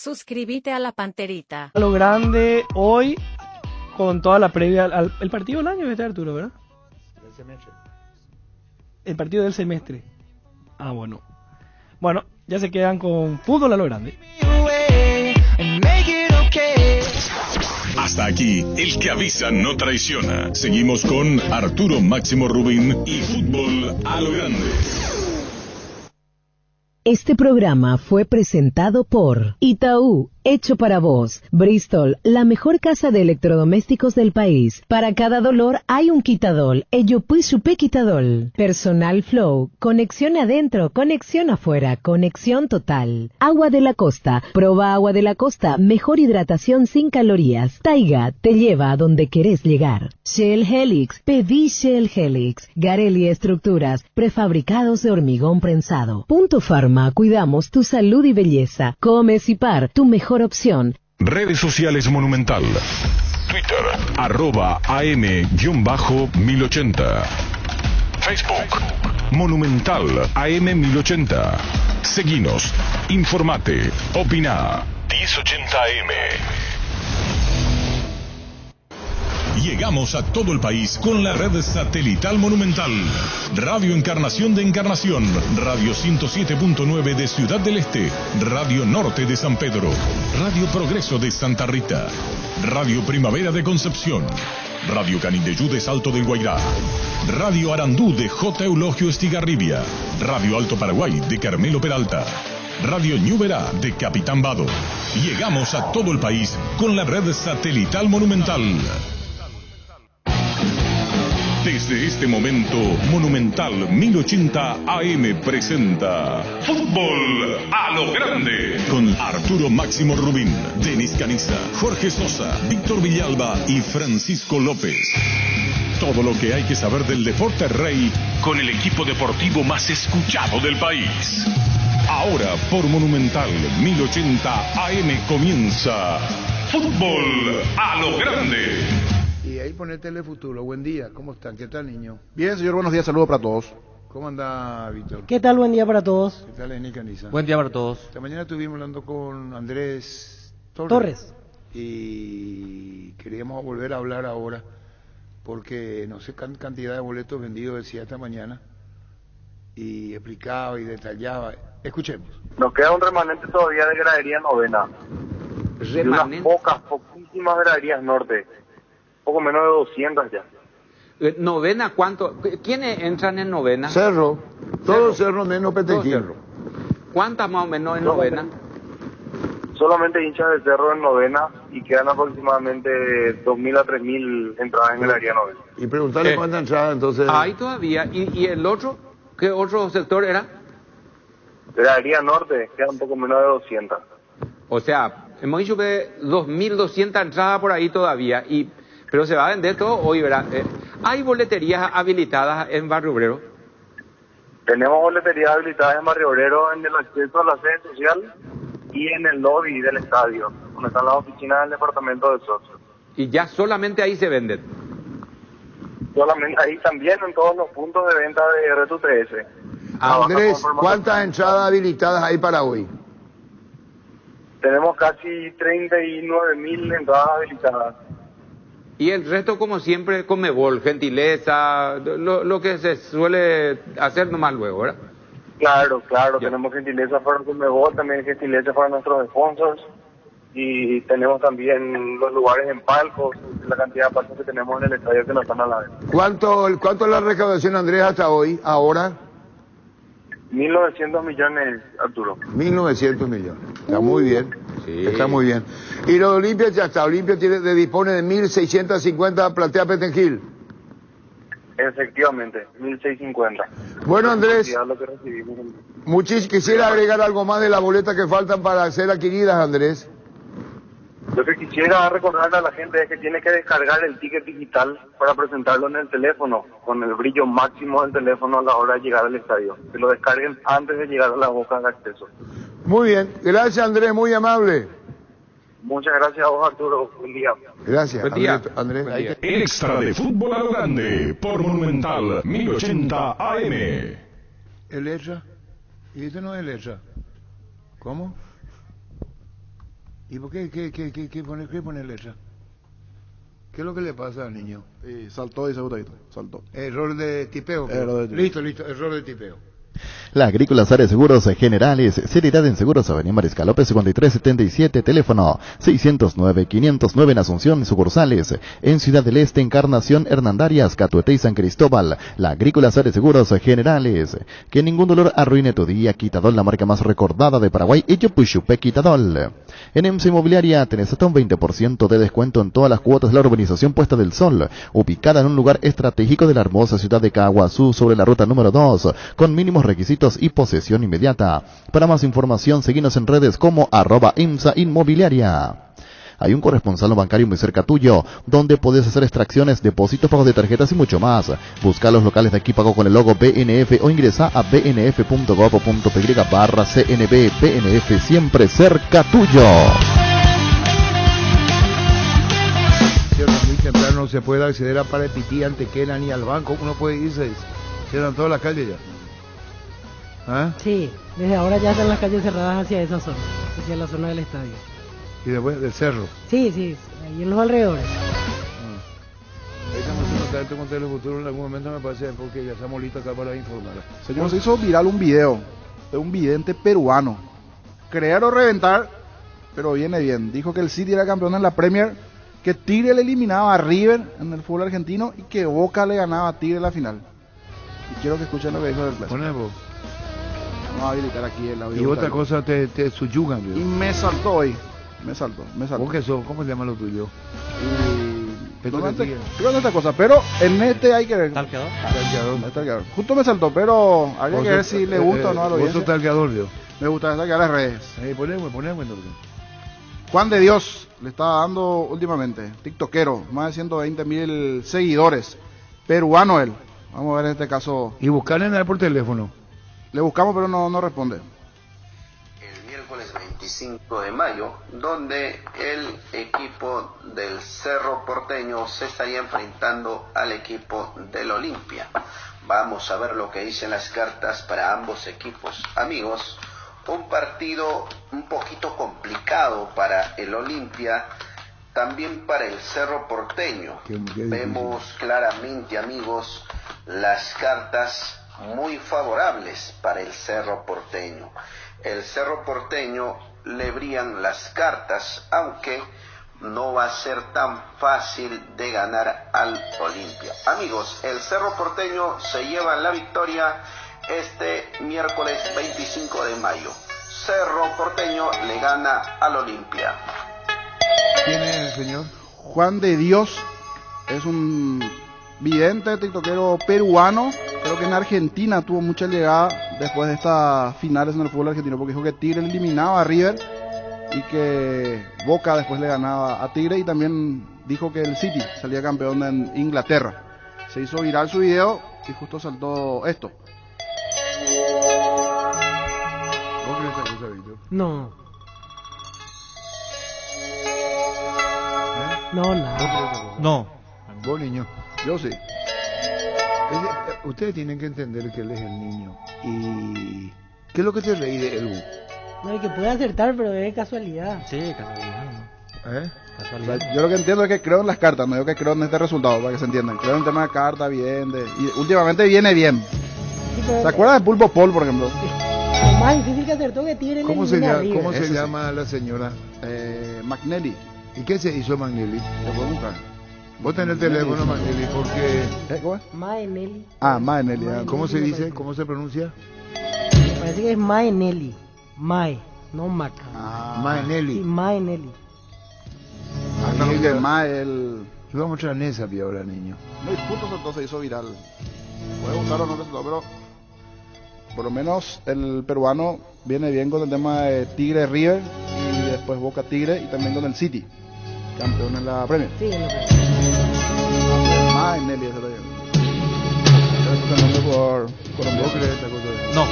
Suscríbete a la Panterita. A lo grande hoy con toda la previa al el partido del año, Arturo, ¿verdad? Del semestre. El partido del semestre. Ah, bueno. Bueno, ya se quedan con fútbol a lo grande. Hasta aquí, el que avisa no traiciona. Seguimos con Arturo Máximo Rubín y fútbol a lo grande. Este programa fue presentado por Itaú, hecho para vos. Bristol, la mejor casa de electrodomésticos del país. Para cada dolor hay un quitadol. Eyopui Supé Quitadol. Personal Flow, conexión adentro, conexión afuera, conexión total. Agua de la Costa, proba Agua de la Costa, mejor hidratación sin calorías. Taiga, te lleva a donde querés llegar. Shell Helix, pedí Shell Helix. Garelli Estructuras, prefabricados de hormigón prensado. Punto Pharma, cuidamos tu salud y belleza. Come Cipar, tu mejor opción. Redes sociales Monumental. Twitter, @am_1080. Facebook, Monumental AM1080. Seguinos, informate, opina. 1080 AM. Llegamos a todo el país con la red satelital Monumental. Radio Encarnación de Encarnación, Radio 107.9 de Ciudad del Este, Radio Norte de San Pedro, Radio Progreso de Santa Rita, Radio Primavera de Concepción, Radio Canindeyú de Salto del Guairá, Radio Arandú de J. Eulogio Estigarribia, Radio Alto Paraguay de Carmelo Peralta, Radio Ñuberá de Capitán Vado. Llegamos a todo el país con la red satelital Monumental. Desde este momento, Monumental 1080 AM presenta Fútbol a lo Grande con Arturo Máximo Rubín, Denis Caniza, Jorge Sosa, Víctor Villalba y Francisco López. Todo lo que hay que saber del deporte rey con el equipo deportivo más escuchado del país. Ahora por Monumental 1080 AM comienza Fútbol a lo Grande. Y ahí pone Telefuturo. Buen día, ¿cómo están? ¿Qué tal, niño? Bien, señor, buenos días, saludos para todos. ¿Cómo anda, Víctor? ¿Qué tal? Buen día para todos. ¿Qué tal, Denis Caniza? Buen día para todos. Esta mañana estuvimos hablando con Andrés Torres. Y queríamos volver a hablar ahora porque no sé cantidad de boletos vendidos decía esta mañana y explicaba y detallaba. Escuchemos. Nos queda un remanente todavía de gradería novena. Y unas poquísimas graderías norte. Poco menos de 200 ya. ¿Novena cuánto? ¿Quiénes entran en novena? Cerro, todo cerro menos Todo Petequín. Cerro. ¿Cuántas más o menos en novena? Solamente hinchas del cerro en novena y quedan aproximadamente 2.000 a 3.000 entradas en gradería novena. Y preguntarle cuánta entrada, entonces. Ahí todavía. ¿Y el otro? ¿Qué otro sector era? Gradería norte queda un poco menos de 200. O sea, hemos dicho que 2.200 entradas por ahí todavía. Pero se va a vender todo hoy, ¿verdad? ¿Hay boleterías habilitadas en Barrio Obrero? Tenemos boleterías habilitadas en Barrio Obrero en el acceso a la sede social y en el lobby del estadio, donde están las oficinas del departamento de socios. Y ya solamente ahí se venden. Solamente ahí también en todos los puntos de venta de Retu 13. Andrés, ¿cuántas entradas habilitadas hay para hoy? Tenemos casi 39.000 entradas habilitadas. Y el resto, como siempre, Conmebol, gentileza, lo que se suele hacer nomás luego, ¿verdad? Claro, Ya. tenemos gentileza para Conmebol, también gentileza para nuestros sponsors y tenemos también los lugares en palcos, la cantidad de palcos que tenemos en el estadio que nos están a la vez. ¿Cuánto es la recaudación, Andrés, hasta hoy, ahora? 1.900 millones, Arturo. 1.900 millones. Está muy bien. Sí. Está muy bien. Y lo de Olimpia ya está. Olimpia dispone de 1.650 platea Petengil. Efectivamente, 1.650. Bueno, Andrés, Lo que recibimos. quisiera agregar algo más de las boletas que faltan para ser adquiridas, Andrés. Lo que quisiera recordarle a la gente es que tiene que descargar el ticket digital para presentarlo en el teléfono, con el brillo máximo del teléfono a la hora de llegar al estadio. Que lo descarguen antes de llegar a las bocas de acceso. Muy bien. Gracias, Andrés. Muy amable. Muchas gracias a vos, Arturo. Buen día. Gracias, Buen día. Andrés. Buen Ahí día. El extra de fútbol a lo grande por Monumental 1080 AM. ¿El ERA? ¿Y este no es el ERA? ¿Cómo? ¿Y por qué pone letra? ¿Qué es lo que le pasa al niño? Saltó, dice Gustavito, saltó. Error de tipeo. Error de tipeo. Listo, error de tipeo. La Agrícola Sare Seguros Generales, seriedad en seguros, Avenida Mariscal López 5377, teléfono 609-509 en Asunción, sucursales en Ciudad del Este, Encarnación, Hernandarias, Catuete y San Cristóbal. La Agrícola Sare Seguros Generales, que ningún dolor arruine tu día. Quitadol, la marca más recordada de Paraguay, y Yopuchupe Quitadol. En EMSA Inmobiliaria tenés hasta un 20% de descuento en todas las cuotas de la urbanización Puesta del Sol, ubicada en un lugar estratégico de la hermosa ciudad de Caguazú, sobre la ruta número 2, con mínimos requisitos y posesión inmediata. Para más información, seguinos en redes como @IMSA Inmobiliaria. Hay un corresponsal bancario muy cerca tuyo, donde podés hacer extracciones, depósitos, pagos de tarjetas y mucho más. Busca los locales de aquí pago con el logo BNF o ingresa a bnf.gov.py/CNB. BNF, siempre cerca tuyo. Muy temprano se puede acceder a Parepití, Antequera ni al banco. Uno puede irse, cierran todas las calles ya. ¿Ah? Sí, desde ahora ya están las calles cerradas hacia esa zona, hacia la zona del estadio. Y después del cerro. Sí, ahí en los alrededores. Te conté el futuro en algún momento, me parece, porque ya estamos listos acá para informar. Señor, se hizo viral un video de un vidente peruano. Crear o reventar, pero viene bien. Dijo que el City era campeón en la Premier, que Tigre le eliminaba a River en el fútbol argentino y que Boca le ganaba a Tigre en la final. Y quiero que escuchen lo que dijo del clásico. Vamos a habilitar aquí el audio. Y otra cosa te subyugan. Y me saltó hoy. Me saltó. ¿Vos qué sos? ¿Cómo se llama lo tuyo? Creo que esta cosa, pero en este hay que ver. ¿Talqueador? Talqueador. Justo me saltó, pero habría que ver si le gusta o no a lo ¿Vos sos talqueador, yo? Me gusta talquear las redes. Ponemos entonces. Juan de Dios le está dando últimamente, tiktokero, más de 120,000 seguidores, peruano él. Vamos a ver en este caso. ¿Y buscarle nada por teléfono? Le buscamos, pero no responde. El miércoles 25 de mayo, donde el equipo del Cerro Porteño se estaría enfrentando al equipo del Olimpia. Vamos a ver lo que dicen las cartas para ambos equipos. Amigos, un partido un poquito complicado para el Olimpia, también para el Cerro Porteño. Vemos claramente, amigos, las cartas muy favorables para el Cerro Porteño. El Cerro Porteño le brillan las cartas, aunque no va a ser tan fácil de ganar al Olimpia. Amigos, el Cerro Porteño se lleva la victoria este miércoles 25 de mayo. Cerro Porteño le gana al Olimpia. ¿Quién es el señor? Juan de Dios es un vidente, tiktokero peruano. Creo que en Argentina tuvo mucha llegada después de estas finales en el fútbol argentino, porque dijo que Tigre eliminaba a River y que Boca después le ganaba a Tigre, y también dijo que el City salía campeón en Inglaterra. Se hizo viral su video y justo saltó esto. ¿Vos crees esa cosa, Víctor? No. No, nada. No. ¿Vos, niño? Yo sí. Ustedes tienen que entender que él es el niño. ¿Y qué es lo que te reí de él? No, y que puede acertar, pero es casualidad. Sí, casualidad. O sea, yo lo que entiendo es que creo en las cartas, no digo que creo en este resultado, para que se entiendan. Creo en el tema de cartas, bien, y últimamente viene bien. Sí, ¿Se acuerdan de Pulpo Paul, por ejemplo? Lo más difícil que acertó que Tigre ¿Cómo se llama la señora? Magnelli. ¿Y qué se hizo Magnelli? Lo puedo buscar. Vos tenés el teléfono, Magnelli, porque... ¿Cómo es? Maenelli. Maenelli. ¿Cómo se dice? ¿Cómo se pronuncia? Me parece que es Maenelli. No Maca. Maenelli. Sí, Maenelli. Y vamos a mostrar Nesa ahora, niño. No, y justo entonces se hizo viral. Puede gustar o no resultó, pero por lo menos el peruano viene bien con el tema de Tigre River y después Boca Tigre, y también con el City, campeón en la Premier. Sí, en la Premier. Maenelli, eso lo digo. Este es el nombre por colombiano. ¿Vos crees esta cosa? No.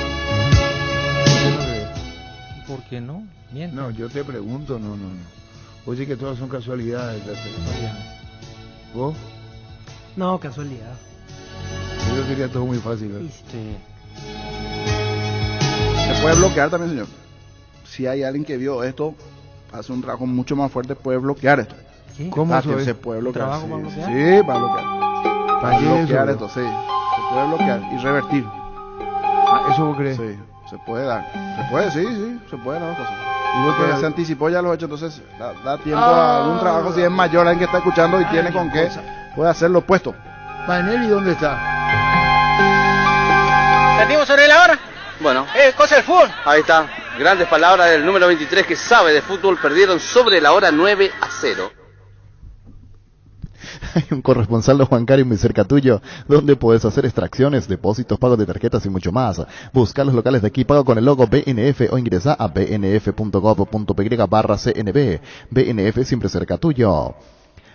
¿Por qué no crees? ¿Por qué no? Miente. No, yo te pregunto, no. Oye, que todas son casualidades. ¿Vos? No, casualidad. Yo sería todo muy fácil. Sí. Se puede bloquear también, señor. Si hay alguien que vio esto hace un trabajo mucho más fuerte, puede bloquear esto. ¿Qué? ¿Cómo eso es? Se puede bloquear. ¿Trabajo Sí, para bloquear? sí, para bloquear. Para qué bloquear eso? esto, sí. Se puede bloquear y revertir. ¿Eso vos crees? Sí, se puede dar. Se puede, sí, se puede dar cosas. ¿Y vos Porque te- se anticipó ya los hechos, entonces da tiempo a algún trabajo si es mayor alguien que está escuchando y tiene con qué, puede hacer lo opuesto. Manelli, ¿dónde está? ¿Salimos sobre la hora? Bueno, Cosa del fútbol. ahí está. Grandes palabras del número 23 que sabe de fútbol. Perdieron sobre la hora 9-0. Hay un corresponsal de Juan Cari muy cerca tuyo, donde puedes hacer extracciones, depósitos, pagos de tarjetas y mucho más. Busca los locales de aquí, paga con el logo BNF o ingresa a bnf.gov.py/CNB. BNF siempre cerca tuyo.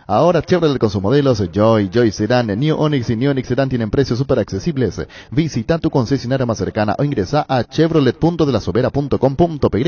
Ahora Chevrolet con sus modelos Joy Sedan, New Onix y New Onix Sedan tienen precios súper accesibles. Visita tu concesionaria más cercana o ingresa a chevrolet.delasovera.com.py.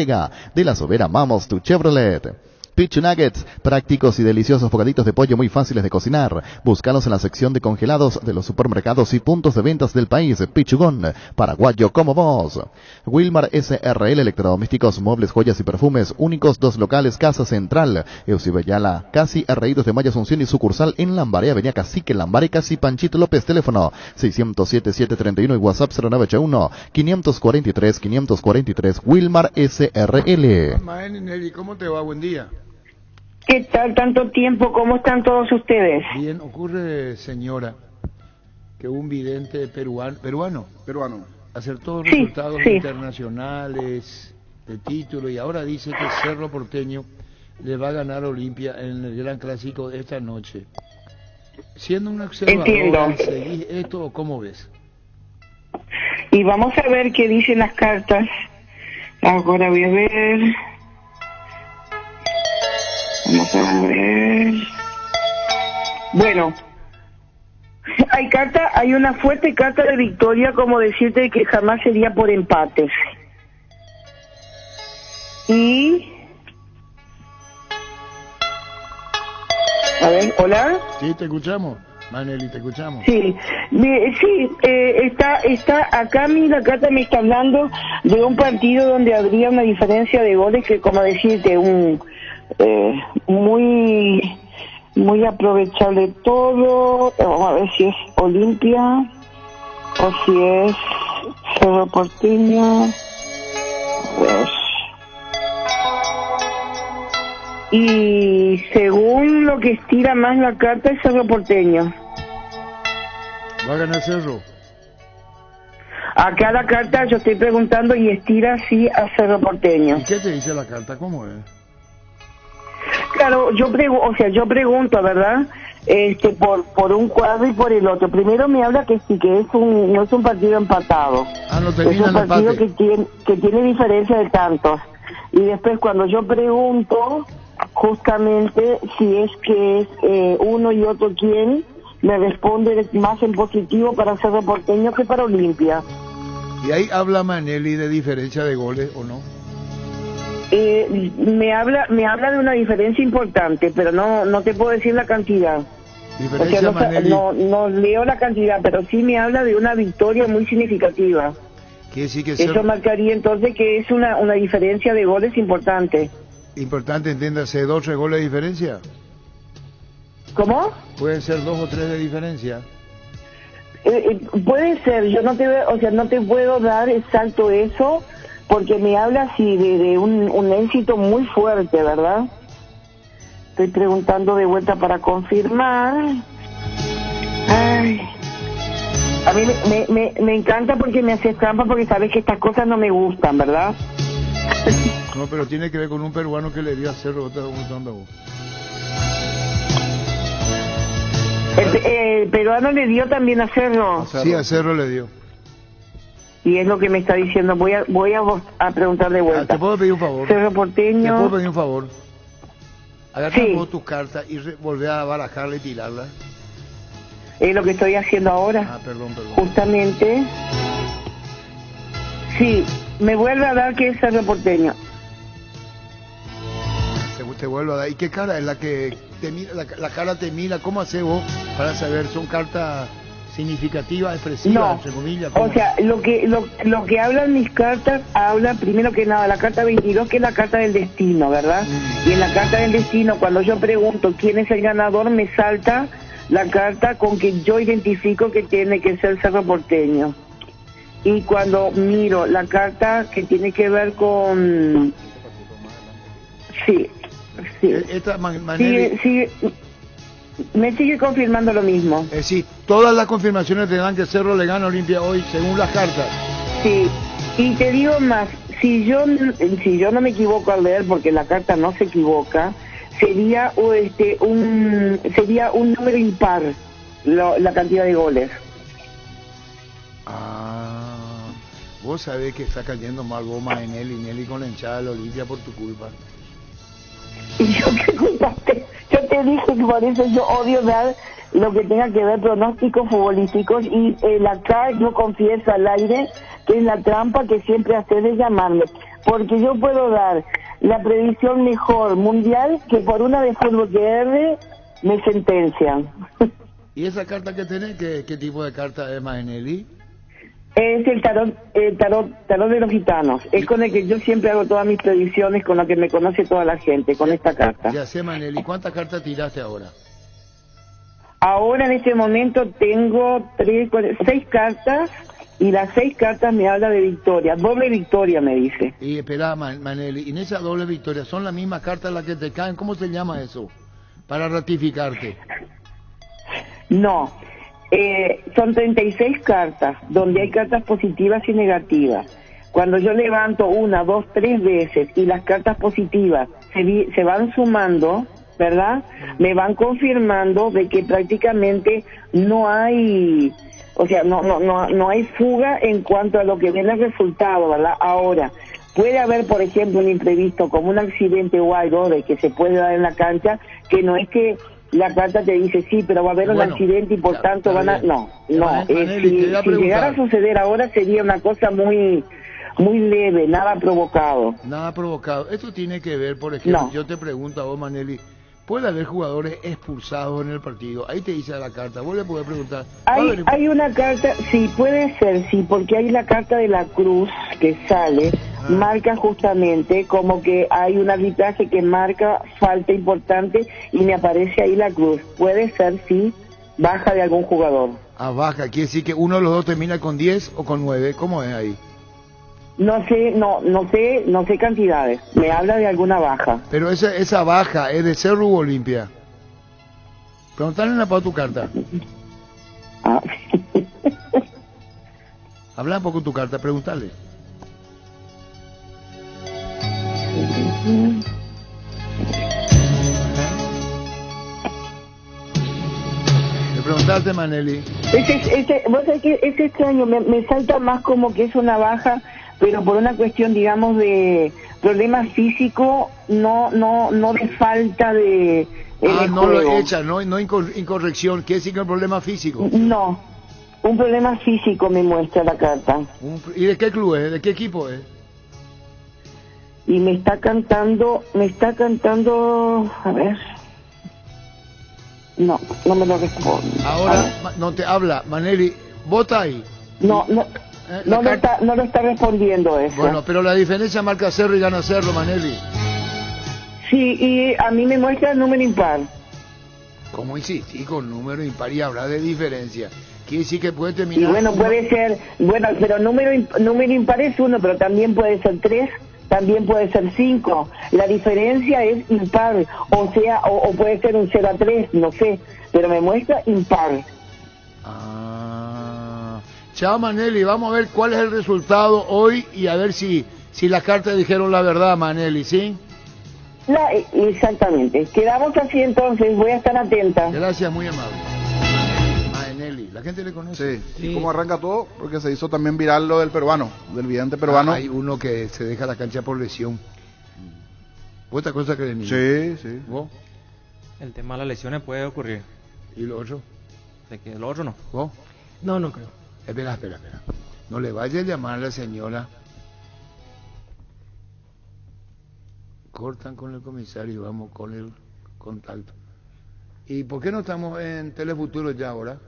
De La Sobera, amamos tu Chevrolet. Pichu Nuggets, prácticos y deliciosos bocaditos de pollo muy fáciles de cocinar. Búscalos en la sección de congelados de los supermercados y puntos de ventas del país. Pichugón, paraguayo como vos. Wilmar SRL, electrodomésticos, muebles, joyas y perfumes, únicos 2 locales, Casa Central, Eusibellala, Casi Arreídos de Maya Asunción y sucursal en Lambaré, Avenida Cacique, Lambaré, Casi Panchito López, teléfono 607-731 y WhatsApp 0981-543-543, Wilmar SRL. Manelli, ¿cómo te va? Buen día. ¿Qué tal? Tanto tiempo, ¿cómo están todos ustedes? Bien, ocurre, señora, que un vidente peruano acertó Sí, resultados sí. internacionales de título y ahora dice que Cerro Porteño le va a ganar a Olimpia en el Gran Clásico de esta noche. Siendo un observador, Entiendo. ¿seguís esto o cómo ves? Y vamos a ver qué dicen las cartas. Ahora voy a ver. Vamos a ver. Bueno, hay una fuerte carta de victoria, como decirte que jamás sería por empates. Y a ver, hola. Sí, te escuchamos, Manelli, te escuchamos. Sí, está acá la carta me está hablando de un partido donde habría una diferencia de goles que, como decirte, muy aprovechable todo. Vamos a ver si es Olimpia o si es Cerro Porteño. A ver. Y según lo que estira más la carta es Cerro Porteño. ¿Va a ganar Cerro? Acá la carta yo estoy preguntando y estira sí a Cerro Porteño. ¿Y qué te dice la carta? ¿Cómo es? Claro, yo pregunto, ¿verdad? Por un cuadro y por el otro. Primero me habla que sí, que no es un partido empatado. No Es termina un el partido empate. que tiene diferencia de tantos. Y después cuando yo pregunto justamente si es que es uno y otro quién, me responde más en positivo para Cerro Porteño que para Olimpia. ¿Y ahí habla Manelli de diferencia de goles o no? Me habla de una diferencia importante, pero no te puedo decir la cantidad. Diferencia, O sea, Manelli. no leo la cantidad, pero sí me habla de una victoria muy significativa. Quiere decir que Eso Cerro... marcaría entonces que es una diferencia de goles importante. Importante, entiéndase, 2 o 3 goles de diferencia. ¿Cómo? Pueden ser 2 o 3 de diferencia. Puede ser, yo no te puedo dar exacto eso, porque me habla así de un éxito muy fuerte, ¿verdad? Estoy preguntando de vuelta para confirmar. Ay, a mí me encanta porque me haces trampa, porque sabes que estas cosas no me gustan, ¿verdad? No, pero tiene que ver con un peruano que le dio a Cerro. ¿Te estás gustando a vos? El peruano le dio también a Cerro. Sí, a Cerro le dio. Y es lo que me está diciendo. Voy a preguntar de vuelta. ¿Te puedo pedir un favor? Cerro Porteño. ¿Te puedo pedir un favor? Agarra Sí. vos tus cartas y volver a barajarla y tirarla. Es lo que estoy haciendo ahora. Ah, perdón. Justamente. Sí, me vuelve a dar que es Cerro Porteño. Te vuelvo a dar. ¿Y qué cara es la que te mira? La cara te mira. ¿Cómo haces vos para saber? ¿Son cartas significativa, expresiva, No, entre comillas. o sea, lo que hablan mis cartas, habla primero que nada la carta 22, que es la carta del destino, ¿verdad? Y en la carta del destino, cuando yo pregunto quién es el ganador, me salta la carta con que yo identifico que tiene que ser Cerro Porteño. Y cuando miro la carta que tiene que ver con... Sí. Esta manera... Me sigue confirmando lo mismo. Es decir, todas las confirmaciones te dan que Cerro le gana a Olimpia hoy, según las cartas. Sí, y te digo más, si yo no me equivoco al leer, porque la carta no se equivoca, sería un número impar la cantidad de goles. Vos sabés que está cayendo mal goma en él y Nelly con la hinchada de la Olimpia por tu culpa. ¿Y yo qué culpa? Yo te dije que por eso yo odio dar lo que tenga que ver pronósticos futbolísticos y acá yo confieso al aire que es la trampa que siempre haces de llamarme, porque yo puedo dar la predicción mejor mundial que por una de fútbol que erre me sentencian. ¿Y esa carta que tenés, qué tipo de carta es, Maenelli? Es el tarot de los gitanos. Es con el que yo siempre hago todas mis predicciones, con la que me conoce toda la gente, con esta carta. Ya sé, Maenelli, ¿cuántas cartas tiraste ahora? Ahora en este momento tengo 6 cartas, y las 6 cartas me habla de victoria, doble victoria me dice. Y espera, Maenelli, y en esa doble victoria, ¿son las mismas cartas las que te caen? ¿Cómo se llama eso? Para ratificarte. No. Son 36 cartas, donde hay cartas positivas y negativas. Cuando yo levanto 1, 2, 3 veces y las cartas positivas se van sumando, ¿verdad? Me van confirmando de que prácticamente no hay, o sea, no hay fuga en cuanto a lo que viene el resultado, ¿verdad? Ahora, puede haber, por ejemplo, un imprevisto como un accidente o algo de que se puede dar en la cancha, que no es que la carta te dice sí, pero va a haber un accidente y por tanto van a... No. Si llegara a suceder ahora sería una cosa muy leve, nada provocado. Nada provocado. Esto tiene que ver, por ejemplo, yo te pregunto a vos, Maneli, ¿puede haber jugadores expulsados en el partido? Ahí te dice la carta, vos le podés preguntar. Hay una carta, sí, puede ser, sí, porque hay la carta de la cruz que sale, marca justamente como que hay un arbitraje que marca falta importante y me aparece ahí la cruz. Puede ser, sí, baja de algún jugador. Baja, quiere decir que uno de los dos termina con 10 o con 9, ¿cómo es ahí? No sé cantidades, me habla de alguna baja. Pero esa baja es de Cerro u Olimpia. Preguntale para tu carta. Habla un poco tu carta, preguntale. Le preguntaste, Maneli. Vos sabés que es extraño, me salta más como que es una baja, pero por una cuestión, digamos, de problema físico, no de falta de... no lo echa, no incorrección, ¿qué decir que es un problema físico? No, un problema físico me muestra la carta. ¿Y de qué club es? ¿De qué equipo es? Y me está cantando, a ver... No me lo responde. Ahora no te habla, Maneli, vota ahí. No lo está respondiendo eso. Bueno, pero la diferencia marca Cerro y gana Cerro, Maneli. Sí, y a mí me muestra el número impar. ¿Cómo insistí con número impar y hablar de diferencia? Quiere decir que puede terminar... Y bueno, puede ser, pero número impar es 1, pero también puede ser 3, también puede ser 5. La diferencia es impar, o sea, o puede ser un 0-3, no sé, pero me muestra impar. Chao, Maneli, vamos a ver cuál es el resultado hoy y a ver si las cartas dijeron la verdad, Maneli, ¿sí? Exactamente. Quedamos así entonces, voy a estar atenta. Gracias, muy amable. Maneli, la gente le conoce. Sí. ¿Y cómo arranca todo? Porque se hizo también viral lo del peruano, del vidente peruano. Hay uno que se deja la cancha por lesión. ¿Otra cosa que de niño? Sí. ¿Vos? El tema de las lesiones puede ocurrir. ¿Y lo otro? ¿De que lo otro no? ¿Vos? No creo. Espera. No le vayas a llamar a la señora. Cortan con el comisario y vamos con el contacto. ¿Y por qué no estamos en Telefuturo ya ahora?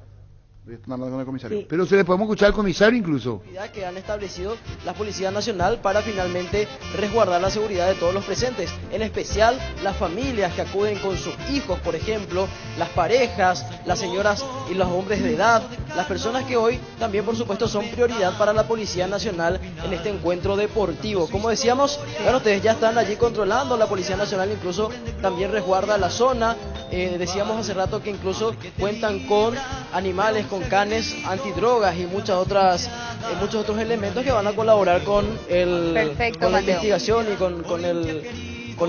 Están hablando con el comisario. Sí. Pero se le podemos escuchar al comisario incluso. Que han establecido la Policía Nacional para finalmente resguardar la seguridad de todos los presentes, en especial las familias que acuden con sus hijos, por ejemplo, las parejas, las señoras y los hombres de edad, las personas que hoy también por supuesto son prioridad para la Policía Nacional en este encuentro deportivo. Como decíamos, bueno, ustedes ya están allí controlando, la Policía Nacional incluso también resguarda la zona. Decíamos hace rato que incluso cuentan con animales, con canes antidrogas y muchos otros elementos que van a colaborar con Perfecto, con la Mateo. investigación y con el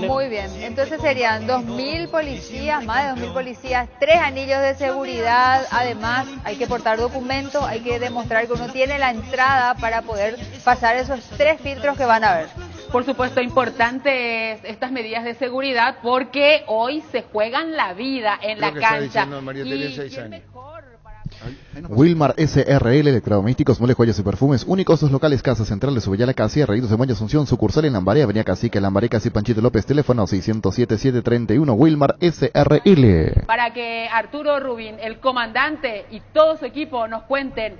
Muy bien, entonces serían 2.000 policías, más de 2.000 policías, 3 anillos de seguridad, además hay que portar documentos, hay que demostrar que uno tiene la entrada para poder pasar esos 3 filtros que van a ver. Por supuesto, importantes estas medidas de seguridad porque hoy se juegan la vida en la cancha. María Teresa Isani. Wilmar SRL, electrodomésticos, muebles, joyas y perfumes únicos, dos locales, Casa Central de Subellala, Casi, Arroyitos de Moña, Asunción, sucursal en Lambaré, Avenida Cacique, Lambaré, Casi, Panchito López, teléfono 607-731, Wilmar SRL. Para que Arturo Rubín, el comandante y todo su equipo nos cuenten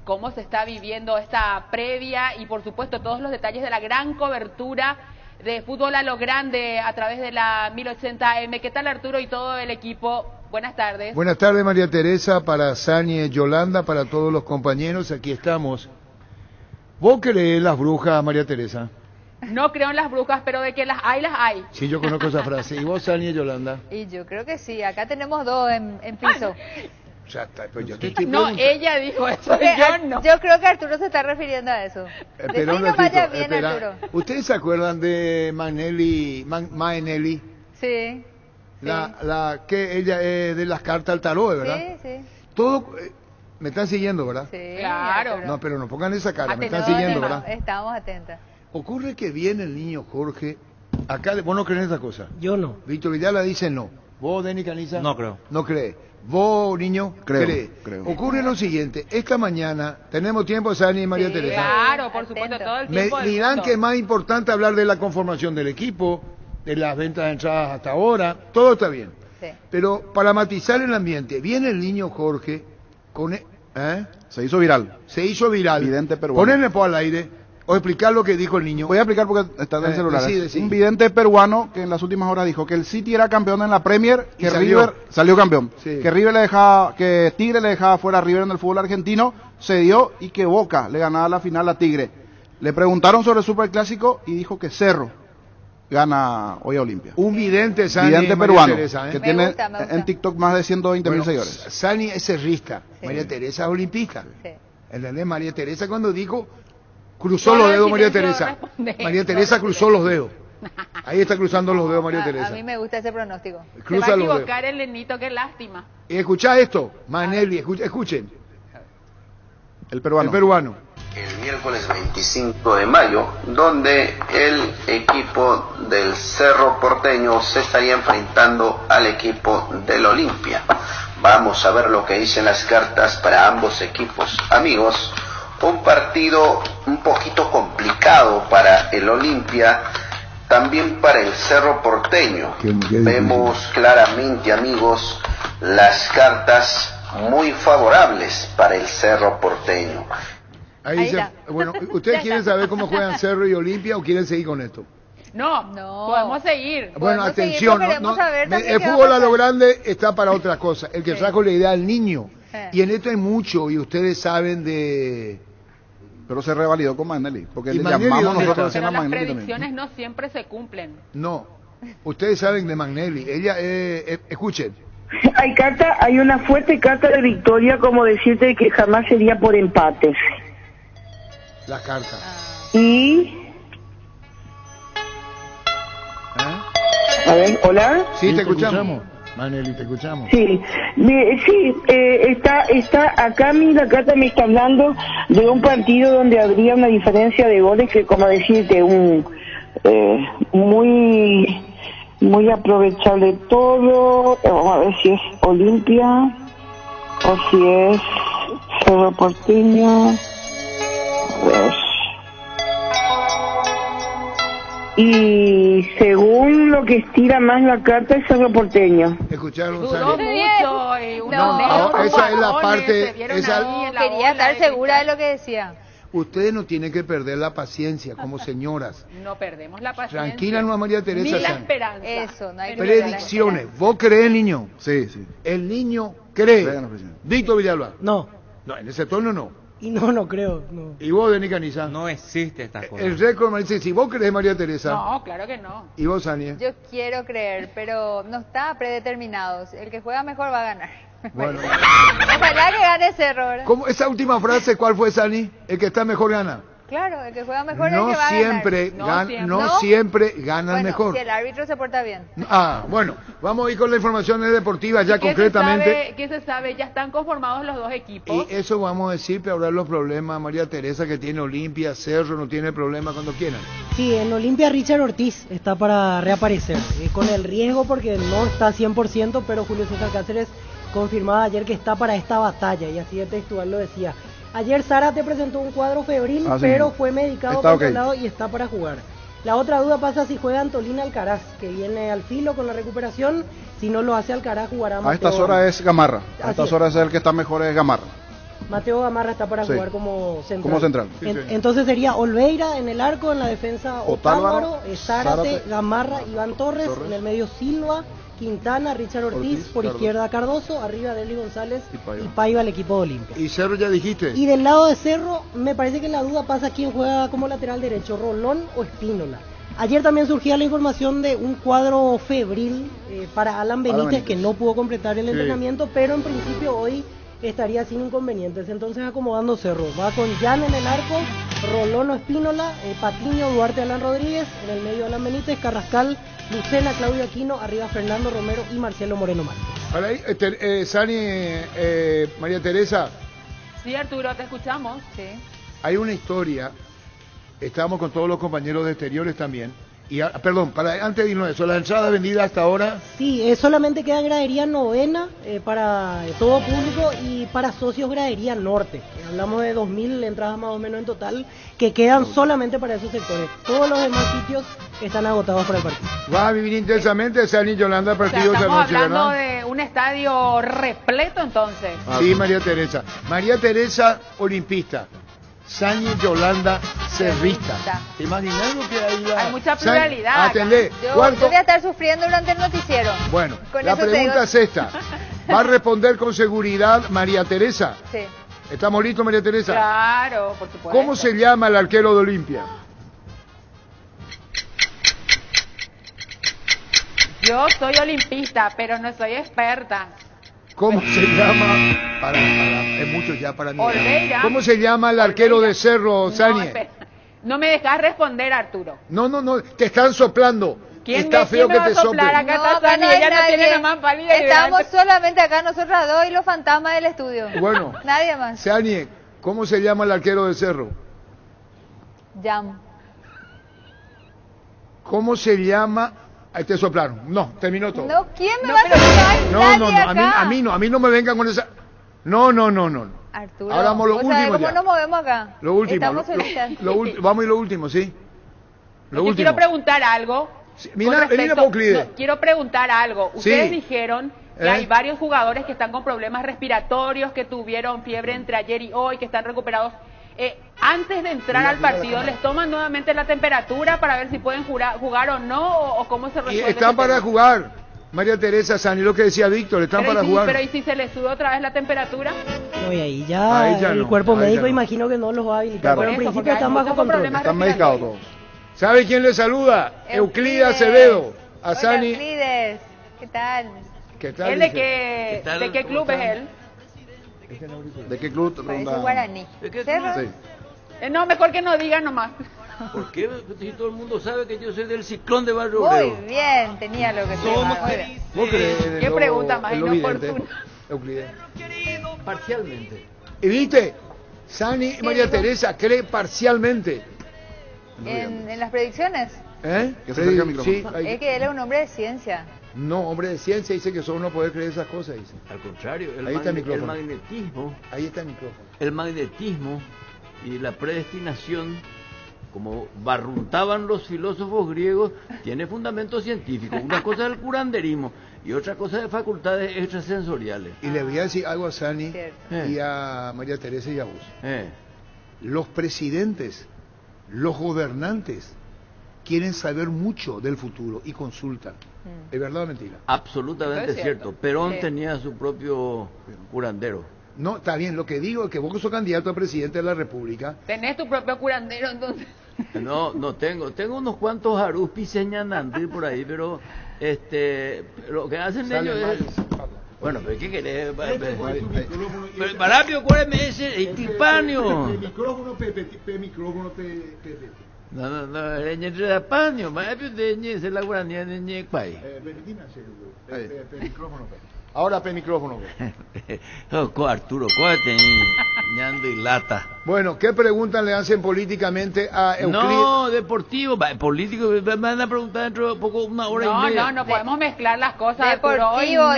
cómo se está viviendo esta previa y por supuesto todos los detalles de la gran cobertura de fútbol a lo grande a través de la 1080M. ¿Qué tal, Arturo y todo el equipo? Buenas tardes. Buenas tardes, María Teresa, para Sani, Yolanda, para todos los compañeros, aquí estamos. ¿Vos creés las brujas, María Teresa? No creo en las brujas, pero de que las hay, las hay. Sí, yo conozco esa frase. ¿Y vos, Sani, Yolanda? Y yo creo que sí, acá tenemos 2 en piso. Ya está, pues yo te estoy No, preguntando. ella dijo eso, yo no. Yo creo que Arturo se está refiriendo a eso. Espera un no vaya ratito, bien, espera. Arturo. ¿Ustedes se acuerdan de Maenelli? Sí. La que ella es de las cartas al tarot, ¿verdad? Sí, sí. Todo, me están siguiendo, ¿verdad? Sí, claro. Arturo. No, pero no pongan esa cara, me están No, siguiendo, no, ¿verdad? estamos atentas. Ocurre que viene el niño Jorge, acá, vos no crees en esa cosa. Yo no. Víctor Vidala dice no. ¿Vos, Denis Caniza? No creo. No cree. ¿Vos, niño? Creo. Ocurre lo siguiente, esta mañana, tenemos tiempo, Sani y María Teresa. Claro, por supuesto, todo el Me tiempo del dirán mundo. que es más importante hablar de la conformación del equipo, de las ventas de entradas hasta ahora, todo está bien. Sí. Pero para matizar el ambiente, viene el niño Jorge con... Se hizo viral. Se hizo viral. Vidente peruano. Ponerle por al aire o explicar lo que dijo el niño. Voy a explicar porque está en el celular. Decí. Un vidente peruano que en las últimas horas dijo que el City era campeón en la Premier, Y que salió. River salió campeón, Sí. que que Tigre le dejaba fuera a River en el fútbol argentino, se dio y que Boca le ganaba la final a Tigre. Le preguntaron sobre el Superclásico y dijo que Cerro gana hoy a Olimpia. Un vidente, Sani. Vidente María peruano, Teresa, que Me tiene gusta. en TikTok más de 120.000 seguidores. Sani es cerrista, Sí. María Teresa es olimpista. Sí. ¿Entendés? María Teresa cuando dijo, cruzó Solo los el dedos María silencio Teresa. responde. María Teresa cruzó los dedos. Ahí está cruzando los dedos María A Teresa. mí me gusta ese pronóstico. Se va Cruza a los dedos. equivocar el Lenito, qué lástima. Y escuchá esto, Manelli, escuchen. El peruano. El peruano. El miércoles 25 de mayo, donde el equipo del Cerro Porteño se estaría enfrentando al equipo del Olimpia. Vamos a ver lo que dicen las cartas para ambos equipos. Amigos, un partido un poquito complicado para el Olimpia, también para el Cerro Porteño. Vemos claramente, amigos, las cartas muy favorables para el Cerro Porteño. Ahí dice, bueno, ¿ustedes quieren saber cómo juegan Cerro y Olimpia o quieren seguir con esto? No, podemos seguir. Bueno, Podemos seguir, atención, pero queremos saber también el qué va a fútbol a lo pasar. grande está para otra cosa. El que Sí. trajo la idea al niño. Sí. Y en esto hay mucho, y ustedes saben de... Pero se revalidó con Magnelli, porque ¿Y le Magnelli llamamos dónde nosotros está? decían a Pero las Magnelli también. predicciones no siempre se cumplen. No, ustedes saben de Magnelli. Ella, escuchen. Hay una fuerte carta de victoria, como decirte que jamás sería por empates. Las cartas. Y... A ver, ¿hola? Sí, te escuchamos. Magnelli, te escuchamos. Sí, está acá la carta me está hablando de un partido donde habría una diferencia de goles que, como decirte, muy aprovechable todo. Vamos a ver si es Olimpia o si es Cerro Porteño. A ver. Y según lo que estira más la carta es Cerro Porteño. ¿Escucharon, Dudó Sani? mucho y No, esa es la parte. Quería estar segura de lo que decía. Ustedes no tienen que perder la paciencia como señoras. No perdemos la paciencia. Tranquila, no, María Teresa. Ni la Sani. esperanza. Eso, no hay que perder la Predicciones. ¿Vos crees, niño? Sí, sí. El niño cree. Víctor Villalba. No. No, en ese tono no. Y no creo. No. ¿Y vos, Denis Caniza? No existe esta cosa. El récord me dice, si vos crees, María Teresa. No, claro que no. ¿Y vos, Sani? Yo quiero creer, pero no está predeterminado. El que juega mejor va a ganar. Bueno. Ojalá que gane Cerro, ¿verdad? ¿Cómo, esa última frase, cuál fue, Sani? El que está mejor gana. Claro, el que juega mejor es No el que va siempre, a ganar. no siempre gana el Bueno, mejor. si el árbitro se porta bien. Bueno, vamos a ir con la información deportiva ya concretamente. ¿Qué se sabe? Ya están conformados los dos equipos. Y eso vamos a decir para hablar los problemas, María Teresa, que tiene Olimpia, Cerro no tiene problema cuando quieran. Sí, en Olimpia Richard Ortiz está para reaparecer, con el riesgo porque no está 100%, pero Julio César Cáceres confirmaba ayer que está para esta batalla, y así de textual lo decía. Ayer Zárate presentó un cuadro febril, pero fue medicado, controlado y está para jugar. La otra duda pasa si juega Antolín Alcaraz, que viene al filo con la recuperación. Si no lo hace Alcaraz, jugará Mateo. A estas horas es Gamarra. A estas horas es el que está mejor, es Gamarra. Mateo Gamarra está para jugar como central. Como central. Entonces sería Olveira en el arco, en la defensa Otálvaro, Zárate, Gamarra, Iván Torres, en el medio Silva, Quintana, Richard Ortiz, por izquierda Cardoso, arriba Deli González y Paiva el equipo de Olimpia. ¿Y Cerro ya dijiste? Y del lado de Cerro, me parece que la duda pasa quién juega como lateral derecho, Rolón o Espínola. Ayer también surgía la información de un cuadro febril para Alan Benítez, que no pudo completar el entrenamiento, pero en principio hoy estaría sin inconvenientes. Entonces acomodando Cerro, va con Jan en el arco, Rolón o Espínola, Patiño, Duarte, Alan Rodríguez, en el medio Alan Benítez, Carrascal, Lucena, Claudio Aquino, arriba Fernando Romero y Marcelo Moreno Márquez. Sani, María Teresa. Sí, Arturo, te escuchamos. Sí. Hay una historia, estábamos con todos los compañeros de exteriores también, y antes de irnos a eso, ¿la entrada vendida hasta ahora? Sí, solamente queda gradería novena para todo público y para socios gradería norte. Hablamos de 2.000 entradas más o menos en total, que quedan solamente para esos sectores. Todos los demás sitios están agotados para el partido. Va a vivir intensamente Sani Yolanda el partido de estamos esta noche, hablando ¿verdad? de un estadio repleto entonces. Sí, María Teresa. María Teresa, olimpista. Sani Yolanda, cerrista. ¿Te imaginas lo que hay la... Hay mucha pluralidad. Atendé. Yo voy a estar sufriendo durante el noticiero. Bueno, Con la eso te pregunta digo. es esta. ¿Va a responder con seguridad María Teresa? Sí. ¿Estamos listos, María Teresa? Claro, por supuesto. ¿Cómo se llama el arquero de Olimpia? Yo soy olimpista, pero no soy experta. ¿Cómo se llama? Es mucho ya para mí. Olveira. ¿Cómo se llama el arquero de Cerro, Sani? No me dejas responder, Arturo. No, te están soplando. Está feo que te soplen. Acá está acá Sani, no hay ella no nadie. tiene la más pálida idea. Estamos solamente acá nosotras dos y los fantasmas del estudio. Bueno. Nadie más. Sani, ¿cómo se llama el arquero de Cerro? Jam. ¿Cómo se llama? Ahí te soplaron. No, terminó todo. No, ¿quién me va a soplar? No, a mí no me vengan con esa. No. Arturo, Ahora vamos lo ¿vos sabés último cómo ya. nos movemos acá? Lo último. Estamos solicitando. Vamos a ir lo último, ¿sí? Lo Yo último. quiero preguntar algo. Mira, Euclides. Quiero preguntar algo. Ustedes Sí. dijeron que hay varios jugadores que están con problemas respiratorios, que tuvieron fiebre entre ayer y hoy, que están recuperados. Antes de entrar al partido, ¿les toman nuevamente la temperatura para ver si pueden jugar o no? ¿O cómo se Y resuelve? están ese para tema? jugar. María Teresa, Sani, lo que decía Víctor, están Pero para ¿y si- jugar. Pero ¿y si se les sube otra vez la temperatura? No, y ahí ya, el no, cuerpo ahí médico ya no. imagino que no los va a habilitar. Claro. Pero en Por eso, principio porque están hay bajo muchos con control. problemas Están medicados todos. ¿Sabe quién le saluda? Euclides Acevedo. A Hola, Sani. Euclides. ¿Qué tal? ¿Qué tal? ¿Él de qué club es él? ¿De qué club? Parece guaraní. ¿Cerro? Sí. No, mejor que no digan nomás. ¿Por qué? Si todo el mundo sabe que yo soy del Ciclón de Barrio Muy Obrero. bien, tenía lo que te iba a decir. ¿Vos crees en ¿Qué lo- pregunta más en lo inoportuna? vidente, Euclides? Parcialmente. ¿Y viste? Sani y María dijo? Teresa cree parcialmente. En las predicciones. ¿Eh? Que se acerque al micrófono. Sí, ahí- Es que él es un hombre de ciencia. No, hombre de ciencia dice que solo no puede creer esas cosas, dice. Al contrario, Ahí está el micrófono. magnetismo, Ahí está el micrófono. el magnetismo y la predestinación como barruntaban los filósofos griegos, tiene fundamento científico. Una cosa es el curanderismo y otra cosa de facultades extrasensoriales. Y le voy a decir algo a Sani y a María Teresa y a vos. Los presidentes, los gobernantes, quieren saber mucho del futuro y consultan. ¿Es verdad o mentira? Absolutamente cierto. Perón tenía su propio curandero. No, está bien, lo que digo es que vos que sos candidato a presidente de la República... ¿Tenés tu propio curandero entonces? No tengo unos cuantos aruspis señalando por ahí, pero lo que hacen ellos es... Bueno, pero ¿qué querés? Rápido, ¿cuál es ese? El tipanio. El micrófono, No, es el tipanio, más es la guaranía de Ñecpay. Ahora, micrófono. Arturo, ¿cuál ñando y lata? Bueno, ¿qué preguntas le hacen políticamente a Euclides? No, deportivo, político, me van a preguntar dentro de poco, una hora y media. No podemos mezclar las cosas. Deportivo,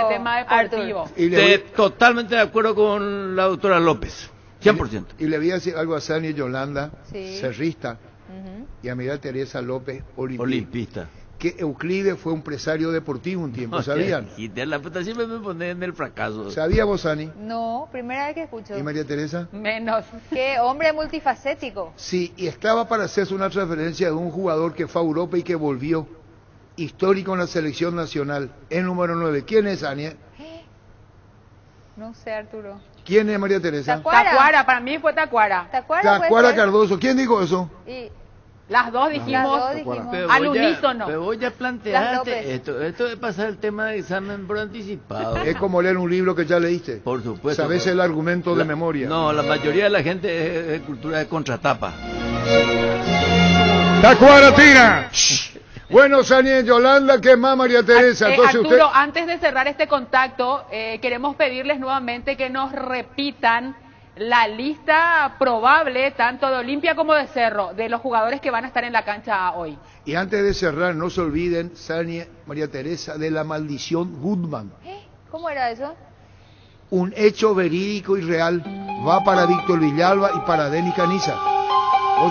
tema deportivo. Totalmente de acuerdo con la doctora López, 100%. Y le voy a decir algo a Sani Yolanda, cerrista, y a María Teresa López, olimpista. Que Euclides fue un empresario deportivo un tiempo, ¿sabían? Y de la puta siempre me pone en el fracaso. ¿Sabía vos, Sani? No, primera vez que escucho. ¿Y María Teresa? Menos. Qué hombre multifacético. Sí, y estaba para hacerse una transferencia de un jugador que fue a Europa y que volvió, histórico en la selección nacional, el número 9. ¿Quién es, Sani? No sé, Arturo. ¿Quién es, María Teresa? Tacuara, para mí fue Tacuara. Tacuara Cardoso. ¿Quién dijo eso? Las dos dijimos al unísono. Pero voy a plantearte esto es pasar el tema de examen por anticipado. Es como leer un libro que ya leíste. Por supuesto. Sabes el argumento de memoria. No, la mayoría de la gente es cultura de contratapa. ¡Tacuara tira! Bueno, Sani Yolanda, ¿qué más, María Teresa? Entonces Arturo, antes de cerrar este contacto, queremos pedirles nuevamente que nos repitan la lista probable, tanto de Olimpia como de Cerro, de los jugadores que van a estar en la cancha hoy. Y antes de cerrar, no se olviden, Sani, María Teresa, de la maldición Goodman. ¿Cómo era eso? Un hecho verídico y real. Va para Víctor Villalba y para Denis Caniza.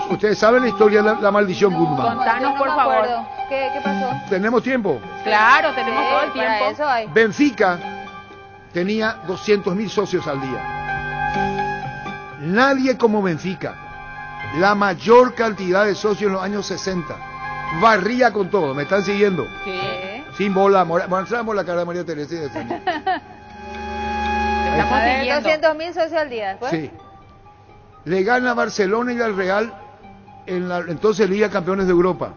¿Ustedes saben la historia de la maldición Goodman? Contanos, por favor. ¿Qué pasó? ¿Tenemos tiempo? Claro, tenemos todo el tiempo. Para eso hay. Benfica tenía 200.000 socios al día. Nadie como Benfica. La mayor cantidad de socios en los años 60. Barría con todo. ¿Me están siguiendo? Sí. Sin bola. Mostramos la cara de María Teresa. A ver, 200.000 socios al día. ¿Después? Sí. Le gana Barcelona y al Real en la entonces Liga Campeones de Europa.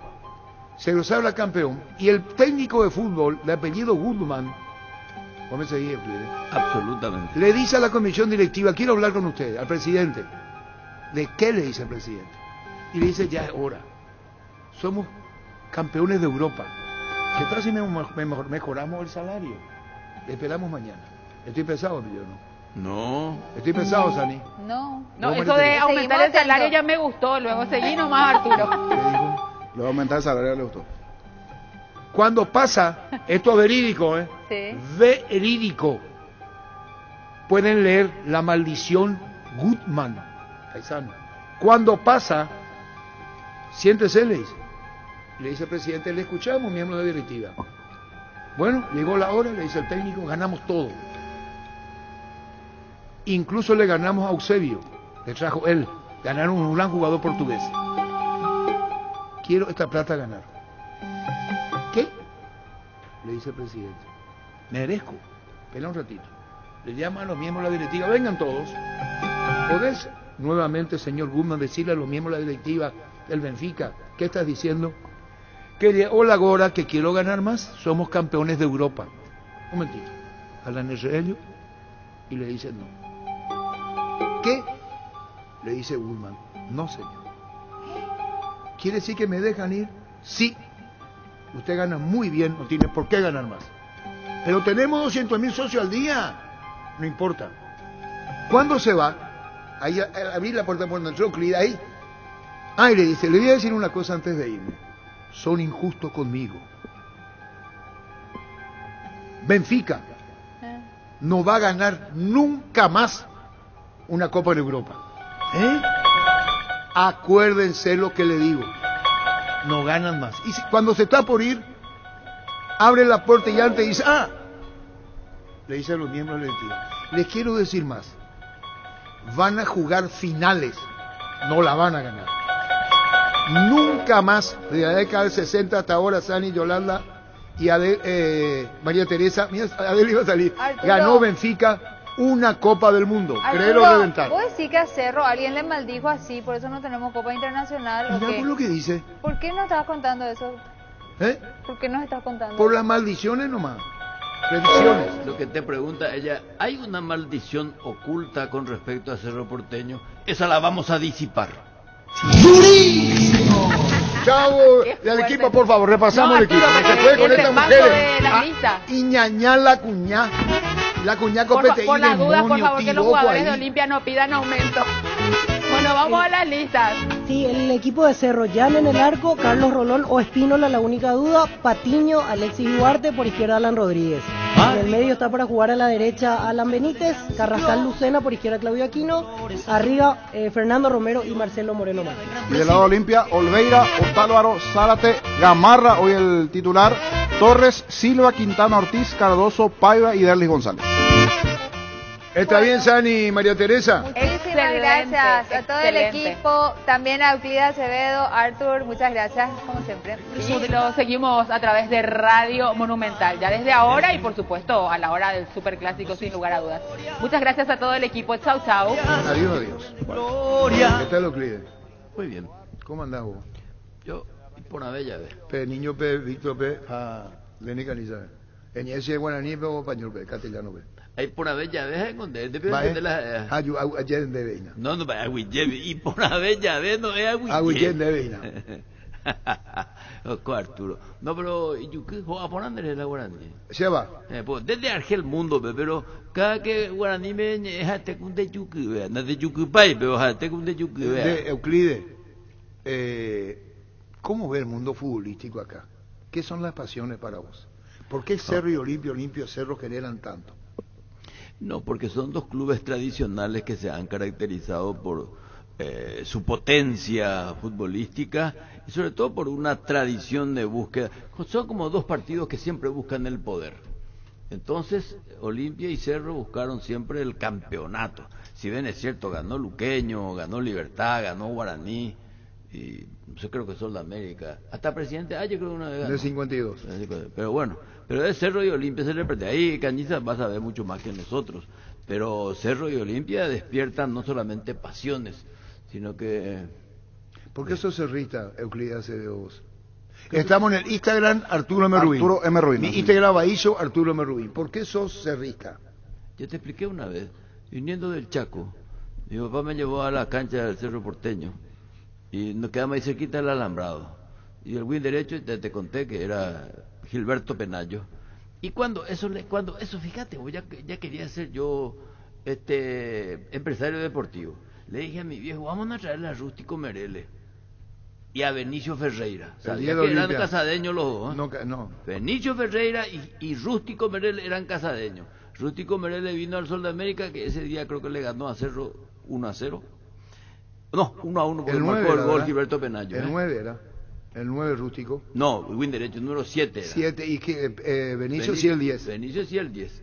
Se lo sabe la campeón. Y el técnico de fútbol, de apellido Goodman, ¿cómo me seguí? Absolutamente. Le dice a la comisión directiva, quiero hablar con usted, al presidente. ¿De qué le dice el presidente? Y le dice, ya es hora. Somos campeones de Europa. ¿Qué tal si mejoramos el salario? Le esperamos mañana. Estoy pesado, yo no. Estoy pesado, Sani. No, eso de aumentar el salario ya me gustó. Luego seguí nomás, Arturo. ¿Qué dijo? Lo de aumentar el salario le gustó. Cuando pasa, esto es verídico, Sí. Verídico. Pueden leer La maldición Goodman. Paisano. Cuando pasa, siéntese, le dice. Le dice el presidente, le escuchamos, miembro de la directiva. Bueno, llegó la hora, le dice el técnico, ganamos todo. Incluso le ganamos a Eusebio, le trajo él. Ganaron un gran jugador portugués. Quiero esta plata ganar. ¿Qué? Le dice el presidente. Merezco. Espera un ratito. Le llama a los miembros de la directiva. Vengan todos. ¿Podés nuevamente, señor Goodman, decirle a los miembros de la directiva del Benfica, ¿qué estás diciendo? Que hola Gora, que quiero ganar más. Somos campeones de Europa. Un momentito. Hablan entre ellos y le dicen no. ¿Qué? Le dice Goodman. No, señor. ¿Quiere decir que me dejan ir? Sí. Usted gana muy bien, no tiene por qué ganar más. Pero tenemos 200.000 socios al día. No importa. ¿Cuándo se va? Ahí abrí la puerta por donde entró Euclides, ahí. Y le dice, le voy a decir una cosa antes de irme. Son injustos conmigo. Benfica no va a ganar nunca más una Copa en Europa. Acuérdense lo que le digo. No ganan más. Y cuando se está por ir, abre la puerta y antes dice, le dice a los miembros de la directiva, les quiero decir más. Van a jugar finales, no la van a ganar. Nunca más, desde la década del 60 hasta ahora, Sani, Yolanda y María Teresa, mira, Adel iba a salir, Arturo, ganó Benfica una Copa del Mundo. Créelo Arturo, reventar. ¿vos decís que a Cerro alguien le maldijo así, por eso no tenemos Copa Internacional? ¿O Mirá qué? por lo que dice. ¿Por qué no estabas contando eso? ¿Por qué nos estás contando? Por las maldiciones nomás. Predicciones. Lo que te pregunta ella, ¿hay una maldición oculta con respecto a Cerro Porteño? Esa la vamos a disipar. ¡Durísimo! Chavo, del equipo, por favor, repasamos el equipo. Se fue con estas mujeres. Iñañá la cuñá. La cuñá compete. Por las dudas, por favor, que los jugadores de Olimpia no pidan aumento. Bueno, vamos a las listas. Sí, el equipo de Cerro, Jan en el arco, Carlos Rolón o Espínola, la única duda. Patiño, Alexis Duarte, por izquierda Alan Rodríguez. En el medio está para jugar a la derecha Alan Benítez, Carrascal Lucena, por izquierda Claudio Aquino, arriba Fernando Romero y Marcelo Moreno Martínez. Y del lado de Olimpia, Olveira, Otálvaro, Zárate, Gamarra, hoy el titular, Torres, Silva, Quintana, Ortiz, Cardoso, Paiva y Derlis González. ¿Está bien, Sani y María Teresa? Muchísimas gracias a todo el equipo, también a Euclides Acevedo, Arthur, muchas gracias, como siempre. Y lo seguimos a través de Radio Monumental, ya desde ahora y por supuesto a la hora del Superclásico, sin lugar a dudas. Muchas gracias a todo el equipo, chau chau. Adiós, adiós. ¿Qué tal, Euclides? Muy bien. ¿Cómo andás vos? Yo, por una bella vez. Niño P, Víctor P, Lenny Caniza. En ese guaraní, pero español P, castellano P. Hay por una bella vez encontré. Ayer de Veina. No, y por una bella vez no es Aguillén de Veina. Arturo. No, pero yo qué juega por Andrés la guaraní. Se va. Pues desde Argel mundo, pero cada que guaraní me es hasta un de yuki, no de yuki pai, pero hasta un de yuki. De Euclides, ¿cómo ve el mundo futbolístico acá? ¿Qué son las pasiones para vos? ¿Por qué Cerro y Olimpia, Cerro generan tanto? No, porque son dos clubes tradicionales que se han caracterizado por su potencia futbolística y sobre todo por una tradición de búsqueda. Son como dos partidos que siempre buscan el poder. Entonces, Olimpia y Cerro buscaron siempre el campeonato. Si bien es cierto, ganó Luqueño, ganó Libertad, ganó Guaraní, y yo creo que son la América. Hasta presidente, yo creo que una vez ganó. De 52. Pero bueno, pero de Cerro y Olimpia se le perdió. Ahí Cañiza vas a ver mucho más que nosotros. Pero Cerro y Olimpia despiertan no solamente pasiones, sino que... ¿Por qué sos cerrista, Euclides Acevedo? Estamos en el Instagram Arturo M. Rubín. Arturo M. Rubín. Mi Instagram Baillo, Arturo M. Rubín. ¿Por qué sos cerrista? Yo te expliqué una vez, viniendo del Chaco, mi papá me llevó a la cancha del Cerro Porteño y nos quedamos ahí cerquita del alambrado. Y el win derecho, ya te conté que era Gilberto Penayo. Y cuando eso, fíjate, ya quería ser yo empresario deportivo. Le dije a mi viejo, vamos a traerle a Rústico Merele y a Benicio Ferreira. ¿Sabías que eran casadeños los dos? No. Benicio Ferreira y Rústico Merele eran casadeños. Rústico Merele vino al Sol de América, que ese día creo que le ganó a Cerro 1-0. No, 1-1, porque marcó el gol Gilberto Penayo. El 9 era. El 9 Rústico. No, win derecho, el número 7 era. 7, y que Benicio sí el 10. Benicio sí el 10.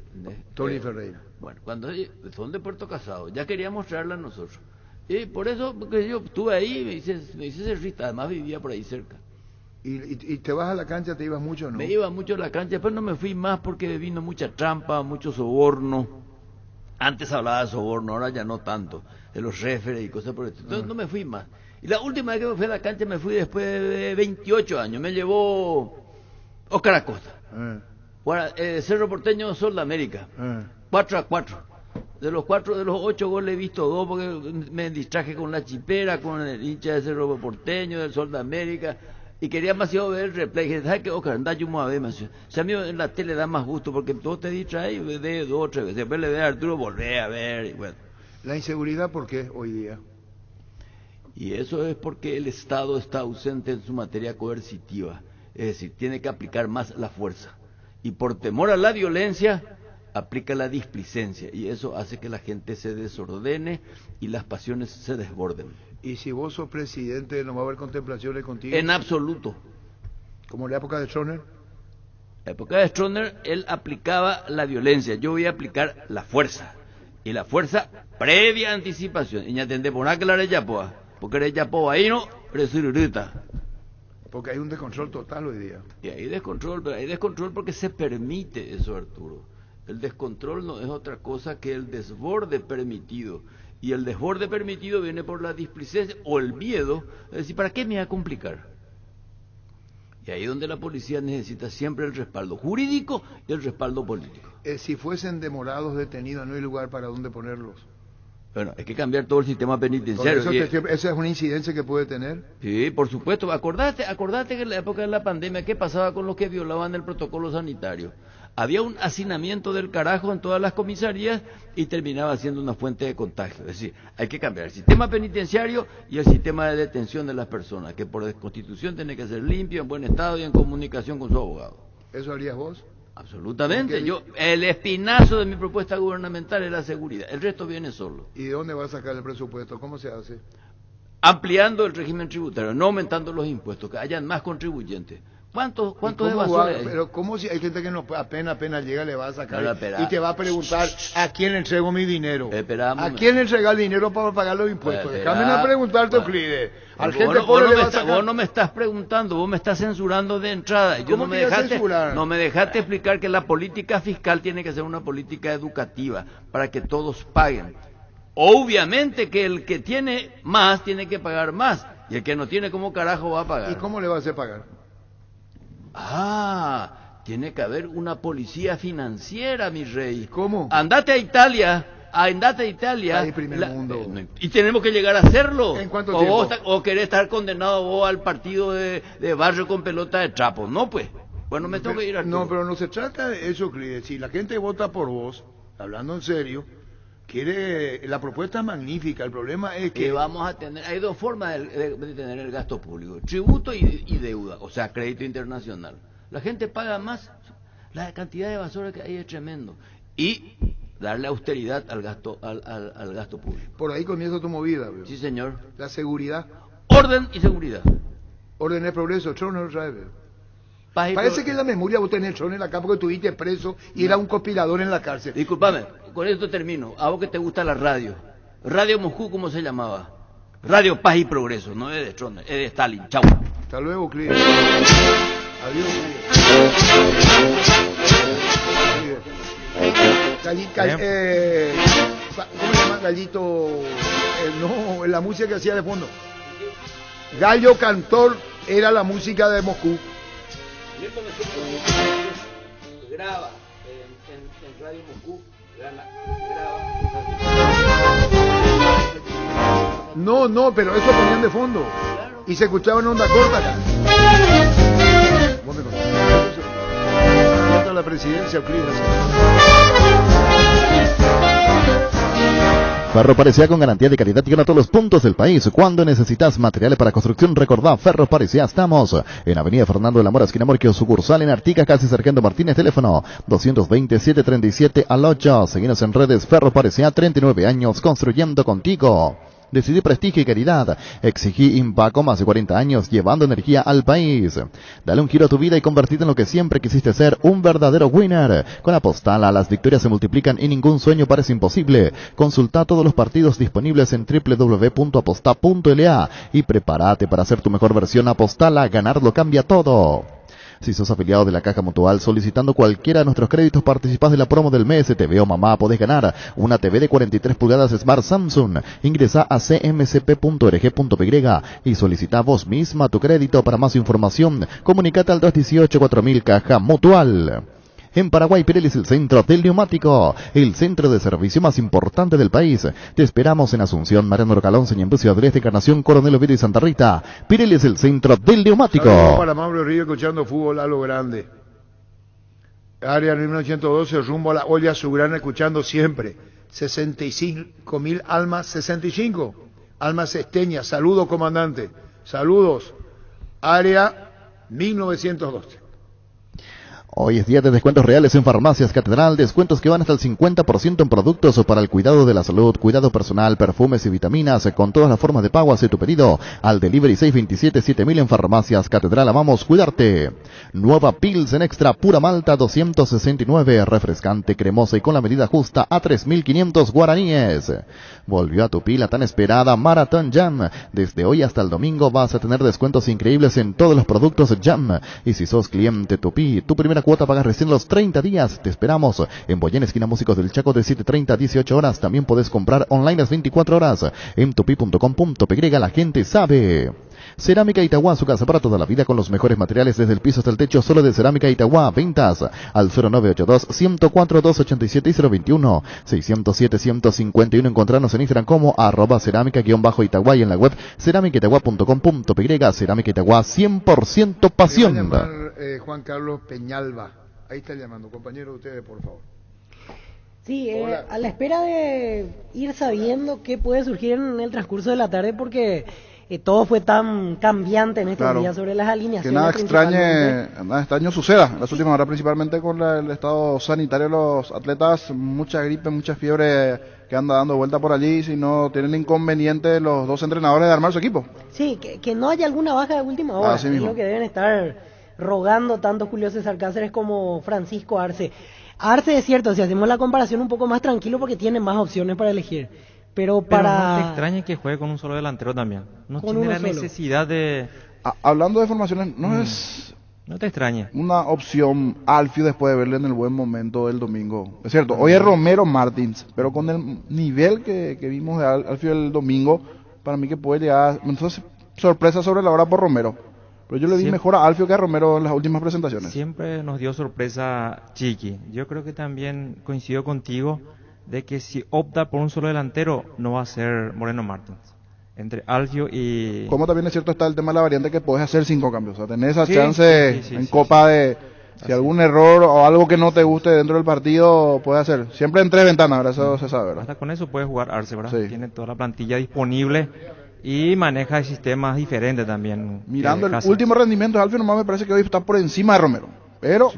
Tony Ferreira. Bueno, cuando son de Puerto Casado, ya queríamos traerla a nosotros. Y por eso, porque yo estuve ahí, me hice cerrista, además vivía por ahí cerca. ¿Y te vas a la cancha, te ibas mucho o no? Me iba mucho a la cancha, después no me fui más porque vino mucha trampa, mucho soborno. Antes hablaba de soborno, ahora ya no tanto, de los referees y cosas por el estilo. Entonces no me fui más. Y la última vez que me fui a la cancha me fui después de 28 años, me llevó Óscar Acosta. Cerro Porteño, Sol de América. 4-4. De los 8 goles he visto 2 porque me distraje con la chipera, con el hincha de Cerro Porteño, del Sol de América, y quería demasiado ver el replay. Dije, ¿sabes qué, Oscar? Andá yo a ver más. O sea, a mí en la tele da más gusto porque todo te distrae y ves 2 o 3 veces. Después le ve a Arturo, volvé a ver. Y bueno. ¿La inseguridad por qué hoy día? Y eso es porque el Estado está ausente en su materia coercitiva. Es decir, tiene que aplicar más la fuerza. Y por temor a la violencia, aplica la displicencia y eso hace que la gente se desordene y las pasiones se desborden. ¿Y si vos sos presidente, no va a haber contemplaciones contigo? En absoluto. ¿Como en la época de Stroessner? En la época de Stroessner, él aplicaba la violencia, yo voy a aplicar la fuerza. Y la fuerza previa anticipación. Y ya entendés, por que la rechapoa. Porque rechapoa ahí no, resurrita. Porque hay un descontrol total hoy día. Y hay descontrol, pero hay descontrol porque se permite eso, Arturo. El descontrol no es otra cosa que el desborde permitido. Y el desborde permitido viene por la displicencia o el miedo. Es decir, ¿para qué me va a complicar? Y ahí es donde la policía necesita siempre el respaldo jurídico y el respaldo político. Si fuesen demorados, detenidos, no hay lugar para dónde ponerlos. Bueno, hay que cambiar todo el sistema penitenciario. ¿Esa es una incidencia que puede tener? Sí, por supuesto. Acordate que en la época de la pandemia, ¿qué pasaba con los que violaban el protocolo sanitario? Había un hacinamiento del carajo en todas las comisarías y terminaba siendo una fuente de contagio. Es decir, hay que cambiar el sistema penitenciario y el sistema de detención de las personas, que por constitución tiene que ser limpio, en buen estado y en comunicación con su abogado. ¿Eso harías vos? Absolutamente. El espinazo de mi propuesta gubernamental es la seguridad. El resto viene solo. ¿Y de dónde va a sacar el presupuesto? ¿Cómo se hace? Ampliando el régimen tributario, no aumentando los impuestos, que hayan más contribuyentes. ¿Cuánto de basura hay? Pero ¿cómo si hay gente que no apenas llega le va a sacar no, y te va a preguntar ¿a quién le entrego mi dinero? Esperamos, ¿A quién le entrega el dinero para pagar los impuestos? Déjame preguntarte, Euclides. Al gente pobre le va a sacar. Vos no me estás preguntando, vos me estás censurando de entrada. Yo ¿Cómo no me dejaste explicar que la política fiscal tiene que ser una política educativa para que todos paguen. Obviamente que el que tiene más tiene que pagar más y el que no tiene, ¿cómo carajo va a pagar? ¿Y cómo le va a hacer pagar? Tiene que haber una policía financiera, mi rey. ¿Cómo? Andate a Italia. Ahí primer mundo. Y tenemos que llegar a hacerlo. ¿En cuánto tiempo? O querés estar condenado vos al partido de barrio con pelota de trapo. No, pues. Bueno, me tengo que ir a... No, pero no se trata de eso, Euclides. Si la gente vota por vos, hablando en serio, quiere... La propuesta es magnífica. El problema es que... vamos a tener... Hay dos formas de tener el gasto público. Tributo y deuda. O sea, crédito internacional. La gente paga más. La cantidad de basura que hay es tremendo. Y darle austeridad al gasto público. Por ahí comienza tu movida, ¿verdad? Sí, señor. La seguridad. Orden y seguridad. Orden es progreso. Stroessner no sabe. Parece que en la memoria vos tenés Stroessner acá porque estuviste preso y era un conspirador en la cárcel. Disculpame, con esto termino. A vos que te gusta la radio. Radio Moscú, ¿cómo se llamaba? Radio Paz y Progreso. No es de Stroessner, es de Stalin. Chau. Hasta luego, Euclides. Adiós, Euclides. ¿Cómo se llama? Gallito. No, la música que hacía de fondo. Gallo Cantor era la música de Moscú. Graba en Radio Moscú. No, pero eso ponían de fondo. Y se escuchaba en onda corta acá. ¿Dónde la presidencia, Euclides? Ferro Parecía, con garantía de calidad, llega a todos los puntos del país. Cuando necesitas materiales para construcción, recordá, Ferro Parecía. Estamos en Avenida Fernando de la Mora, esquina Morquio, sucursal en Artigas, casi Sargento Martínez, teléfono 220-737-8. Seguinos en redes. Ferro Parecía, 39 años construyendo contigo. Decidí prestigio y calidad. Exigí Impaco, más de 40 años llevando energía al país. Dale un giro a tu vida y convertirte en lo que siempre quisiste ser, un verdadero winner. Con Apostala las victorias se multiplican y ningún sueño parece imposible. Consulta todos los partidos disponibles en www.aposta.la y prepárate para ser tu mejor versión. Apostala, ganarlo cambia todo. Si sos afiliado de la Caja Mutual, solicitando cualquiera de nuestros créditos, participás de la promo del mes. TV o mamá, podés ganar una TV de 43 pulgadas Smart Samsung. Ingresa a cmcp.org.py y solicita vos misma tu crédito. Para más información, comunicate al 218-4000 Caja Mutual. En Paraguay, Pirelli es el centro del neumático, el centro de servicio más importante del país. Te esperamos en Asunción, Mariano Rocalón, Señor Ciudad del Este, Encarnación, Coronel Oviedo y Santa Rita. Pirelli es el centro del neumático. Saludos para Mauro Río, escuchando fútbol a lo grande. Área 1912, rumbo a la olla Sugrana, escuchando siempre. 65.000 almas, 65 almas esteñas. Saludos, comandante. Saludos. Área 1912. Hoy es día de descuentos reales en Farmacias Catedral, descuentos que van hasta el 50% en productos para el cuidado de la salud, cuidado personal, perfumes y vitaminas, con todas las formas de pago. Hace tu pedido al delivery 627-7000 en Farmacias Catedral. Amamos cuidarte. Nueva Pilsen Extra Pura Malta 269, refrescante, cremosa y con la medida justa a 3.500 guaraníes. Volvió a Tupí la tan esperada Marathon Jam. Desde hoy hasta el domingo vas a tener descuentos increíbles en todos los productos Jam. Y si sos cliente Tupí, tu primera cuota pagas recién los 30 días. Te esperamos en Boyén, esquina Músicos del Chaco, de 7:30 a 18 horas. También podés comprar online las 24 horas en tupi.com.py. La gente sabe. Cerámica Itagua, su casa para toda la vida con los mejores materiales desde el piso hasta el techo. Solo de Cerámica Itagua. Ventas al 0982-104-287 y 021-607-151. Encontrarnos en Instagram como @cerámica_Itagua y en la web cerámicaitagua.com.py. Cerámica Itagua, 100% pasión. Me va a llamar, Juan Carlos Peñalba. Ahí está llamando. Compañero, ustedes, por favor. Sí, a la espera de ir sabiendo qué puede surgir en el transcurso de la tarde, porque todo fue tan cambiante en estos días sobre las alineaciones. Que nada extraño suceda en las últimas horas, principalmente con el estado sanitario de los atletas. Mucha gripe, mucha fiebre que anda dando vuelta por allí. Si no tienen inconveniente los dos entrenadores de armar su equipo. Sí, que no haya alguna baja de última hora. Es lo que deben estar rogando tanto Julio César Cáceres como Francisco Arce. Arce, es cierto, si hacemos la comparación un poco más tranquilo porque tiene más opciones para elegir. Pero no te extraña que juegue con un solo delantero también. No tiene la necesidad de... Hablando de formaciones, no te extraña una opción Alfio después de verle en el buen momento del domingo. Es cierto, hoy es Romero Martins, pero con el nivel que vimos de Alfio el domingo, para mí que puede llegar... Entonces, sorpresa sobre la hora por Romero. Pero yo le vi mejor a Alfio que a Romero en las últimas presentaciones. Siempre nos dio sorpresa Chiqui. Yo creo que también coincido contigo de que si opta por un solo delantero, no va a ser Moreno Martins. Entre Alfio y... Como también es cierto está el tema de la variante que puedes hacer 5 cambios. O sea, tenés esa chance en Copa de... Si algún error o algo que no te guste dentro del partido, puedes hacer. Siempre en 3 ventanas, ¿verdad? Eso se sabe, ¿verdad? Hasta con eso puede jugar Arce, ¿verdad? Sí. Tiene toda la plantilla disponible y maneja sistemas diferentes también. Mirando el último rendimiento de Alfio, nomás me parece que hoy está por encima de Romero. Pero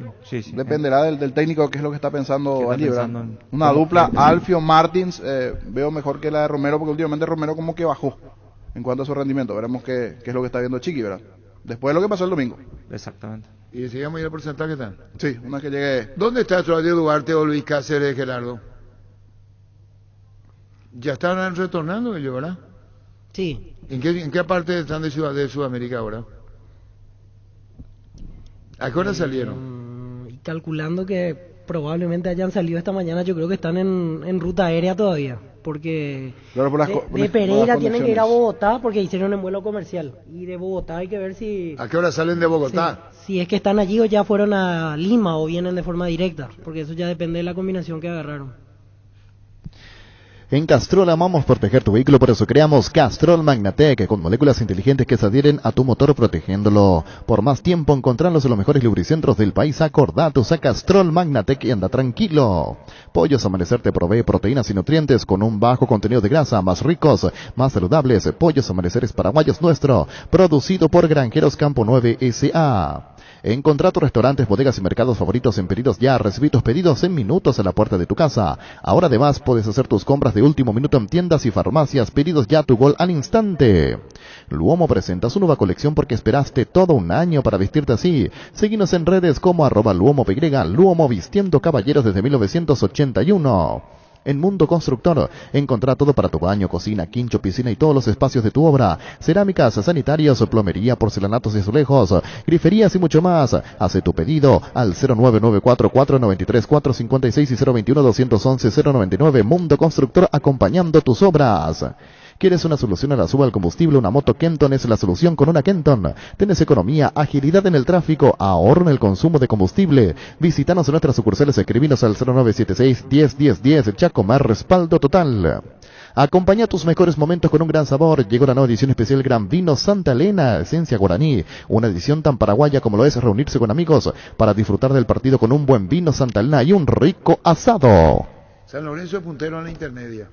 dependerá del técnico qué es lo que está pensando allí, ¿verdad? Una dupla Alfio Martins veo mejor que la de Romero, porque últimamente Romero como que bajó en cuanto a su rendimiento. Veremos qué es lo que está viendo Chiqui, ¿verdad? Después de lo que pasó el domingo. Exactamente. ¿Y sigamos ya el porcentaje tal? Sí, una que llegue. ¿Dónde está Claudio Duarte o Luis Cáceres, Gerardo? Ya están retornando ellos, ¿verdad? Sí. ¿En qué parte están de Sudamérica ahora? ¿A qué hora salieron? Calculando que probablemente hayan salido esta mañana, yo creo que están en ruta aérea todavía, porque de Pereira tienen que ir a Bogotá porque hicieron en vuelo comercial, y de Bogotá hay que ver si... ¿A qué hora salen de Bogotá? Si es que están allí o ya fueron a Lima o vienen de forma directa, porque eso ya depende de la combinación que agarraron. En Castrol amamos proteger tu vehículo, por eso creamos Castrol Magnatec, con moléculas inteligentes que se adhieren a tu motor protegiéndolo. Por más tiempo encontrarlos en los mejores lubricentros del país. Acordate, usa Castrol Magnatec y anda tranquilo. Pollos Amanecer te provee proteínas y nutrientes con un bajo contenido de grasa, más ricos, más saludables. Pollos Amaneceres Paraguayos Nuestro, producido por Granjeros Campo 9 S.A. Encontrá tus restaurantes, bodegas y mercados favoritos en Pedidos Ya. Recibí tus pedidos en minutos a la puerta de tu casa. Ahora además puedes hacer tus compras de último minuto en tiendas y farmacias. Pedidos Ya, tu gol al instante. Luomo presenta su nueva colección porque esperaste todo un año para vestirte así. Síguenos en redes como @LuomoPY. Luomo, vistiendo caballeros desde 1981. En Mundo Constructor, encontrá todo para tu baño, cocina, quincho, piscina y todos los espacios de tu obra. Cerámicas, sanitarios, plomería, porcelanatos y azulejos, griferías y mucho más. Hace tu pedido al 0994-493-456 y 021-211-099. Mundo Constructor, acompañando tus obras. ¿Quieres una solución a la suba al combustible? Una moto Kenton es la solución con una Kenton. Tienes economía, agilidad en el tráfico, ahorro en el consumo de combustible. Visítanos en nuestras sucursales, escribinos al 0976-101010. Chacomar, respaldo total. Acompaña tus mejores momentos con un gran sabor. Llegó la nueva edición especial Gran Vino Santa Elena, esencia guaraní. Una edición tan paraguaya como lo es reunirse con amigos para disfrutar del partido con un buen vino Santa Elena y un rico asado. San Lorenzo es puntero en la intermedia.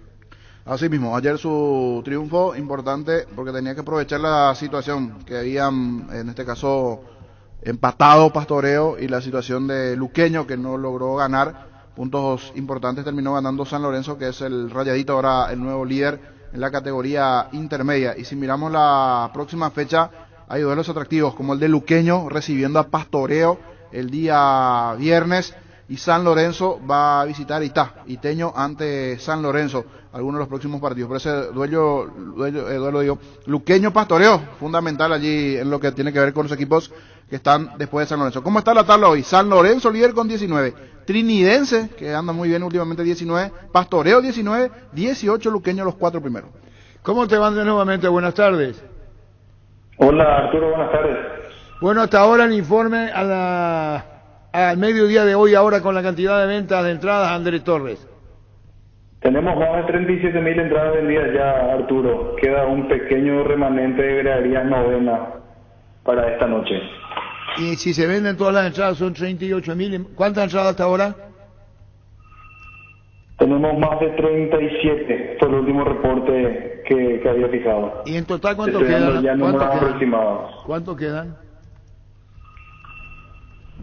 Así mismo, ayer su triunfo importante porque tenía que aprovechar la situación que habían, en este caso, empatado Pastoreo y la situación de Luqueño, que no logró ganar puntos importantes, terminó ganando San Lorenzo, que es el Rayadito ahora el nuevo líder en la categoría intermedia. Y si miramos la próxima fecha, hay duelos atractivos como el de Luqueño recibiendo a Pastoreo el día viernes, y San Lorenzo va a visitar Iteño ante San Lorenzo, algunos de los próximos partidos. Por ese duelo digo, Luqueño-Pastoreo, fundamental allí en lo que tiene que ver con los equipos que están después de San Lorenzo. ¿Cómo está la tabla hoy? San Lorenzo líder con 19, Trinidense, que anda muy bien últimamente, 19, Pastoreo 19, 18 Luqueño, los 4 primeros. ¿Cómo te van nuevamente? Buenas tardes. Hola Arturo, buenas tardes. Bueno, hasta ahora el informe al mediodía de hoy, ahora con la cantidad de ventas de entradas, Andrés Torres. Tenemos más de 37.000 entradas vendidas ya, Arturo. Queda un pequeño remanente de graderías novena para esta noche. Y si se venden todas las entradas, son 38.000. ¿Cuántas entradas hasta ahora? Tenemos más de 37, por el último reporte que había fijado. ¿Y en total cuánto quedan? Ya números aproximados. ¿Cuánto quedan?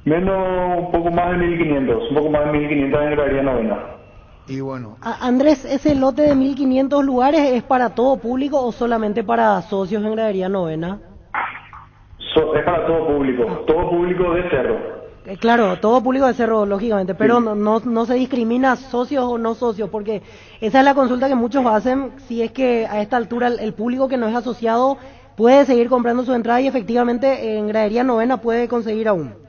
Un poco más de 1.500, un poco más de 1.500 en gradería novena. Y bueno. Andrés, ¿ese lote de 1.500 lugares es para todo público o solamente para socios en gradería novena? Es para todo público de Cerro. Claro, todo público de Cerro, lógicamente, pero sí. no se discrimina socios o no socios, porque esa es la consulta que muchos hacen, si es que a esta altura el público que no es asociado puede seguir comprando su entrada, y efectivamente en gradería novena puede conseguir aún.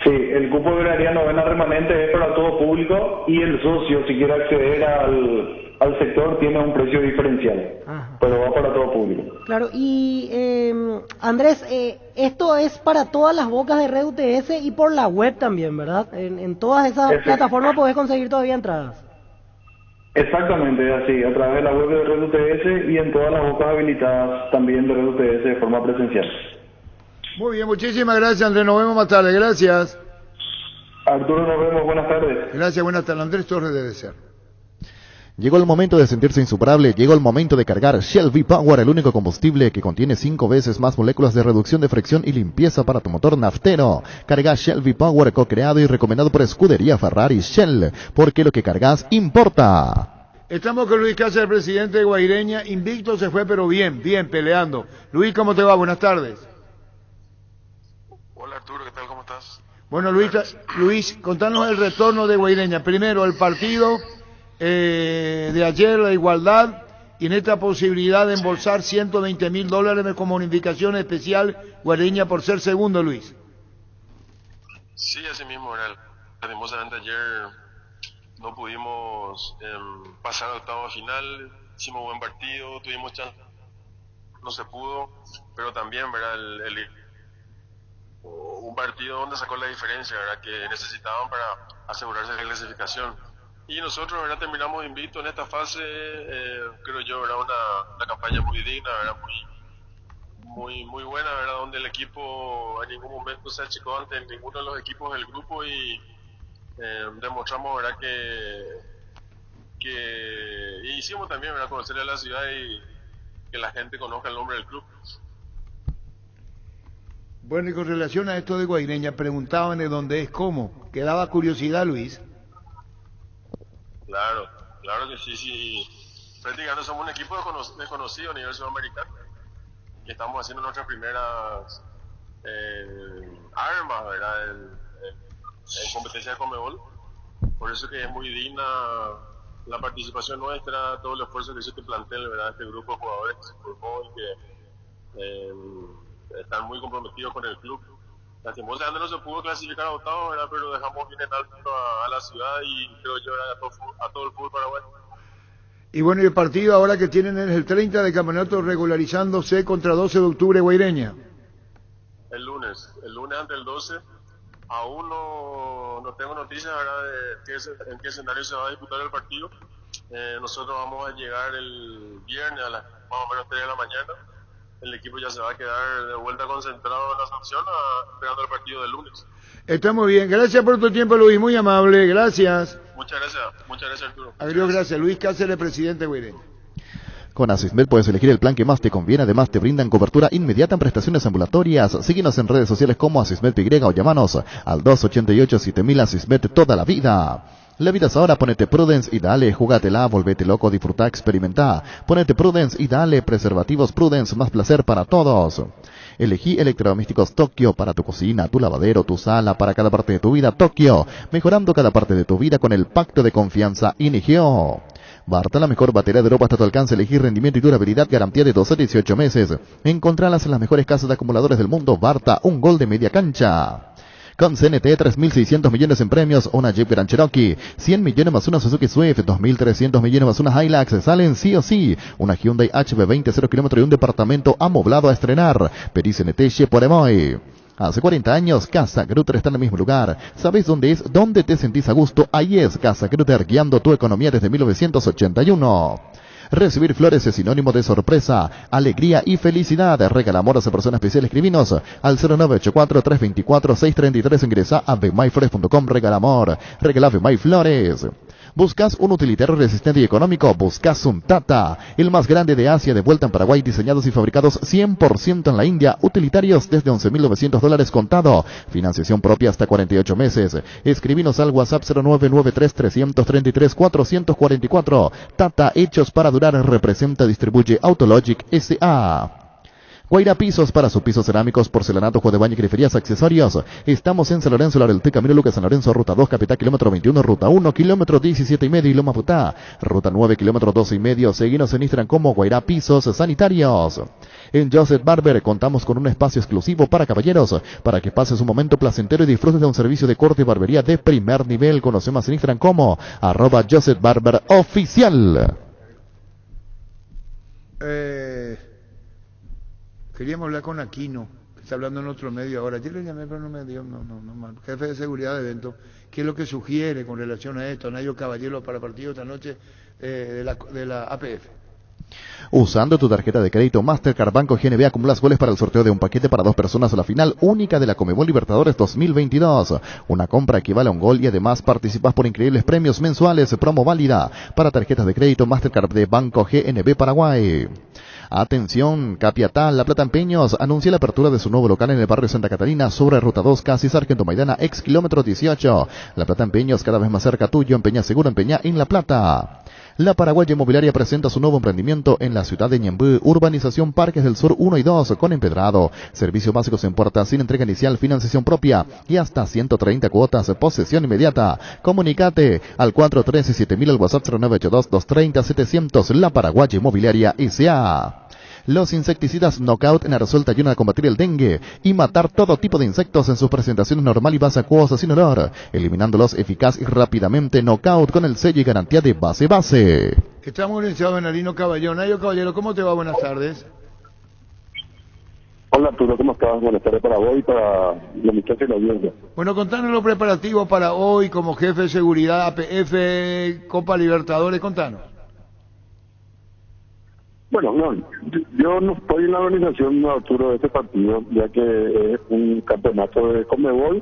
Sí, el cupo de gradería novena remanente es para todo público, y el socio, si quiere acceder al sector, tiene un precio diferencial. Ajá. Pero va para todo público. Claro, y Andrés, esto es para todas las bocas de Red UTS y por la web también, ¿verdad? En todas esas plataformas podés conseguir todavía entradas. Exactamente, así, a través de la web de Red UTS y en todas las bocas habilitadas también de Red UTS de forma presencial. Muy bien, muchísimas gracias, Andrés, nos vemos más tarde, gracias. Arturo, nos vemos, buenas tardes. Gracias, buenas tardes, Andrés Torres debe ser. Llegó el momento de sentirse insuperable, llegó el momento de cargar Shell V-Power, el único combustible que contiene 5 veces más moléculas de reducción de fricción y limpieza para tu motor naftero. Carga Shell V-Power, co-creado y recomendado por Escudería Ferrari Shell, porque lo que cargas importa. Estamos con Luis Cáceres, presidente de Guaireña, invicto se fue, pero bien peleando. Luis, ¿cómo te va? Buenas tardes. Hola Arturo, ¿qué tal? ¿Cómo estás? Bueno, Luis, contanos el retorno de Guaireña. Primero, el partido de ayer, la igualdad, y en esta posibilidad de embolsar $120,000 como unificación especial Guaireña por ser segundo, Luis. Sí, así mismo, lastimosamente ayer no pudimos pasar al octavo final, hicimos buen partido, tuvimos chance, no se pudo, pero también, ¿verdad? Un partido donde sacó la diferencia, ¿verdad? Que necesitaban para asegurarse la clasificación. Y nosotros, ¿verdad? Terminamos invictos en esta fase, creo yo, ¿verdad? Una campaña muy digna, ¿verdad? Muy buena, ¿verdad? Donde el equipo en ningún momento se achicó ante ninguno de los equipos del grupo, y demostramos, ¿verdad? Que hicimos también, ¿verdad? Conocerle a la ciudad y que la gente conozca el nombre del club. Bueno, y con relación a esto de Guaireña, preguntaban de dónde es, cómo. Quedaba curiosidad, Luis. Claro que sí. Prácticamente somos un equipo desconocido a nivel sudamericano, y estamos haciendo nuestras primeras armas, ¿verdad? En competencia de Conmebol. Por eso que es muy digna la participación nuestra, todo el esfuerzo que hizo este plantel, ¿verdad? Este grupo de jugadores que se formó y que están muy comprometidos con el club. Lastimosamente no se pudo clasificar a octavos, ¿verdad? Pero dejamos bien en alto a la ciudad y creo yo a todo el fútbol paraguayo. Y bueno, y el partido ahora que tienen es el 30 de campeonato regularizándose contra 12 de octubre Guaireña. El lunes ante el 12. Aún no tengo noticias, ¿verdad? De en qué escenario se va a disputar el partido. Nosotros vamos a llegar el viernes a las más o menos 3 de la mañana. El equipo ya se va a quedar de vuelta concentrado en la Asunción esperando el partido del lunes. Está muy bien, gracias por tu tiempo, Luis, muy amable, gracias. Muchas gracias Arturo. Adiós, gracias. Luis Cáceres, presidente de Guaireña. Con Asismed puedes elegir el plan que más te conviene, además te brindan cobertura inmediata en prestaciones ambulatorias. Síguenos en redes sociales como Asismed Y o llámanos al 288-7000 Asismed toda la vida. La vida es ahora, ponete Prudence y dale, jugátela, volvete loco, disfruta, experimenta. Ponete Prudence y dale, preservativos Prudence, más placer para todos. Elegí electrodomésticos Tokio para tu cocina, tu lavadero, tu sala, para cada parte de tu vida. Tokio, mejorando cada parte de tu vida con el pacto de confianza Inigio. Barta, la mejor batería de ropa hasta tu alcance, elegir rendimiento y durabilidad, garantía de 12 a 18 meses. Encontralas en las mejores casas de acumuladores del mundo. Barta, un gol de media cancha. Con CNT, 3.600 millones en premios, una Jeep Grand Cherokee, 100 millones más una Suzuki Swift, 2.300 millones más una Hilux, salen sí o sí, una Hyundai HB20 0 km y un departamento amoblado a estrenar. Pedí CNT Cheporemoy. Hace 40 años, Casa Grutter está en el mismo lugar. ¿Sabes dónde es? ¿Dónde te sentís a gusto? Ahí es Casa Grutter, guiando tu economía desde 1981. Recibir flores es sinónimo de sorpresa, alegría y felicidad. Regala amor a esa persona especial. Escribinos al 0984-324-633. Ingresa a bemyflores.com. Regala amor. Regala Bemay Flores. ¿Buscas un utilitario resistente y económico? Buscas un Tata, el más grande de Asia, de vuelta en Paraguay, diseñados y fabricados 100% en la India, utilitarios desde $11.900 contado, financiación propia hasta 48 meses. Escribinos al WhatsApp 0993-333-444. Tata, hechos para durar, representa, distribuye Autologic S.A. Guaira Pisos, para sus pisos cerámicos, porcelanato, juego de baño y griferías, accesorios. Estamos en San Lorenzo, Larelté, Camino Lucas, San Lorenzo, Ruta 2, Capital, kilómetro 21, Ruta 1, kilómetro 17,5 y Loma Putá, Ruta 9, kilómetro 12,5. Seguinos en Instagram como Guaira Pisos Sanitarios. En Joseph Barber contamos con un espacio exclusivo para caballeros, para que pases un momento placentero y disfrutes de un servicio de corte y barbería de primer nivel. Conoce más en Instagram como @JosephBarberOficial. Queríamos hablar con Aquino, que está hablando en otro medio ahora. Yo le llamé, pero no me dio, jefe de seguridad de evento. ¿Qué es lo que sugiere con relación a esto? Nayo Caballero para partido esta noche de la APF. Usando tu tarjeta de crédito Mastercard Banco GNB acumulas goles para el sorteo de un paquete para 2 personas a la final única de la Conmebol Libertadores 2022. Una compra equivale a un gol y además participas por increíbles premios mensuales. Promo válida para tarjetas de crédito Mastercard de Banco GNB Paraguay. Atención, Capiatá, La Plata Empeños anuncia la apertura de su nuevo local en el barrio Santa Catarina, sobre Ruta 2, casi Sargento Maidana, ex kilómetro 18. La Plata Empeños, cada vez más cerca tuyo. Empeña seguro, empeña en La Plata. La Paraguaya Inmobiliaria presenta su nuevo emprendimiento en la ciudad de Ñemby, urbanización Parques del Sur 1 y 2, con empedrado, servicios básicos en puerta, sin entrega inicial, financiación propia y hasta 130 cuotas, posesión inmediata. Comunicate al 413-7000, al WhatsApp 0982-230-700. La Paraguaya Inmobiliaria S.A. Los insecticidas Knockout en aerosol te ayudan a combatir el dengue y matar todo tipo de insectos en sus presentaciones normal y base acuosa sin olor, eliminándolos eficaz y rápidamente. Knockout con el sello y garantía de base. Estamos licenciado Benalino Caballero. Nayo Caballero, ¿cómo te va? Buenas tardes. Hola Arturo, ¿cómo estás? Buenas tardes para vos y para la muchacha y la audiencia. Bueno, contanos los preparativos para hoy como jefe de seguridad, APF, Copa Libertadores, contanos. Bueno, no, yo no estoy en la organización, Arturo, de este partido, ya que es un campeonato de Conmebol,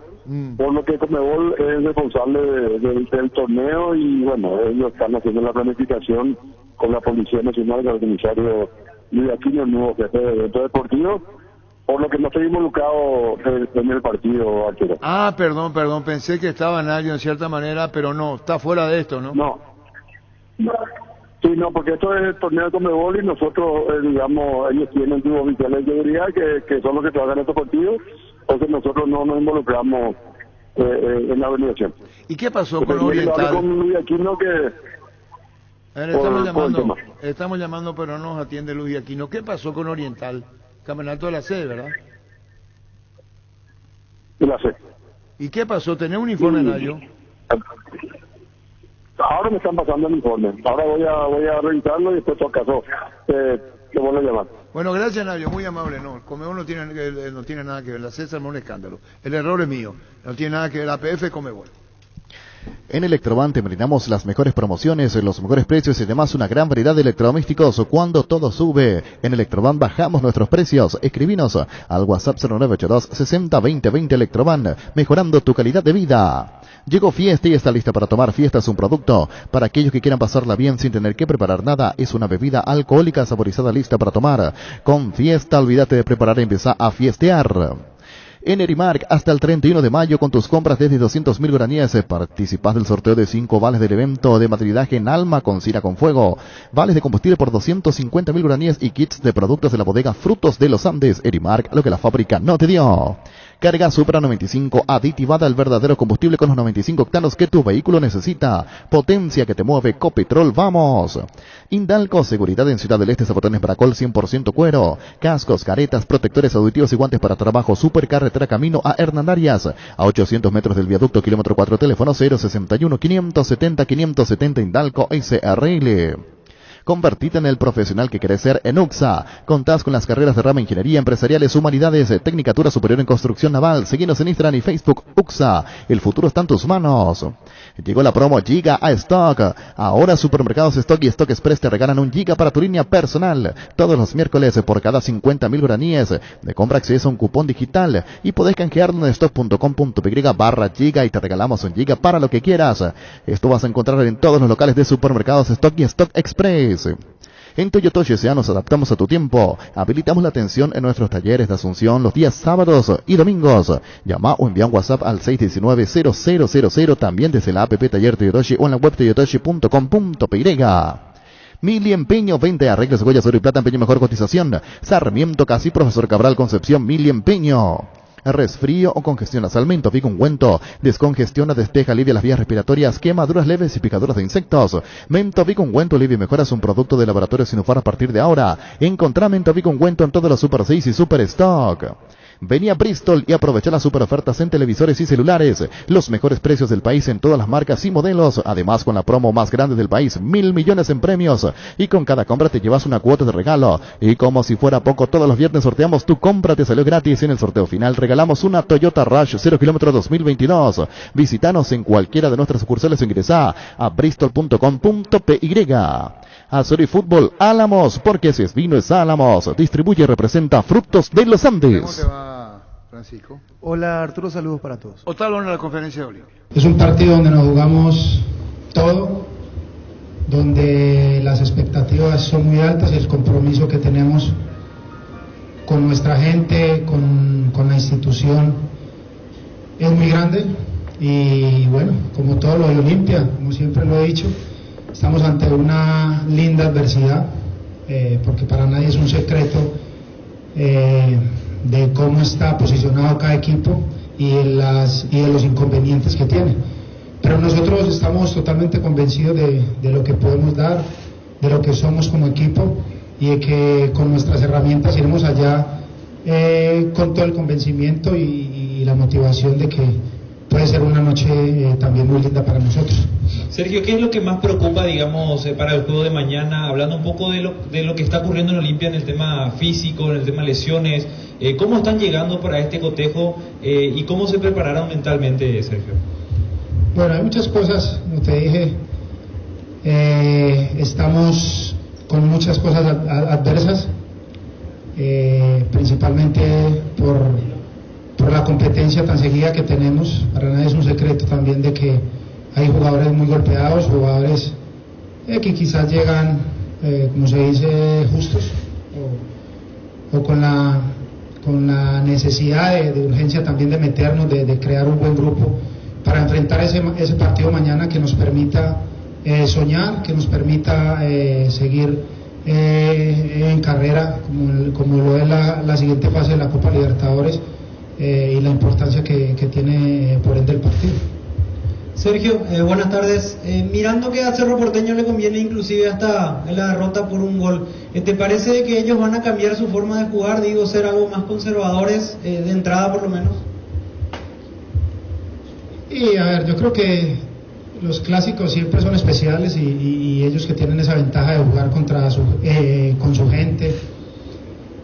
por lo que Conmebol es responsable del torneo y bueno, ellos están haciendo la planificación con la Policía Nacional, con el comisario Luis Aquino, el nuevo jefe de evento deportivo, por lo que no estoy involucrado en el partido, Arturo. Ah, perdón, pensé que estaba Nayo en cierta manera, pero no, está fuera de esto, ¿no? No. Sí, no, porque esto es el torneo de Conmebol y nosotros, digamos, ellos tienen sus oficiales de seguridad que son los que trabajan estos partidos, entonces nosotros no nos involucramos en la organización. ¿Y qué pasó con Oriental? Con Luis Aquino que... Estamos llamando, pero no nos atiende Luis Aquino. ¿Qué pasó con Oriental? Campeonato de la C, ¿verdad? De la C. ¿Y qué pasó? ¿Tenés un informe, Nayo? Ahora me están pasando el informe. Ahora voy a revisarlo y después todo caso te vuelvo a llamar. Bueno, gracias Nayo, muy amable. No, Conmebol no tiene nada que ver. La C se armó un escándalo. El error es mío. No tiene nada que ver la APF Conmebol. En Electroban te brindamos las mejores promociones, los mejores precios y además una gran variedad de electrodomésticos cuando todo sube. En Electroban bajamos nuestros precios. Escribinos al WhatsApp 0982 60 20 20 Electroban, mejorando tu calidad de vida. Llegó Fiesta y está lista para tomar. Fiesta es un producto para aquellos que quieran pasarla bien sin tener que preparar nada. Es una bebida alcohólica saborizada lista para tomar. Con Fiesta, olvídate de preparar y empieza a fiestear. En Erimark, hasta el 31 de mayo, con tus compras desde 200.000 guaraníes, participas del sorteo de 5 vales del evento de madridaje en Alma con Cira con Fuego, vales de combustible por 250.000 guaraníes y kits de productos de la bodega Frutos de los Andes. Erimark, lo que la fábrica no te dio. Carga Supra 95 aditivada, el verdadero combustible con los 95 octanos que tu vehículo necesita. Potencia que te mueve, Copetrol, vamos. Indalco, seguridad en Ciudad del Este, zapatones Bracol 100% cuero. Cascos, caretas, protectores auditivos y guantes para trabajo. Supercarretera camino a Hernandarias. A 800 metros del viaducto, kilómetro 4, teléfono 061 570 570 Indalco SRL. Convertite en el profesional que querés ser en UXA. Contás con las carreras de rama Ingeniería, Empresariales, Humanidades, Tecnicatura Superior en Construcción Naval. Seguinos en Instagram y Facebook, UXA. El futuro está en tus manos. Llegó la promo Giga a Stock. Ahora Supermercados Stock y Stock Express te regalan 1 giga para tu línea personal. Todos los miércoles por cada 50.000 guaraníes de compra accedes a un cupón digital y podés canjearlo en stock.com.py/giga y te regalamos 1 giga para lo que quieras. Esto vas a encontrar en todos los locales de Supermercados Stock y Stock Express. En Toyotoshi S.A. nos adaptamos a tu tiempo. Habilitamos la atención en nuestros talleres de Asunción los días sábados y domingos. Llama o envía un WhatsApp al 619-0000, también desde la app Taller Toyotoshi o en la web toyotoshi.com.py. Mili Empeño, venta de arreglos, joyas, oro y plata, empeño mejor cotización. Sarmiento Casi, Profesor Cabral Concepción, Mili Empeño. Resfrío o congestión nasal, Mentovic ungüento, descongestiona, despeja, alivia las vías respiratorias, quemaduras leves y picaduras de insectos. Mentovic ungüento alivia y mejora, es un producto de Laboratorio Sinufar a partir de ahora. Encontrá Mentovic ungüento en todos los Super 6 y Super Stock. Vení a Bristol y aprovecha las super ofertas en televisores y celulares. Los mejores precios del país en todas las marcas y modelos. Además, con la promo más grande del país, 1.000 millones en premios. Y con cada compra te llevas una cuota de regalo. Y como si fuera poco, todos los viernes sorteamos tu compra, te salió gratis. En el sorteo final regalamos una Toyota Rush 0 km 2022. Visítanos en cualquiera de nuestras sucursales o ingresá a bristol.com.py. Azuri Fútbol Álamos, porque si es vino es Álamos. Distribuye y representa Frutos de los Andes. ¿Cómo te va, Francisco? Hola Arturo, saludos para todos. Otalo en la conferencia de Olimpia. Es un partido donde nos jugamos todo, donde las expectativas son muy altas y el compromiso que tenemos con nuestra gente, con la institución, es muy grande. Y bueno, como todo lo de Olimpia, como siempre lo he dicho, estamos ante una linda adversidad, porque para nadie es un secreto de cómo está posicionado cada equipo y de los inconvenientes que tiene. Pero nosotros estamos totalmente convencidos de lo que podemos dar, de lo que somos como equipo y de que con nuestras herramientas iremos allá con todo el convencimiento y la motivación de que puede ser una noche también muy linda para nosotros. Sergio, ¿qué es lo que más preocupa, digamos, para el juego de mañana? Hablando un poco de lo que está ocurriendo en Olimpia en el tema físico, en el tema lesiones, ¿cómo están llegando para este cotejo y cómo se prepararon mentalmente, Sergio? Bueno, hay muchas cosas, como te dije, estamos con muchas cosas adversas, principalmente por la competencia tan seguida que tenemos. Para nadie es un secreto también de que hay jugadores muy golpeados, jugadores que quizás llegan, como se dice, justos o con la necesidad de urgencia también de meternos, de crear un buen grupo para enfrentar ese partido mañana que nos permita soñar, que nos permita seguir en carrera como lo es la siguiente fase de la Copa Libertadores. Y la importancia que tiene por ende el partido. Sergio, buenas tardes. Mirando que a Cerro Porteño le conviene inclusive hasta en la derrota por un gol, ¿te parece que ellos van a cambiar su forma de jugar? Digo, ser algo más conservadores de entrada por lo menos. Y a ver, yo creo que los clásicos siempre son especiales y ellos que tienen esa ventaja de jugar con su gente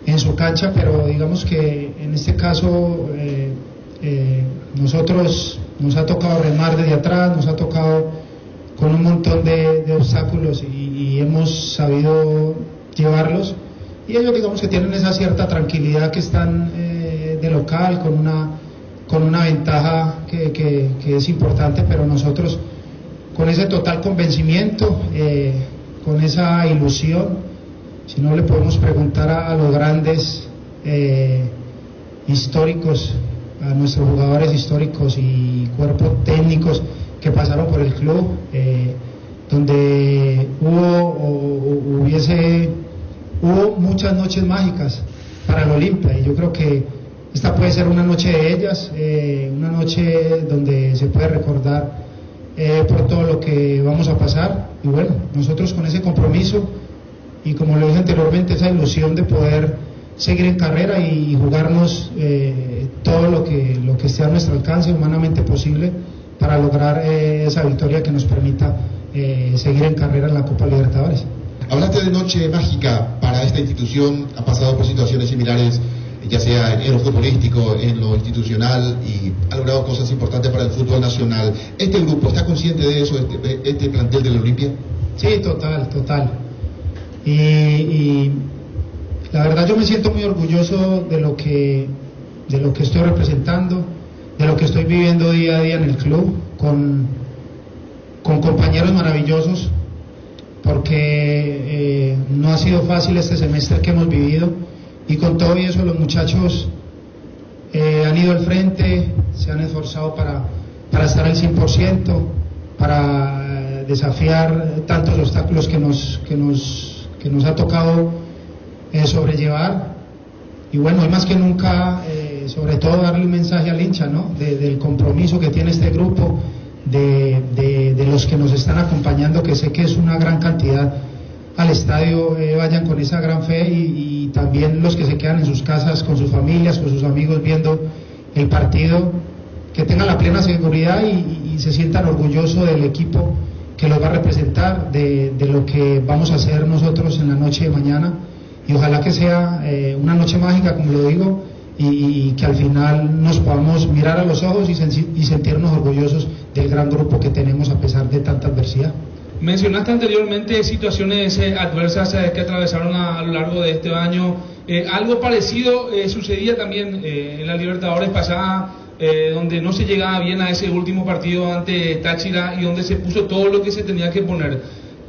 en su cancha, pero digamos que en este caso nosotros nos ha tocado remar desde atrás, nos ha tocado con un montón de obstáculos y hemos sabido llevarlos, y ellos digamos que tienen esa cierta tranquilidad que están de local con una ventaja que es importante, pero nosotros con ese total convencimiento, con esa ilusión. Si no, le podemos preguntar a los grandes históricos, a nuestros jugadores históricos y cuerpos técnicos que pasaron por el club, donde hubo muchas noches mágicas para el Olimpia, y yo creo que esta puede ser una noche de ellas, una noche donde se puede recordar por todo lo que vamos a pasar. Y bueno, nosotros con ese compromiso y, como lo dije anteriormente, esa ilusión de poder seguir en carrera y jugarnos todo lo que esté a nuestro alcance, humanamente posible, para lograr esa victoria que nos permita seguir en carrera en la Copa Libertadores. Hablaste de noche mágica para esta institución, ha pasado por situaciones similares, ya sea en lo futbolístico, en lo institucional, y ha logrado cosas importantes para el fútbol nacional. ¿Este grupo está consciente de eso, este plantel de la Olimpia? Sí, total. Y la verdad yo me siento muy orgulloso de lo que estoy representando, de lo que estoy viviendo día a día en el club, con compañeros maravillosos, porque no ha sido fácil este semestre que hemos vivido, y con todo y eso los muchachos han ido al frente, se han esforzado para estar al 100%, para desafiar tantos obstáculos que nos ha tocado sobrellevar. Y bueno, hoy más que nunca, sobre todo darle un mensaje al hincha, ¿no? Del compromiso que tiene este grupo, de los que nos están acompañando, que sé que es una gran cantidad al estadio, vayan con esa gran fe, y también los que se quedan en sus casas con sus familias, con sus amigos viendo el partido, que tengan la plena seguridad y se sientan orgullosos del equipo que los va a representar, de lo que vamos a hacer nosotros en la noche de mañana, y ojalá que sea una noche mágica, como lo digo, y que al final nos podamos mirar a los ojos y sentirnos orgullosos del gran grupo que tenemos a pesar de tanta adversidad. Mencionaste anteriormente situaciones adversas que atravesaron a lo largo de este año. Algo parecido sucedía también en la Libertadores pasada, donde no se llegaba bien a ese último partido ante Táchira y donde se puso todo lo que se tenía que poner.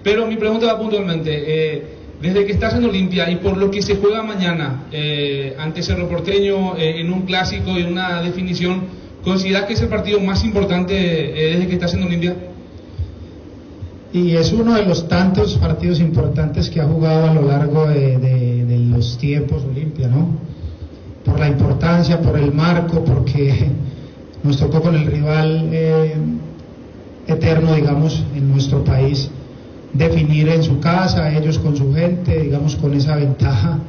Pero mi pregunta va puntualmente, desde que estás en Olimpia y por lo que se juega mañana ante Cerro Porteño en un clásico y una definición, ¿consideras que es el partido más importante desde que estás en Olimpia? Y es uno de los tantos partidos importantes que ha jugado a lo largo de los tiempos Olimpia, ¿no? Por la importancia, por el marco, porque nos tocó con el rival eterno, digamos, en nuestro país, definir en su casa, ellos con su gente, digamos, con esa ventaja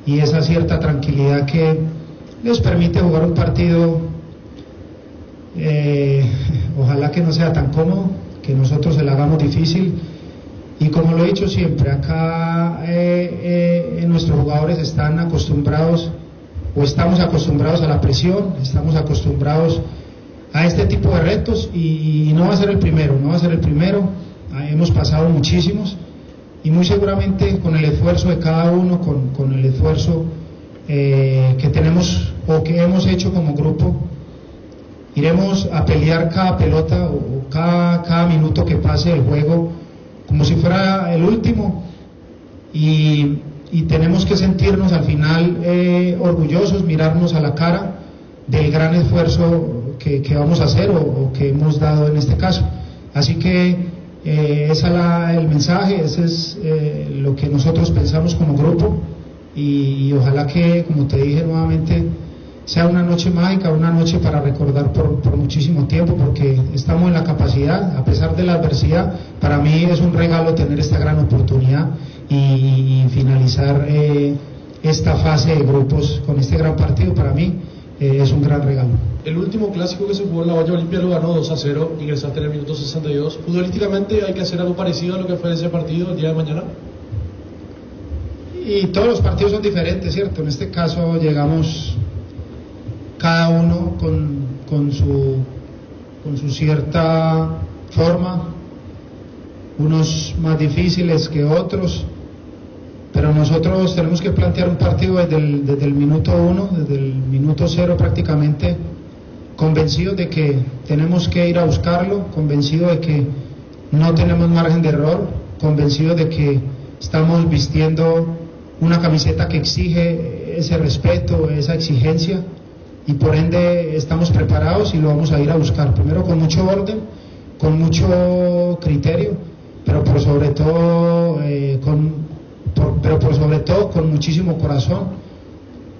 y esa cierta tranquilidad que les permite jugar un partido, ojalá que no sea tan cómodo, que nosotros se la hagamos difícil. Y como lo he dicho siempre, acá nuestros jugadores están acostumbrados, o estamos acostumbrados a la presión, estamos acostumbrados a este tipo de retos, y no va a ser el primero, hemos pasado muchísimos, y muy seguramente con el esfuerzo de cada uno, con el esfuerzo que tenemos o que hemos hecho como grupo, iremos a pelear cada pelota o cada minuto que pase el juego como si fuera el último, y tenemos que sentirnos al final orgullosos, mirarnos a la cara del gran esfuerzo que vamos a hacer o que hemos dado en este caso. Así que ese es el mensaje, ese es lo que nosotros pensamos como grupo, y ojalá que, como te dije nuevamente, sea una noche mágica, una noche para recordar por muchísimo tiempo, porque estamos en la capacidad, a pesar de la adversidad. Para mí es un regalo tener esta gran oportunidad y finalizar esta fase de grupos con este gran partido. Para mí es un gran regalo. El último clásico que se jugó en la Bahía Olimpia lo ganó 2-0, ingresaste en el minuto 62. ¿Futbolísticamente hay que hacer algo parecido a lo que fue ese partido el día de mañana? Y todos los partidos son diferentes, ¿cierto? En este caso llegamos cada uno con su con su cierta forma, unos más difíciles que otros, pero nosotros tenemos que plantear un partido desde el minuto 1, desde el minuto 0 prácticamente, convencidos de que tenemos que ir a buscarlo, convencidos de que no tenemos margen de error, convencidos de que estamos vistiendo una camiseta que exige ese respeto, esa exigencia, y por ende estamos preparados y lo vamos a ir a buscar, primero con mucho orden, con mucho criterio, pero por sobre todo con muchísimo corazón,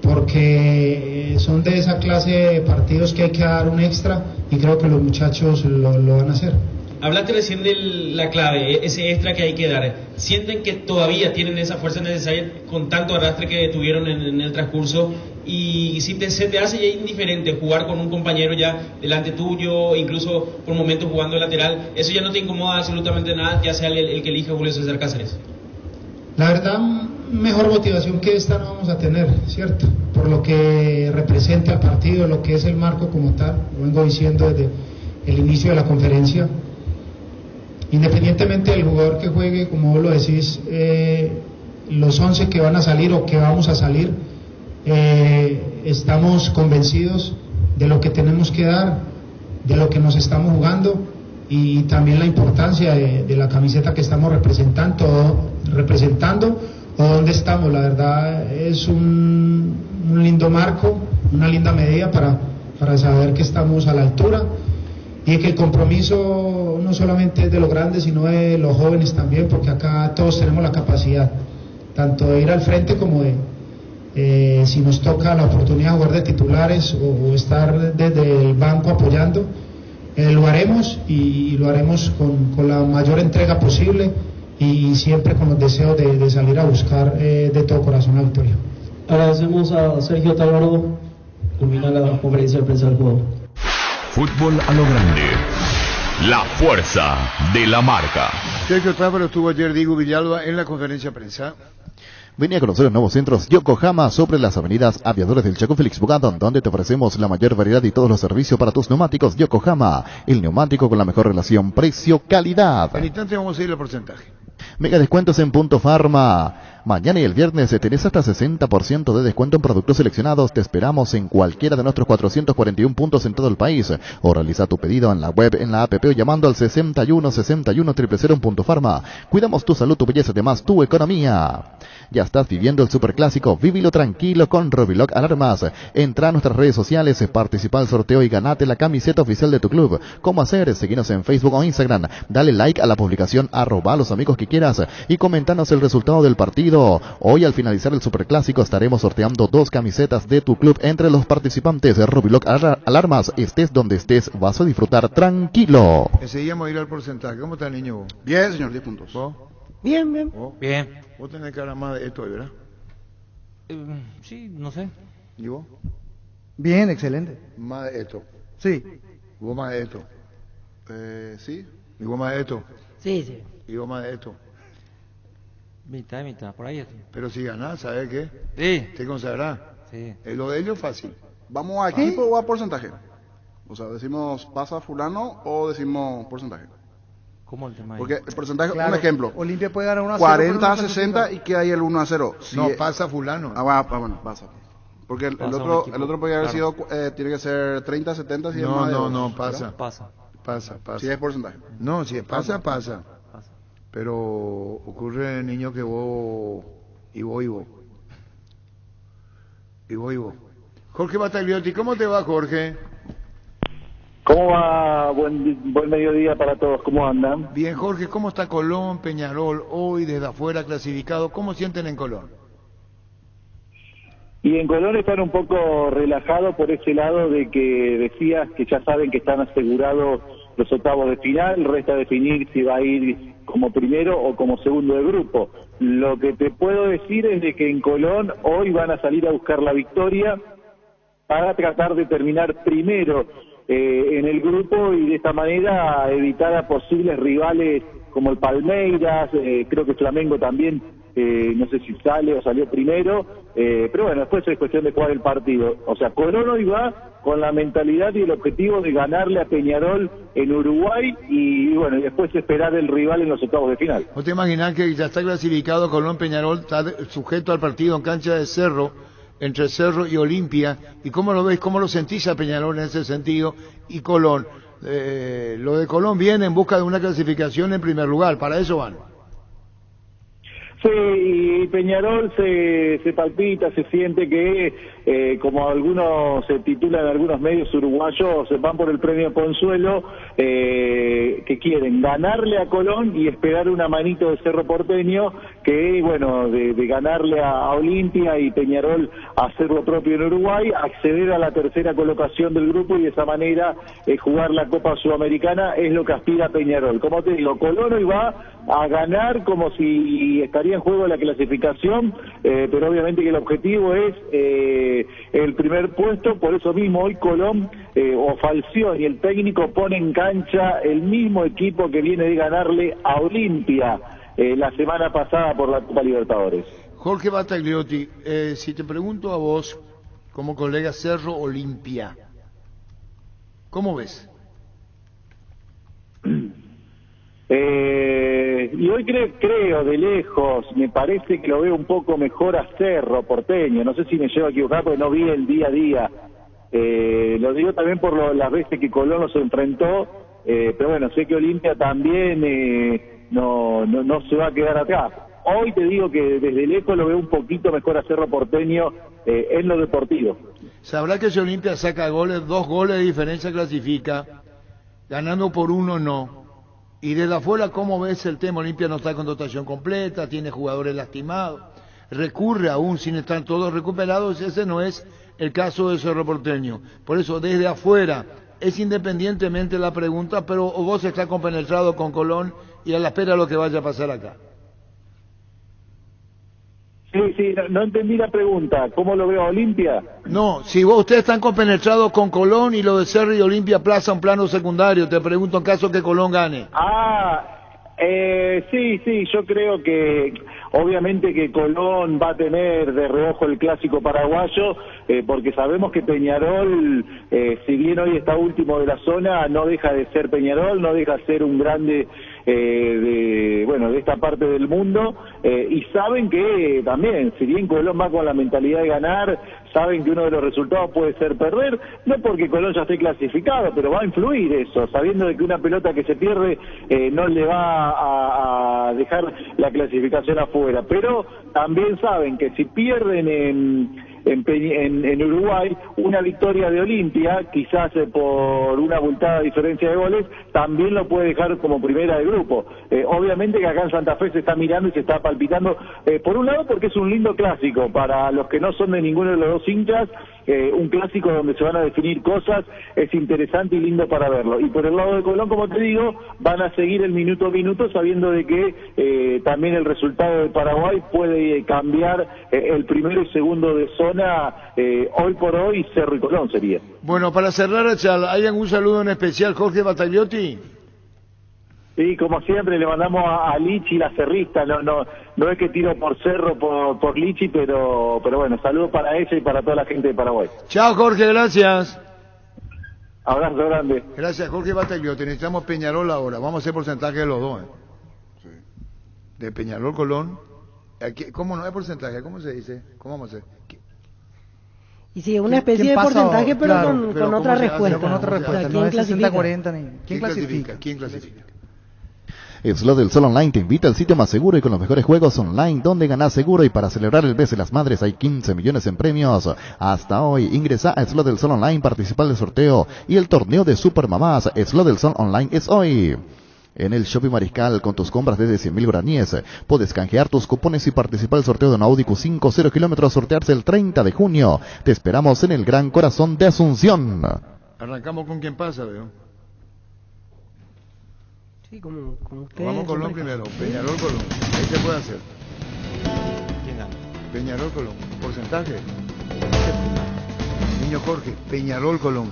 porque son de esa clase de partidos que hay que dar un extra, y creo que los muchachos lo van a hacer. Hablaste recién de la clave, ese extra que hay que dar. ¿Sienten que todavía tienen esa fuerza necesaria con tanto arrastre que tuvieron en el transcurso? Y si se te hace ya indiferente jugar con un compañero ya delante tuyo, incluso por momentos jugando de lateral, ¿eso ya no te incomoda absolutamente nada, ya sea el que elija Julio César Cáceres? La verdad, mejor motivación que esta no vamos a tener, ¿cierto? Por lo que representa el partido, lo que es el marco como tal, lo vengo diciendo desde el inicio de la conferencia. Independientemente del jugador que juegue, como vos lo decís, los 11 que van a salir o que vamos a salir, estamos convencidos de lo que tenemos que dar, de lo que nos estamos jugando, y también la importancia de la camiseta que estamos representando o dónde estamos. La verdad es un lindo marco, una linda medida para saber que estamos a la altura, y que el compromiso no solamente es de los grandes, sino de los jóvenes también, porque acá todos tenemos la capacidad, tanto de ir al frente como de, si nos toca la oportunidad de jugar de titulares o estar desde el banco apoyando, lo haremos, y lo haremos con la mayor entrega posible, y siempre con los deseos de salir a buscar de todo corazón la victoria. Agradecemos a Sergio Talardo. Culmina la conferencia de prensa del jugador. Fútbol a lo grande. La fuerza de la marca. Sergio Tábaro estuvo ayer Diego Villalba en la conferencia de prensa. Venía a conocer los nuevos centros Yokohama sobre las avenidas Aviadores del Chaco Félix Bugadón, donde te ofrecemos la mayor variedad y todos los servicios para tus neumáticos. Yokohama, el neumático con la mejor relación precio-calidad. En instante vamos a ir al porcentaje. Mega descuentos en Punto Farma. Mañana y el viernes tenés hasta 60% de descuento en productos seleccionados. Te esperamos en cualquiera de nuestros 441 puntos en todo el país. O realiza tu pedido en la web, en la app o llamando al 61 61 000 en Punto Farma. Cuidamos tu salud, tu belleza, además tu economía. Ya estás viviendo el superclásico, vívilo tranquilo con Robiloc Alarmas. Entra a nuestras redes sociales, participa al sorteo y ganate la camiseta oficial de tu club. ¿Cómo hacer? Seguinos en Facebook o Instagram. Dale like a la publicación, @a los amigos que quieras y comentanos el resultado del partido. Hoy al finalizar el superclásico estaremos sorteando 2 camisetas de tu club entre los participantes. Robiloc Alarmas, estés donde estés, vas a disfrutar tranquilo. Enseguida vamos a ir al porcentaje. ¿Cómo está el niño? Bien, señor, 10 puntos. ¿Vos? Bien, bien. ¿Vos? Bien. Vos tenés que hablar más de esto hoy, ¿verdad? Sí, no sé. ¿Y vos? Bien, excelente. Más de esto. Sí. ¿Y vos más de esto? Sí. ¿Y vos más de esto? Sí, sí. ¿Y vos más de esto? Mitad, por ahí. Pero si ganás, ¿sabes qué? Sí. Te consagrás. Sí. Lo de ellos es fácil. ¿Vamos a equipo o a porcentaje? O sea, ¿decimos pasa fulano o decimos porcentaje? ¿Cómo el tema ahí? Porque el porcentaje, Claro, un ejemplo. Olimpia puede ganar 1-0. 40 a 60 y queda ahí el 1-0. No, pasa fulano. Bueno, pasa. Porque el otro podría haber sido, tiene que ser 30 a 70 si es más de dos, no, pasa. Pasa. Pasa. Si es porcentaje. No, si es pasa. Pero ocurre, niño, que vos. Jorge Batagliotti, ¿cómo te va, Jorge? ¿Cómo va? Buen mediodía para todos, ¿cómo andan? Bien, Jorge, ¿cómo está Colón, Peñarol, hoy desde afuera clasificado? ¿Cómo sienten en Colón? Y en Colón están un poco relajados por ese lado de que decías que ya saben que están asegurados los octavos de final, resta definir si va a ir como primero o como segundo de grupo. Lo que te puedo decir es de que en Colón hoy van a salir a buscar la victoria para tratar de terminar primero en el grupo y de esta manera evitar a posibles rivales como el Palmeiras, creo que Flamengo también no sé si sale o salió primero, pero bueno, después es cuestión de jugar el partido. O sea, Colón hoy va con la mentalidad y el objetivo de ganarle a Peñarol en Uruguay y bueno, y después esperar el rival en los octavos de final. ¿Vos te imaginás que ya está clasificado Colón? Peñarol está sujeto al partido en cancha de Cerro, entre Cerro y Olimpia? ¿Y cómo lo ves, cómo lo sentís a Peñarol en ese sentido? Y Colón, lo de Colón viene en busca de una clasificación en primer lugar, para eso van. Sí, y Peñarol se palpita, se siente que, como algunos se titulan en algunos medios uruguayos, van por el premio Consuelo, que quieren ganarle a Colón y esperar una manito de Cerro Porteño, que bueno, de ganarle a Olimpia y Peñarol hacer lo propio en Uruguay, acceder a la tercera colocación del grupo y de esa manera jugar la Copa Sudamericana, es lo que aspira Peñarol. Como te digo, Colón hoy va a ganar como si estaría en juego la clasificación, pero obviamente que el objetivo es el primer puesto. Por eso mismo hoy Colón o Falcioni, el técnico, pone en cancha el mismo equipo que viene de ganarle a Olimpia la semana pasada por la Copa Libertadores. Jorge Battagliotti, si te pregunto a vos, como colega Cerro Olimpia, ¿cómo ves? Y hoy creo de lejos, me parece que lo veo un poco mejor a Cerro Porteño. No sé si me llevo a equivocar porque no vi el día a día. Lo digo también por las veces que Colón los enfrentó, pero bueno, sé que Olimpia también no se va a quedar atrás. Hoy te digo que desde lejos lo veo un poquito mejor a Cerro Porteño en lo deportivo. Sabrá que si Olimpia saca goles, 2 goles de diferencia clasifica, ganando por 1 no. Y desde afuera, ¿cómo ves el tema? Olimpia no está con dotación completa, tiene jugadores lastimados, recurre aún sin estar todos recuperados, ese no es el caso de Cerro Porteño. Por eso, desde afuera, es independientemente la pregunta, pero vos estás compenetrado con Colón y a la espera de lo que vaya a pasar acá. Sí, no entendí la pregunta. ¿Cómo lo veo a Olimpia? No, si ustedes están compenetrados con Colón y lo de Cerro y Olimpia Plaza un plano secundario, te pregunto en caso que Colón gane. Sí, yo creo que obviamente que Colón va a tener de reojo el clásico paraguayo, porque sabemos que Peñarol, si bien hoy está último de la zona, no deja de ser Peñarol, no deja de ser un grande de esta parte del mundo, y saben que también, si bien Colón va con la mentalidad de ganar, saben que uno de los resultados puede ser perder, no porque Colón ya esté clasificado, pero va a influir eso, sabiendo de que una pelota que se pierde no le va a dejar la clasificación afuera, pero también saben que si pierden en Uruguay, una victoria de Olimpia, quizás por una abultada diferencia de goles, también lo puede dejar como primera de grupo. Obviamente que acá en Santa Fe se está mirando y se está palpitando, por un lado porque es un lindo clásico, para los que no son de ninguno de los dos hinchas, un clásico donde se van a definir cosas, es interesante y lindo para verlo. Y por el lado de Colón, como te digo, van a seguir el minuto a minuto, sabiendo de que también el resultado de Paraguay puede cambiar el primero y segundo de zona, hoy por hoy Cerro y Colón sería. Bueno, para cerrar la charla, ¿hay algún saludo en especial, Jorge Battagliotti? Sí, como siempre le mandamos a Lichi, la cerrista, no es que tiro por Cerro, por Lichi, pero bueno, saludos para ella y para toda la gente de Paraguay. Chao Jorge, gracias. Abrazo grande. Gracias Jorge Battagliotti, necesitamos Peñarol ahora, vamos a hacer porcentaje de los dos. Sí. De Peñarol, Colón. Aquí, ¿cómo no hay porcentaje? ¿Cómo se dice? ¿Cómo vamos a hacer? Y sí, una especie de porcentaje, pero claro, con otra respuesta. Con otra respuesta, ¿quién no es clasifica? 60-40 ¿Quién clasifica? ¿Quién clasifica? Slot del Sol Online te invita al sitio más seguro y con los mejores juegos online donde ganás seguro, y para celebrar el Mes de las Madres hay 15 millones en premios. Hasta hoy ingresa a Slot del Sol Online, participa del sorteo y el torneo de Supermamás. Slot del Sol Online es hoy. En el Shopping Mariscal, con tus compras desde 100.000 guaraníes, puedes canjear tus cupones y participar del sorteo de un Audi Q5 0 kilómetros, sortearse el 30 de junio. Te esperamos en el Gran Corazón de Asunción. Arrancamos con quien pasa, veo. Sí, como ustedes. Vamos con Colón primero, Peñarol Colón. Ahí se puede hacer. ¿Quién gana? Peñarol Colón. ¿Porcentaje? Niño Jorge, Peñarol Colón.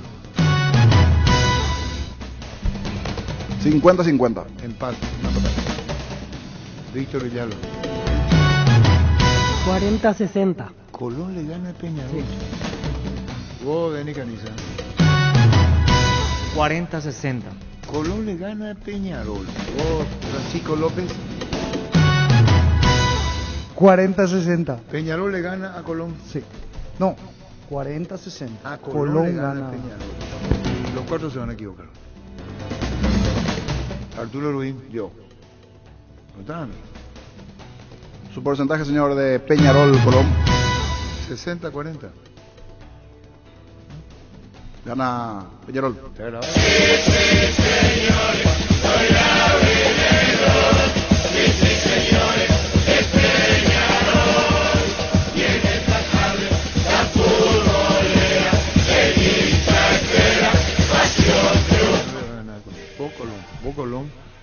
50-50. Empate. Víctor Villalobos. 40-60. Colón le gana a Peñarol. Sí. Vos, Denis Caniza. 40-60. Colón le gana a Peñarol. Vos, Francisco López. 40-60. Peñarol le gana a Colón. Sí. No, 40-60. Colón le gana a Peñarol. Los cuatro se van a equivocar. Arturo Ruín, yo. ¿No están? Su porcentaje, señor, de Peñarol, Colón. 60-40. Gana Peñarol. Te grabé.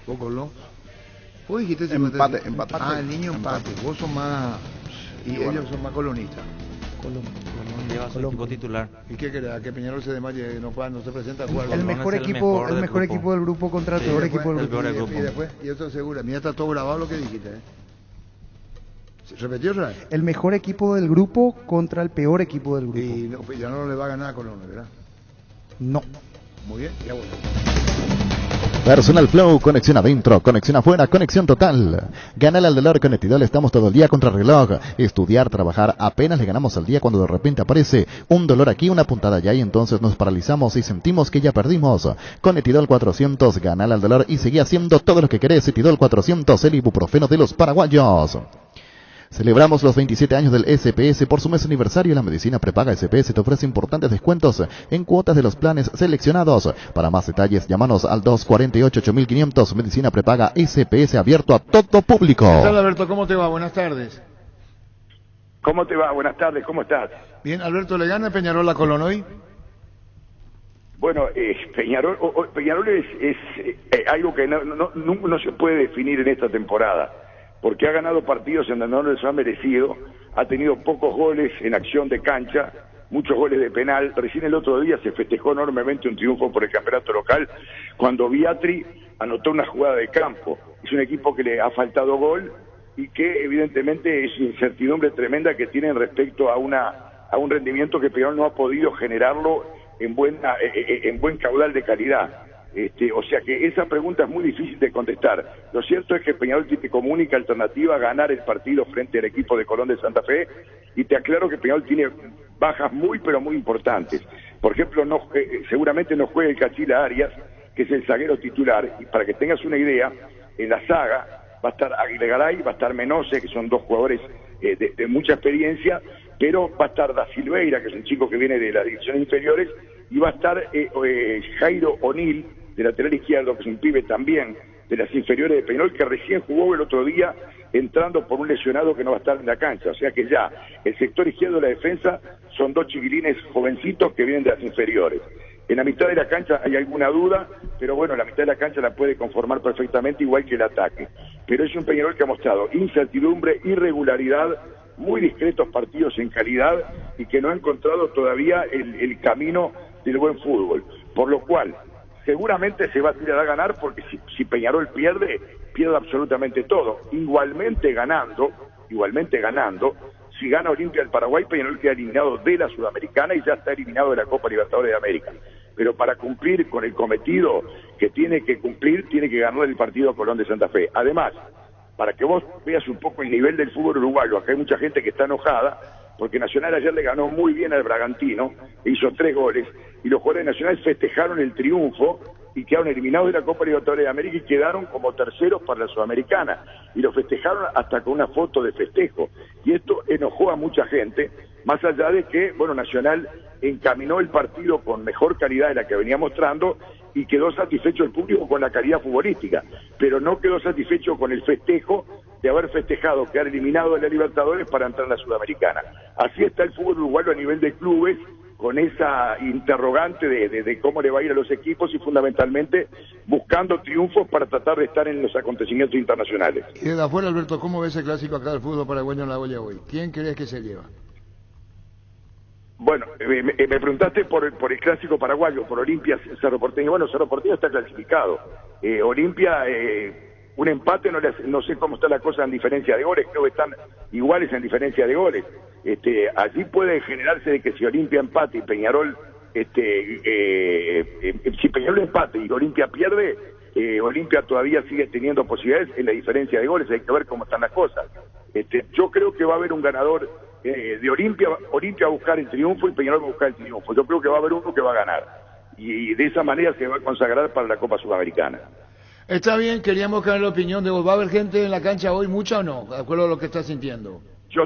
Vos Colón. Vos dijiste empate. Ah, el niño empate. Vos sos más y ellos son más colonistas. Colón lleva su equipo titular. ¿Y qué querés? ¿Que Peñarol se desmaye, no se presenta a jugar? El mejor equipo del grupo contra el peor equipo del grupo. Y después, y eso seguro. Mira, está todo grabado lo que dijiste, ¿Se repetió otra vez? El mejor equipo del grupo contra el peor equipo del grupo. Y no, ya no le va a ganar a Colón, ¿verdad? No. Muy bien, ya volvemos. Personal Flow, conexión adentro, conexión afuera, conexión total. Ganar al dólar con Etidol, estamos todo el día contra el reloj. Estudiar, trabajar, apenas le ganamos al día cuando de repente aparece un dolor aquí, una puntada allá y entonces nos paralizamos y sentimos que ya perdimos. Con Etidol 400, ganar al dolor y seguí haciendo todo lo que querés. Etidol 400, el ibuprofeno de los paraguayos. Celebramos los 27 años del SPS. Por su mes aniversario, la medicina prepaga SPS te ofrece importantes descuentos en cuotas de los planes seleccionados. Para más detalles, llámanos al 248-8500. Medicina prepaga SPS, abierto a todo público. ¿Qué tal, Alberto? ¿Cómo te va? Buenas tardes. ¿Cómo te va? Buenas tardes, ¿cómo estás? Bien, Alberto, ¿le gana Peñarol a Colón hoy? Bueno, Peñarol es algo que no se puede definir en esta temporada, porque ha ganado partidos en donde no les ha merecido, ha tenido pocos goles en acción de cancha, muchos goles de penal. Recién el otro día se festejó enormemente un triunfo por el campeonato local cuando Viatri anotó una jugada de campo. Es un equipo que le ha faltado gol y que evidentemente es incertidumbre tremenda que tienen respecto a un rendimiento que Peñarol no ha podido generarlo en buen caudal de calidad. O sea que esa pregunta es muy difícil de contestar. Lo cierto es que Peñarol tiene como única alternativa ganar el partido frente al equipo de Colón de Santa Fe, y te aclaro que Peñarol tiene bajas muy pero muy importantes. Por ejemplo, seguramente no juega el Cachila Arias, que es el zaguero titular, y para que tengas una idea, en la saga va a estar Aguilegaray, va a estar Menose, que son dos jugadores de mucha experiencia, pero va a estar Da Silveira, que es un chico que viene de las divisiones inferiores, y va a estar Jairo O'Neill, de lateral izquierdo, que es un pibe también de las inferiores de Peñarol, que recién jugó el otro día entrando por un lesionado que no va a estar en la cancha. O sea que ya el sector izquierdo de la defensa son dos chiquilines jovencitos que vienen de las inferiores. En la mitad de la cancha hay alguna duda, pero bueno, la mitad de la cancha la puede conformar perfectamente igual que el ataque. Pero es un Peñarol que ha mostrado incertidumbre, irregularidad, muy discretos partidos en calidad y que no ha encontrado todavía el camino del buen fútbol. Por lo cual, seguramente se va a tirar a ganar, porque si Peñarol pierde absolutamente todo. Igualmente ganando, si gana Olimpia del Paraguay, Peñarol queda eliminado de la Sudamericana y ya está eliminado de la Copa Libertadores de América. Pero para cumplir con el cometido que tiene que cumplir, tiene que ganar el partido a Colón de Santa Fe. Además, para que vos veas un poco el nivel del fútbol uruguayo, acá hay mucha gente que está enojada, porque Nacional ayer le ganó muy bien al Bragantino, hizo 3 goles, y los jugadores de Nacional festejaron el triunfo y quedaron eliminados de la Copa Libertadores de América y quedaron como terceros para la Sudamericana, y lo festejaron hasta con una foto de festejo, y esto enojó a mucha gente, más allá de que, bueno, Nacional encaminó el partido con mejor calidad de la que venía mostrando y quedó satisfecho el público con la calidad futbolística, pero no quedó satisfecho con el festejo de haber festejado quedar eliminado de la Libertadores para entrar en la Sudamericana. Así está el fútbol uruguayo a nivel de clubes, con esa interrogante de cómo le va a ir a los equipos y fundamentalmente buscando triunfos para tratar de estar en los acontecimientos internacionales. Y desde afuera, Alberto, ¿cómo ves el clásico acá del fútbol paraguayo en la olla hoy? ¿Quién crees que se lleva? Bueno, me preguntaste por el clásico paraguayo, por Olimpia, Cerro Porteño. Bueno, Cerro Porteño está clasificado. Olimpia un empate no sé cómo está la cosa en diferencia de goles, creo que están iguales en diferencia de goles. Allí puede generarse de que si Olimpia empate y Peñarol, si Peñarol empate y Olimpia pierde, Olimpia todavía sigue teniendo posibilidades en la diferencia de goles, hay que ver cómo están las cosas. Yo creo que va a haber un ganador de Olimpia va a buscar el triunfo y Peñarol va a buscar el triunfo. Yo creo que va a haber uno que va a ganar y de esa manera se va a consagrar para la Copa Sudamericana. Está bien, queríamos cambiar la opinión de vos. ¿Va a haber gente en la cancha hoy, mucha o no? De acuerdo a lo que estás sintiendo. Yo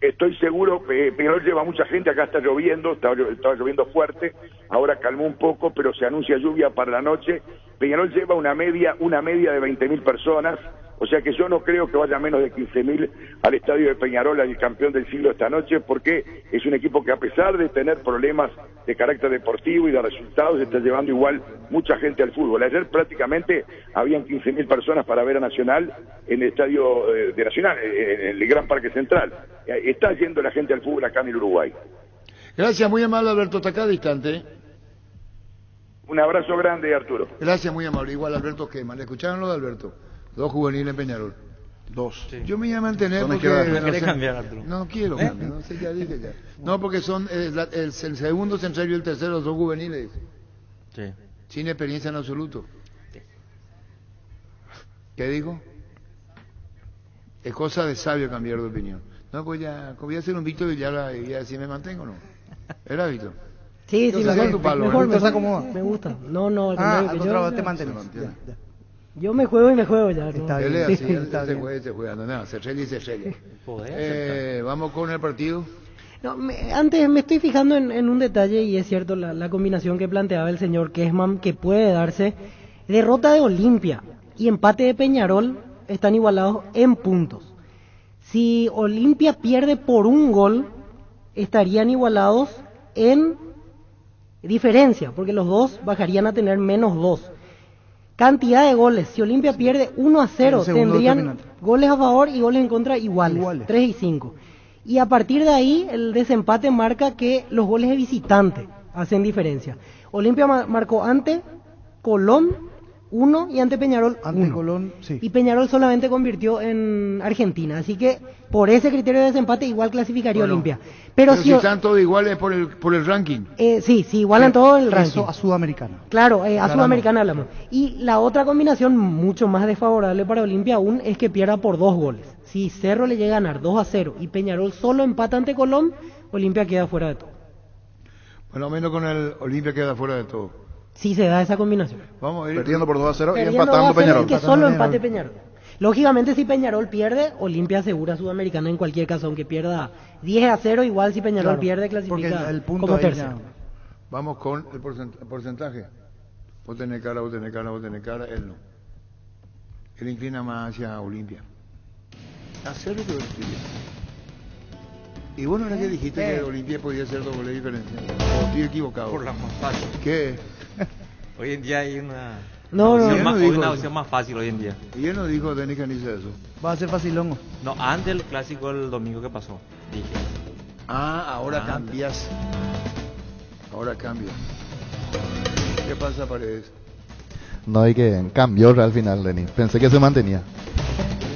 estoy seguro, Peñarol lleva mucha gente, acá está lloviendo, estaba lloviendo fuerte, ahora calmó un poco, pero se anuncia lluvia para la noche. Peñarol lleva una media de 20.000 personas, o sea que yo no creo que vaya menos de 15.000 al estadio de Peñarol, al campeón del siglo esta noche, porque es un equipo que a pesar de tener problemas de carácter deportivo y de resultados, está llevando igual mucha gente al fútbol. Ayer prácticamente habían 15.000 personas para ver a Nacional en el estadio de Nacional, en el Gran Parque Central. Está yendo la gente al fútbol acá en el Uruguay. Gracias, muy amable Alberto, hasta acá distante. Un abrazo grande, Arturo. Gracias, muy amable. Igual Alberto Queman, ¿escucharon lo de Alberto? 2 juveniles en Peñarol. 2. Sí. Yo me iba a mantener porque... ¿No querés cambiar, Arturo? No quiero cambiar, no sé, ya dije ya. No, porque son el segundo central y el tercero son juveniles. Sí. Sin experiencia en absoluto. ¿Qué digo? Es cosa de sabio cambiar de opinión. No, pues ya, voy a hacer un Víctor Villar y ya si me mantengo o no. ¿Era Víctor? Sí, mejor me acomoda. Me gusta. No, al contrario, te mantienes. Yo me juego y me juego ya. Está Él bien. es así, él se juega, no, se estrella y se estrella. Vamos con el partido. No, antes me estoy fijando en un detalle y es cierto la combinación que planteaba el señor Kessman, que puede darse. Derrota de Olimpia y empate de Peñarol están igualados en puntos. Si Olimpia pierde por un gol, estarían igualados en diferencia, porque los dos bajarían a tener menos 2. Cantidad de goles, si Olimpia pierde 1-0, tendrían goles a favor y goles en contra iguales. 3 y 5. Y a partir de ahí, el desempate marca que los goles de visitante hacen diferencia. Olimpia marcó ante Colón 1 y ante Peñarol 1. Colón, sí. Y Peñarol solamente convirtió en Argentina, así que por ese criterio de desempate igual clasificaría Olimpia. Pero si están todos iguales por el ranking. Sí, igualan todo el ranking. Eso a Sudamericana. Claro, a Sudamericana hablamos. Y la otra combinación mucho más desfavorable para Olimpia aún es que pierda por 2 goles. Si Cerro le llega a ganar 2-0 y Peñarol solo empata ante Colón, Olimpia queda fuera de todo. Bueno, menos con el Olimpia queda fuera de todo. Sí se da esa combinación. Vamos a ir perdiendo por 2-0 y empatando Peñarol. Que solo empate Peñarol. Lógicamente, si Peñarol pierde, Olimpia asegura Sudamericana en cualquier caso, aunque pierda 10-0, igual si Peñarol pierde, clasifica el punto como tercero. Vamos con el porcentaje. Vos tenés cara, él no. Él inclina más hacia Olimpia. Hacer lo que vos querías. Y vos no era que dijiste que Olimpia podía ser 2 goles de diferencia. O estoy equivocado. Por la más fácil. ¿Qué? Hoy en día hay una... una opción más fácil hoy en día. Y él no dijo, Denis Caniza, eso. Va a ser facilongo. No, antes del clásico el domingo que pasó, dije. Ahora cambias. Ahora cambias. ¿Qué pasa, Paredes? No, hay que cambió al final, Denis. Pensé que se mantenía.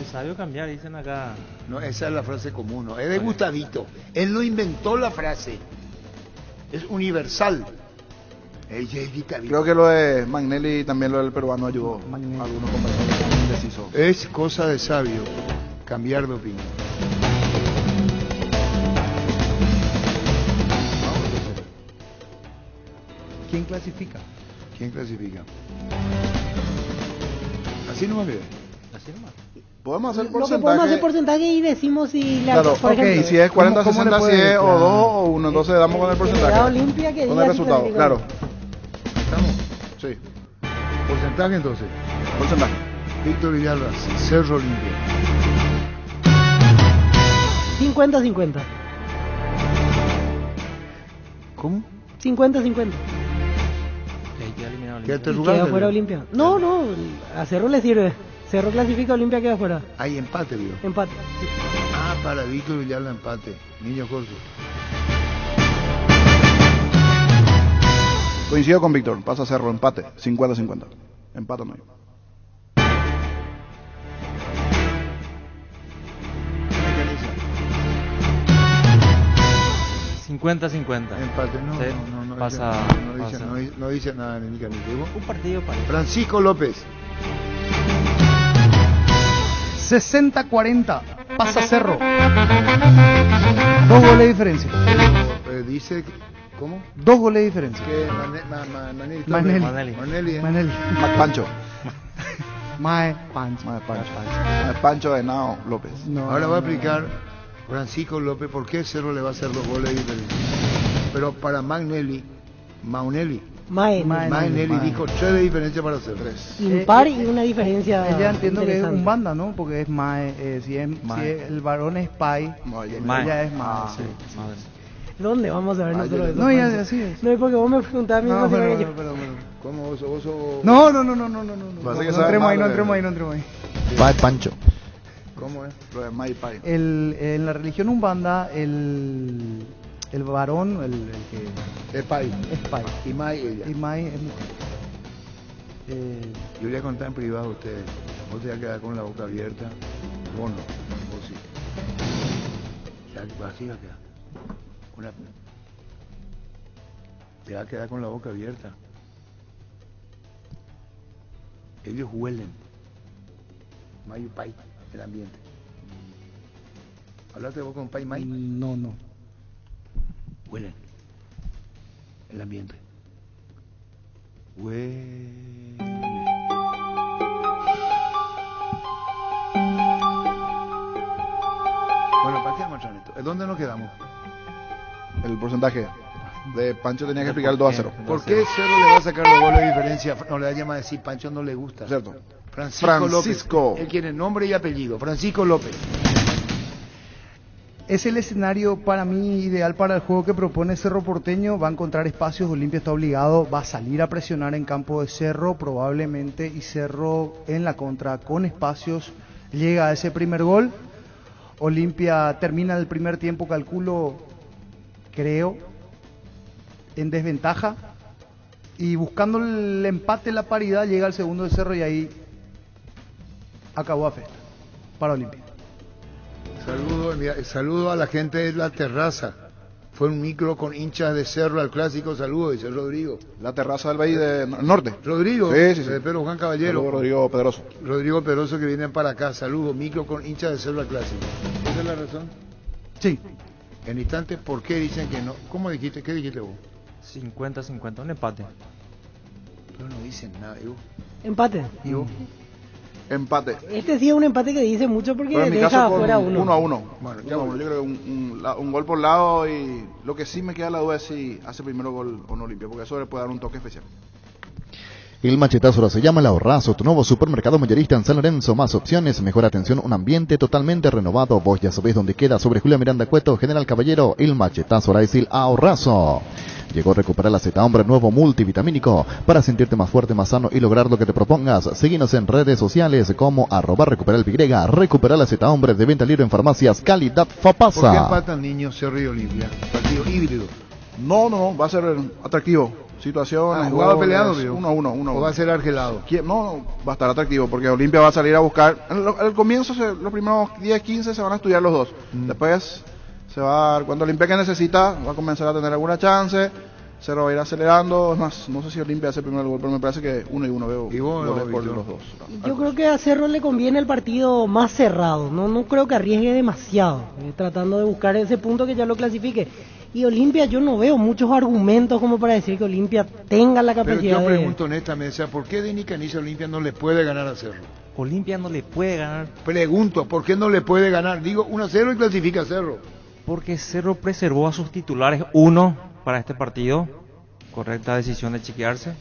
Es sabio cambiar, dicen acá. No, esa es la frase común, ¿no? Es de Gustavito. Él no inventó la frase. Es universal. Creo que lo de Magnelli y también lo del peruano ayudó a algunos compañeros indecisos. Es cosa de sabio cambiar de opinión. ¿Quién clasifica? Así nomás ve. Así nomás. Podemos hacer porcentaje. Lo que podemos hacer porcentaje y decimos si la por ejemplo, si es 40-60, si es o 2 o 1, entonces damos con el porcentaje. Olimpia que con el resultado, claro. ¿Estamos? Sí. Porcentaje entonces. Porcentaje. Víctor Villalba, Cerro Olimpia. 50-50. ¿Cómo? 50-50. Queda fuera Olimpia. No, a Cerro le sirve. Cerro clasifica, Olimpia queda fuera. Hay empate, digo. Empate. Sí. Para Víctor Villalba empate. Niño Corso. Coincido con Víctor, pasa a Cerro, empate, 50-50. Empate no hay. 50-50. Empate, no, Sí, no pasa, no dice nada en el mecanismo. Un partido para Francisco López. 60-40. Pasa Cerro. 2 goles de diferencia. Dice, ¿cómo? 2 goles de diferencia. Que Manelli. Pancho. Mae Pancho. Pancho de Nao López. No, Ahora va a explicar Francisco López por qué Cerro le va a hacer 2 goles de diferencia. Pero para Magnelli dijo 3 de diferencia para hacer 3. Impar y una diferencia. Ella entiendo que es un banda, ¿no? Porque es Mae. Si el varón es Pai, ella es Mae. Sí. ¿Dónde vamos a ver nosotros eso? No, ya así es. No, porque vos me preguntabas a mí. No, pero. ¿Cómo vos sos? No. No entremos ahí. Pai Pancho. ¿Cómo es? Lo de Mai Pai. En la religión umbanda, el varón, el que es Pai. Y Mai ella. Y Mai es mujer. Yo le voy a contar en privado a ustedes. Vos te vas a quedar con la boca abierta. Vos no. Vos sí. Así va a quedar. Te va a quedar con la boca abierta. Ellos huelen. Mayo Pai, el ambiente. ¿Hablaste vos con Pai Mai? No. Huelen. El ambiente. Huele. Bueno, ¿para qué vamos a esto? ¿Dónde nos quedamos? El porcentaje de Pancho tenía que explicar el 2-0. ¿Por qué Cerro le va a sacar 2 goles de diferencia? No le da llama a decir Pancho no le gusta. Cierto. Francisco López. Él quiere nombre y apellido. Francisco López. Es el escenario para mí ideal para el juego que propone Cerro Porteño. Va a encontrar espacios, Olimpia está obligado, va a salir a presionar en campo de Cerro probablemente, y Cerro en la contra con espacios llega a ese primer gol. Olimpia termina el primer tiempo, creo, en desventaja, y buscando el empate, la paridad, llega al segundo de Cerro y ahí acabó a festa para Olimpia. Saludo a la gente de la terraza. Fue un micro con hinchas de Cerro al clásico. Saludo, dice Rodrigo. La terraza del Valle de Norte. Rodrigo. Sí. Pedro Juan Caballero. Saludo, Rodrigo Pedroso. Rodrigo Pedroso, que vienen para acá. Saludo, micro con hinchas de Cerro al clásico. ¿Esa es la razón? Sí. En instante, ¿por qué dicen que no? ¿Cómo dijiste? ¿Qué dijiste vos? 50-50, un empate. Pero no dicen nada, Ivo. Empate. Ivo. Empate. Este sí es un empate que dice mucho porque en mi deja caso afuera uno. 1-1. Bueno, yo creo que un gol por lado, y lo que sí me queda la duda es si hace primero gol o no Olimpia, porque eso le puede dar un toque especial. El machetazo ahora se llama El Ahorrazo, tu nuevo supermercado mayorista en San Lorenzo. Más opciones, mejor atención, un ambiente totalmente renovado. Vos ya sabés dónde queda, sobre Julia Miranda Cueto, General Caballero. El machetazo ahora es El Ahorrazo. Llegó a recuperar la Z Hombre, nuevo multivitamínico para sentirte más fuerte, más sano y lograr lo que te propongas. Síguenos en redes sociales como @recuperalpy, recuperar la Z Hombre, de venta libre en farmacias, calidad Fapasa. ¿Por qué empatan niños Cerro y Olimpia? Partido híbrido. No, va a ser atractivo. Situación, jugado peleado, 1-1. ¿O va a ser argelado? No, va a estar atractivo, porque Olimpia va a salir a buscar. Al comienzo, los primeros 10-15 se van a estudiar los dos. Después se va, cuando Olimpia que necesita, va a comenzar a tener alguna chance. Cerro va a ir acelerando. Es más, no sé si Olimpia hace el primer gol, pero me parece que 1-1 veo goles por los dos. Yo creo que a Cerro le conviene el partido más cerrado. No creo que arriesgue demasiado, tratando de buscar ese punto que ya lo clasifique. Y Olimpia, yo no veo muchos argumentos como para decir que Olimpia tenga la capacidad. Pero yo pregunto honestamente, ¿por qué Denis Canilla Olimpia no le puede ganar a Cerro? Olimpia no le puede ganar. Pregunto, ¿por qué no le puede ganar? Digo 1-0 y clasifica a Cerro. Porque Cerro preservó a sus titulares, uno para este partido, correcta decisión de chequearse,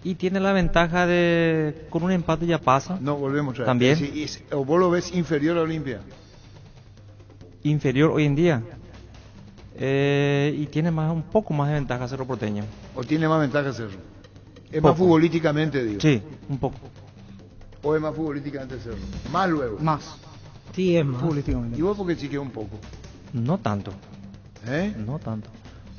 y tiene la ventaja de, con un empate ya pasa. No, volvemos a ver. También. ¿O vos lo ves inferior a Olimpia? Inferior hoy en día. Y tiene un poco más de ventaja Cerro Porteño. ¿O tiene más ventaja Cerro? Es poco. Más futbolísticamente, digo. Sí, un poco. ¿O es más futbolísticamente Cerro? Más luego. Más. Sí, es más. Futbolísticamente. ¿Y vos por qué chiqueas un poco? No tanto. No tanto.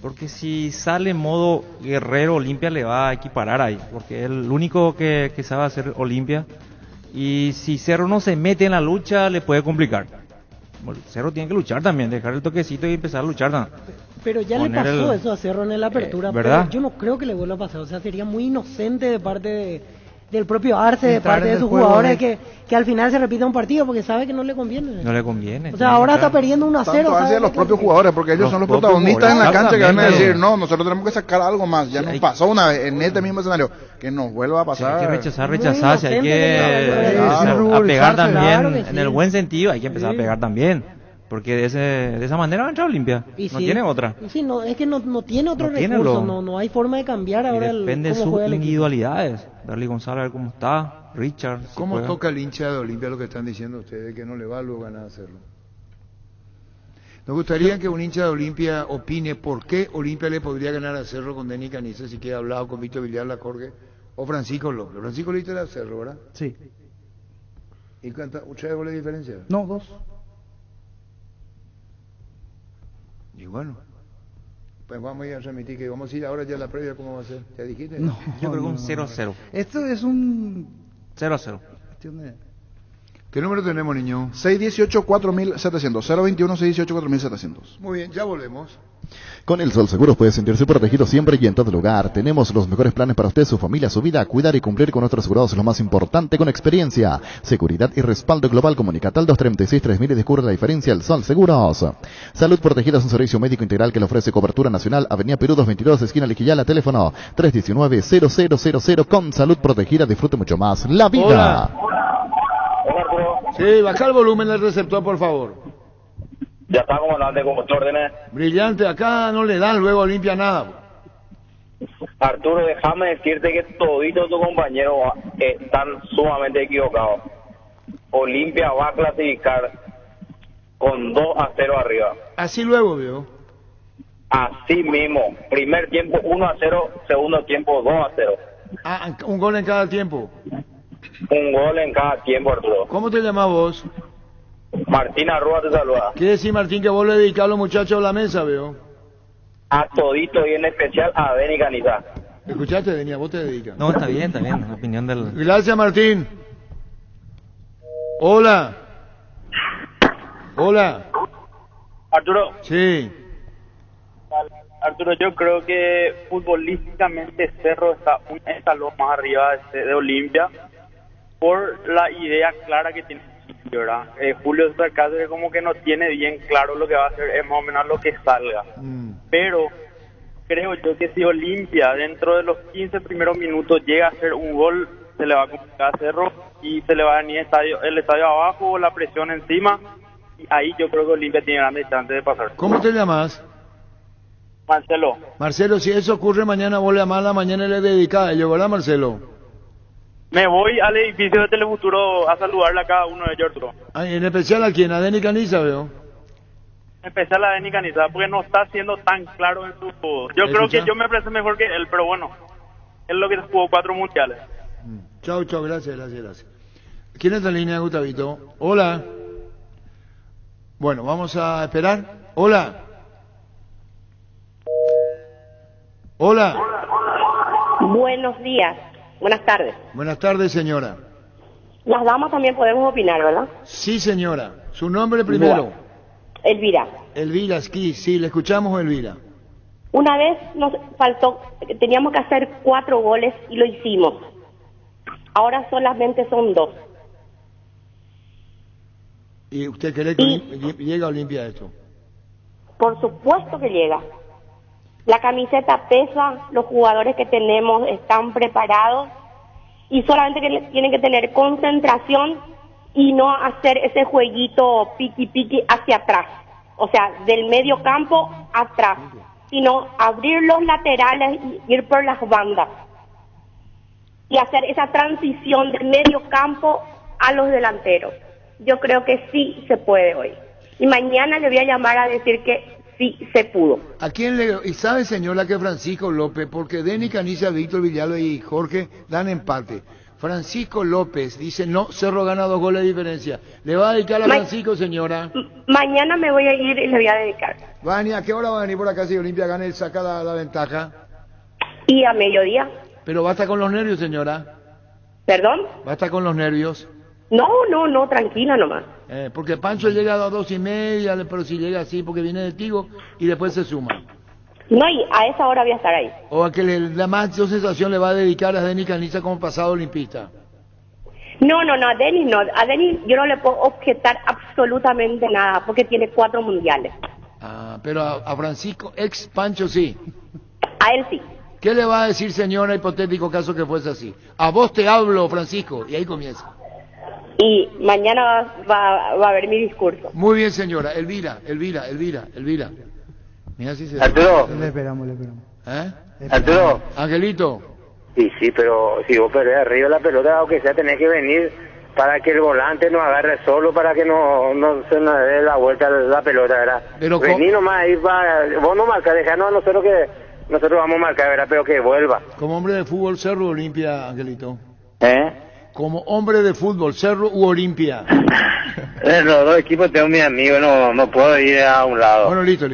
Porque si sale en modo guerrero, Olimpia le va a equiparar ahí. Porque es el único que sabe hacer Olimpia. Y si Cerro no se mete en la lucha, le puede complicar. Cerro tiene que luchar también, dejar el toquecito y empezar a luchar también. Pero ya le pasó eso a Cerro en la apertura, ¿verdad? Pero yo no creo que le vuelva a pasar, o sea, sería muy inocente de parte del propio Arce, de parte de sus jugadores, que al final se repita un partido porque sabe que no le conviene. No le conviene. O sea, ahora está perdiendo 1-0. Tanto hacia los propios jugadores, porque ellos son los protagonistas en la cancha que van a decir, no, nosotros tenemos que sacar algo más. Ya nos pasó una vez en este mismo escenario, que nos vuelva a pasar. Hay que rechazarse, hay que empezar a pegar también, en el buen sentido, hay que empezar a pegar también. Porque de esa manera va a entrar Olimpia. No tiene otra. Sí, no, es que no tiene otro recurso, no hay forma de cambiar ahora depende de sus individualidades. Darly González a ver cómo está, Richard. ¿Cómo toca el hincha de Olimpia lo que están diciendo ustedes, que no le va luego ganar hacerlo? Nos gustaría que un hincha de Olimpia opine por qué Olimpia le podría ganar a Cerro con Denis Canizas, si queda hablado con Víctor Villar, la Jorge o Francisco López. Francisco López era Cerro, ¿verdad? Sí. ¿Y cuántos goles de diferencia? No, 2. Y bueno, pues vamos a ir a remitir que vamos a ir ahora ya a la previa, ¿cómo va a ser? ¿Ya dijiste? No, yo creo que un 0-0. Esto es un 0-0. ¿Qué número tenemos, niño? 618-4700. 021-618-4700. Muy bien, ya volvemos. Con el Sol Seguros puede sentirse protegido siempre y en todo lugar. Tenemos los mejores planes para usted, su familia, su vida. Cuidar y cumplir con nuestros asegurados es lo más importante, con experiencia, seguridad y respaldo global. Comunicate al 236-3000 y descubre la diferencia. El Sol Seguros. Salud Protegida es un servicio médico integral que le ofrece cobertura nacional. Avenida Perú 222, esquina Liquillala, teléfono 319-0000. Con Salud Protegida disfrute mucho más la vida. Hola. Sí, baja el volumen del receptor, por favor. Ya está comandante, con tus órdenes. Brillante, acá no le dan luego a Olimpia nada. Arturo, déjame decirte que toditos tus compañeros están sumamente equivocados. Olimpia va a clasificar con 2-0 arriba. Así luego, veo. Así mismo. Primer tiempo 1-0, segundo tiempo 2-0. Ah, un gol en cada tiempo. Un gol en cada tiempo, Arturo. ¿Cómo te llamas vos? Martín Arrua te saluda. ¿Quiere decir, Martín, que vos le dedicás a los muchachos de la mesa, veo? A todito y en especial a Denis Canizas. ¿Escuchaste, Denis? ¿Vos te dedicas? No, está bien, la opinión del... Gracias, Martín. Hola. Hola. Arturo. Sí. Arturo, yo creo que futbolísticamente Cerro está un escalón más arriba de Olimpia por la idea clara que tiene, ¿verdad? Julio César Cáceres como que no tiene bien claro lo que va a hacer, es más o menos lo que salga. Pero creo yo que si Olimpia dentro de los 15 primeros minutos llega a hacer un gol, se le va a complicar a Cerro y se le va a venir el estadio abajo, la presión encima, y ahí yo creo que Olimpia tiene grandes chances de pasar. ¿Cómo te llamas? Marcelo. Marcelo, si eso ocurre mañana, vos le llamás a la mañana y le dedicás a ellos, ¿verdad, Marcelo? Me voy al edificio de Telefuturo a saludarle a cada uno de ellos, Arturo. ¿En especial a quién? ¿A Denis Canizas, veo? En especial a Denis Canizas, porque no está siendo tan claro en su... Yo creo que yo me parece mejor que él, pero bueno, él es lo que jugó 4 mundiales. Chau, gracias. ¿Quién está en línea, Gustavito? Hola. Bueno, vamos a esperar. Hola. Buenos días, buenas tardes. Buenas tardes, señora. Las damas también podemos opinar, ¿verdad? Sí, señora. ¿Su nombre primero? Bueno, Elvira. Elvira, sí, le escuchamos, Elvira. Una vez nos faltó, teníamos que hacer 4 goles y lo hicimos. Ahora solamente son 2. ¿Y usted cree que llega a Olimpia esto? Por supuesto que llega. La camiseta pesa, los jugadores que tenemos están preparados y solamente que tienen que tener concentración y no hacer ese jueguito piqui hacia atrás, o sea, del medio campo atrás, sino abrir los laterales y ir por las bandas y hacer esa transición del medio campo a los delanteros. Yo creo que sí se puede hoy. Y mañana le voy a llamar a decir que sí se pudo. ¿A quién le...? Y sabe, señora, que Francisco López, porque Denis Canizas, Víctor Villalba y Jorge dan empate. Francisco López dice, no, Cerro gana 2 goles de diferencia. ¿Le va a dedicar a Francisco, señora? Mañana me voy a ir y le voy a dedicar. ¿A qué hora va a venir por acá si Olimpia gana y saca la ventaja? Y a mediodía. Pero basta con los nervios, señora. ¿Perdón? Basta con los nervios. No, tranquila nomás. Porque Pancho llega a las 2:30, pero si llega así porque viene de Tigo y después se suma. No, y a esa hora voy a estar ahí. O a que la más sensación le va a dedicar a Denis Caniza como pasado olimpista. No, a Denis no. A Denis yo no le puedo objetar absolutamente nada porque tiene 4 mundiales. Pero a Francisco, ex Pancho, sí. A él sí. ¿Qué le va a decir, señora, hipotético caso que fuese así? A vos te hablo, Francisco, y ahí comienza. Y mañana va a ver mi discurso. Muy bien, señora. Elvira. Mira si se... Arturo. Le esperamos. Arturo. Angelito. Sí, pero si vos perdés arriba la pelota, aunque sea, tenés que venir para que el volante no agarre solo, para que no se nos dé la vuelta la pelota, ¿verdad? Pero vení nomás ahí, vos no marcas, dejanos a nosotros que nosotros vamos a marcar, ¿verdad? Pero que vuelva. Como hombre de fútbol, Cerro u Olimpia, Angelito. Como hombre de fútbol, Cerro u Olimpia. Los dos equipos tengo mis amigos, no puedo ir a un lado. Bueno, listo.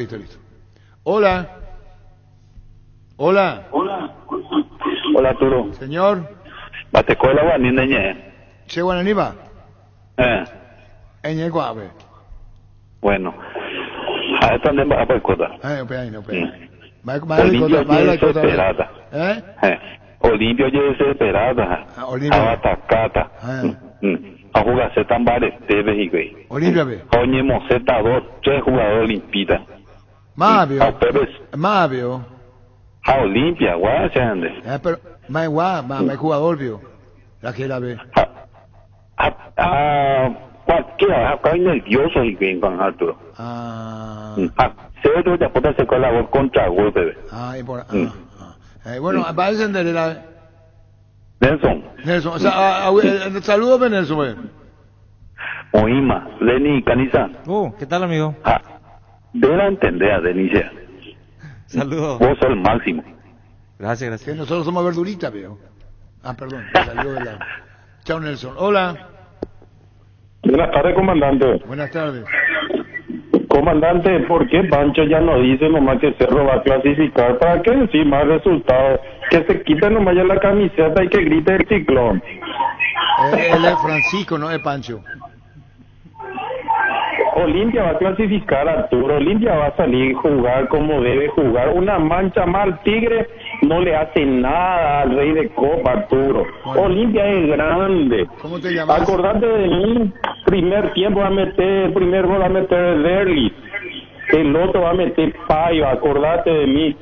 Hola, Arturo. Señor. Batecola Guanín Ñe. Che Guananiba. Ñe Guave. Bueno. A esta no va a Batecola. No. Olimpia ya desesperada. Olimpia. Atacata. A jugar se tan varios teves y güey. Olimpia ve. Oye, Moseta 3 jugadores olimpíadas. Mavio. A Olimpia, guay, se ande. Pero, más jugador, vio. La que la ve. Cualquiera, acá hay nervioso y bien con Arturo. Se ya puede hacer con la voz contra gol, bebé. Bueno, va a encender la... Nelson. O sea, saludos de Nelson. Oima, Denis Caniza. ¿Qué tal, amigo? Debe entender a Denicia. Saludos. Vos sos el máximo. Gracias. Que nosotros somos verduritas, veo. Perdón, salió de la... Chao, Nelson. Hola. Buenas tardes, comandante. Buenas tardes. Comandante, ¿por qué Pancho ya no dice nomás que Cerro va a clasificar? ¿Para qué decir más resultados? Que se quite nomás ya la camiseta y que grite el ciclón. Él es Francisco, no es Pancho. Olimpia va a clasificar, Arturo. Olimpia va a salir a jugar como debe jugar. Una mancha mal, Tigre no le hace nada al rey de Copa, Arturo. Bueno. Olimpia es grande. ¿Cómo te llamas? Acordate de mí. Primer tiempo el primer gol va a meter Derlis. El otro va a meter Payo. Acordate de mí.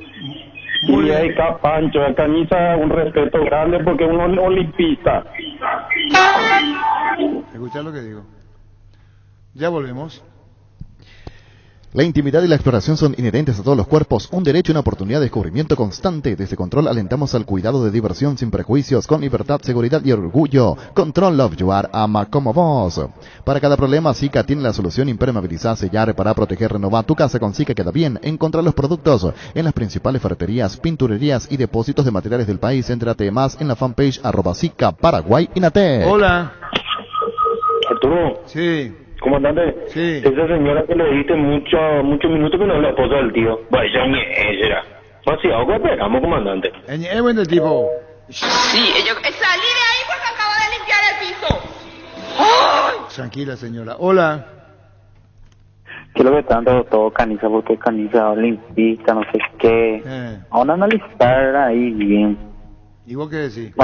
Y ahí está Pancho. A Caniza un respeto grande porque es un olimpista. ¿Escuchás lo que digo? Ya volvemos. La intimidad y la exploración son inherentes a todos los cuerpos, un derecho y una oportunidad de descubrimiento constante. Desde Control alentamos al cuidado de diversión sin prejuicios, con libertad, seguridad y orgullo. Control Love You Are ama como vos. Para cada problema, Zika tiene la solución: impermeabilizar, sellar, reparar, proteger, renovar. Tu casa con Zika queda bien. Encontrá los productos en las principales ferreterías, pinturerías y depósitos de materiales del país. Entrate más en la fanpage @Zika Paraguay Inate. Hola. Arturo. Sí. Comandante, sí. Esa señora que le diste muchos minutos que no es la esposa del tío. Vaya, ella. Así, algo esperamos, comandante. Es buen tipo. Sí, salí de ahí porque acabo de limpiar el piso. ¡Ay! Tranquila, señora. Hola. ¿Qué es lo que tanto todo Caniza? Porque Caniza olimpista, no sé qué. Vamos a analizar ahí bien. ¿Y vos qué decís?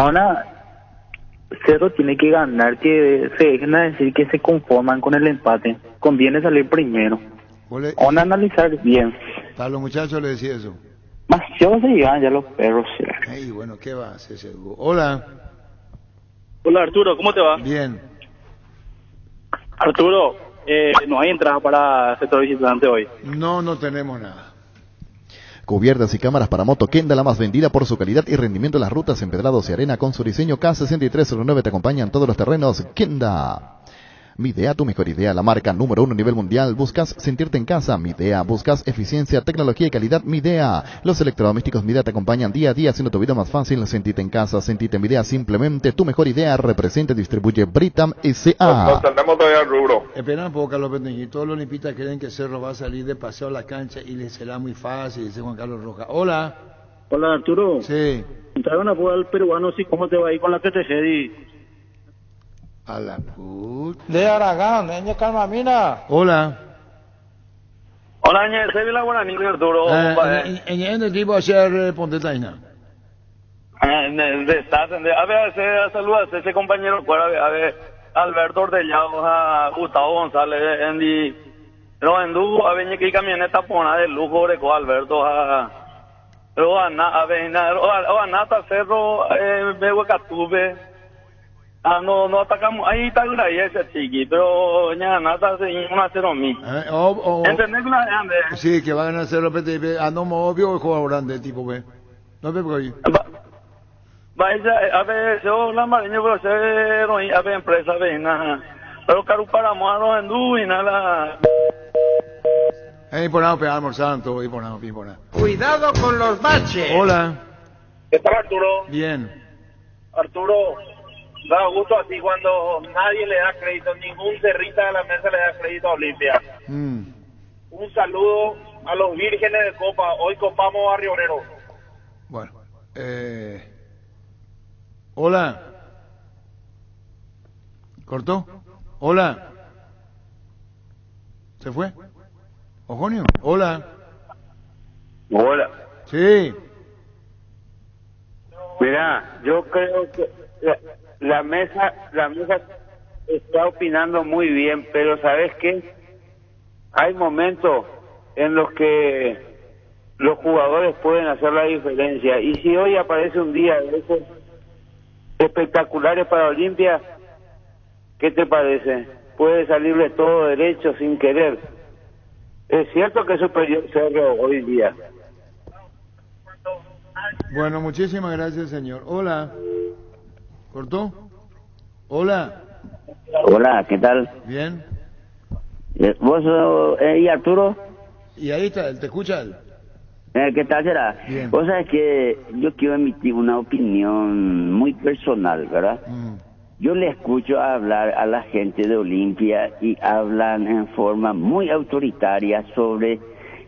Cerro tiene que ganar, que se dejen a decir que se conforman con el empate. Conviene salir primero. Vamos a analizar bien. Para los muchachos le decía eso. Más yo se llevan ya los perros. Ey, bueno, ¿qué va a hacer ese Hugo? Hola. Hola Arturo, ¿cómo te va? Bien. Arturo, no hay entrada para sector visitante hoy. No tenemos nada. Cubiertas y cámaras para moto Kenda, la más vendida por su calidad y rendimiento en las rutas empedrados y arena, con su diseño K6309 te acompañan todos los terrenos. Kenda. Midea, tu mejor idea, la marca número 1 a nivel mundial. ¿Buscas sentirte en casa? Midea. ¿Buscas eficiencia, tecnología y calidad? Midea. Los electrodomésticos Midea te acompañan día a día, haciendo tu vida más fácil. Sentirte en casa, sentirte Midea, simplemente tu mejor idea. Representa y distribuye Britam S.A. Nos saltamos todavía al rubro. Espera un poco, Carlos Pentegui. Todos los olimpistas creen que Cerro va a salir de paseo a la cancha y les será muy fácil, dice Juan Carlos Rojas. Hola. Hola, Arturo. Sí. Entraron a jugar al peruano, sí, ¿cómo te va a ir con la TTG? A la puta. De Aragán, Ñe Calmamina. Hola. Hola, Ñe, se ve la buena niña Arturo. En el tipo ayer ponte taina. A ver, saludos a ese compañero, a ver, Alberto Ordellados, a Gustavo González, pero en Du, a ver, que camioneta pona de lujo, de Alberto, pero a Nata Cerro, me Huacatube, no atacamos, ahí está la ese chiqui, pero ya Nata se una 0.000. ¿Entendés la grande? Sí, que van a hacer los PTP, no obvio, jugador grande, tipo B. No me voy. Vaya, a ver, yo la mariña, pero se a ver, empresa, a ver, nada. Pero caro para mojarnos en Du y nada. Por nada, pegar almorzando, y por nada. Cuidado con los baches. Hola. ¿Qué tal, Arturo? Bien. Arturo, da gusto así cuando nadie le da crédito, ningún cerrita de la mesa le da crédito a Olimpia. Un saludo a los vírgenes de Copa, hoy copamos Barrio Obrero. Bueno, hola. ¿Cortó? Hola. ¿Se fue? ¿Ojonio? Hola. Hola. Sí. Mira, yo creo que la mesa está opinando muy bien, pero ¿sabes qué? Hay momentos en los que los jugadores pueden hacer la diferencia, y si hoy aparece un día de esos espectaculares para Olimpia, ¿qué te parece? Puede salirle todo derecho sin querer. Es cierto que es superior Cerro hoy día. Bueno, muchísimas gracias, señor. Hola. ¿Cortó? Hola. Hola, ¿qué tal? Bien. ¿Vos y Arturo? Y ahí está, ¿te escucha él? ¿Qué tal será? Bien. Vos sabés que yo quiero emitir una opinión muy personal, ¿verdad? Yo le escucho hablar a la gente de Olimpia y hablan en forma muy autoritaria sobre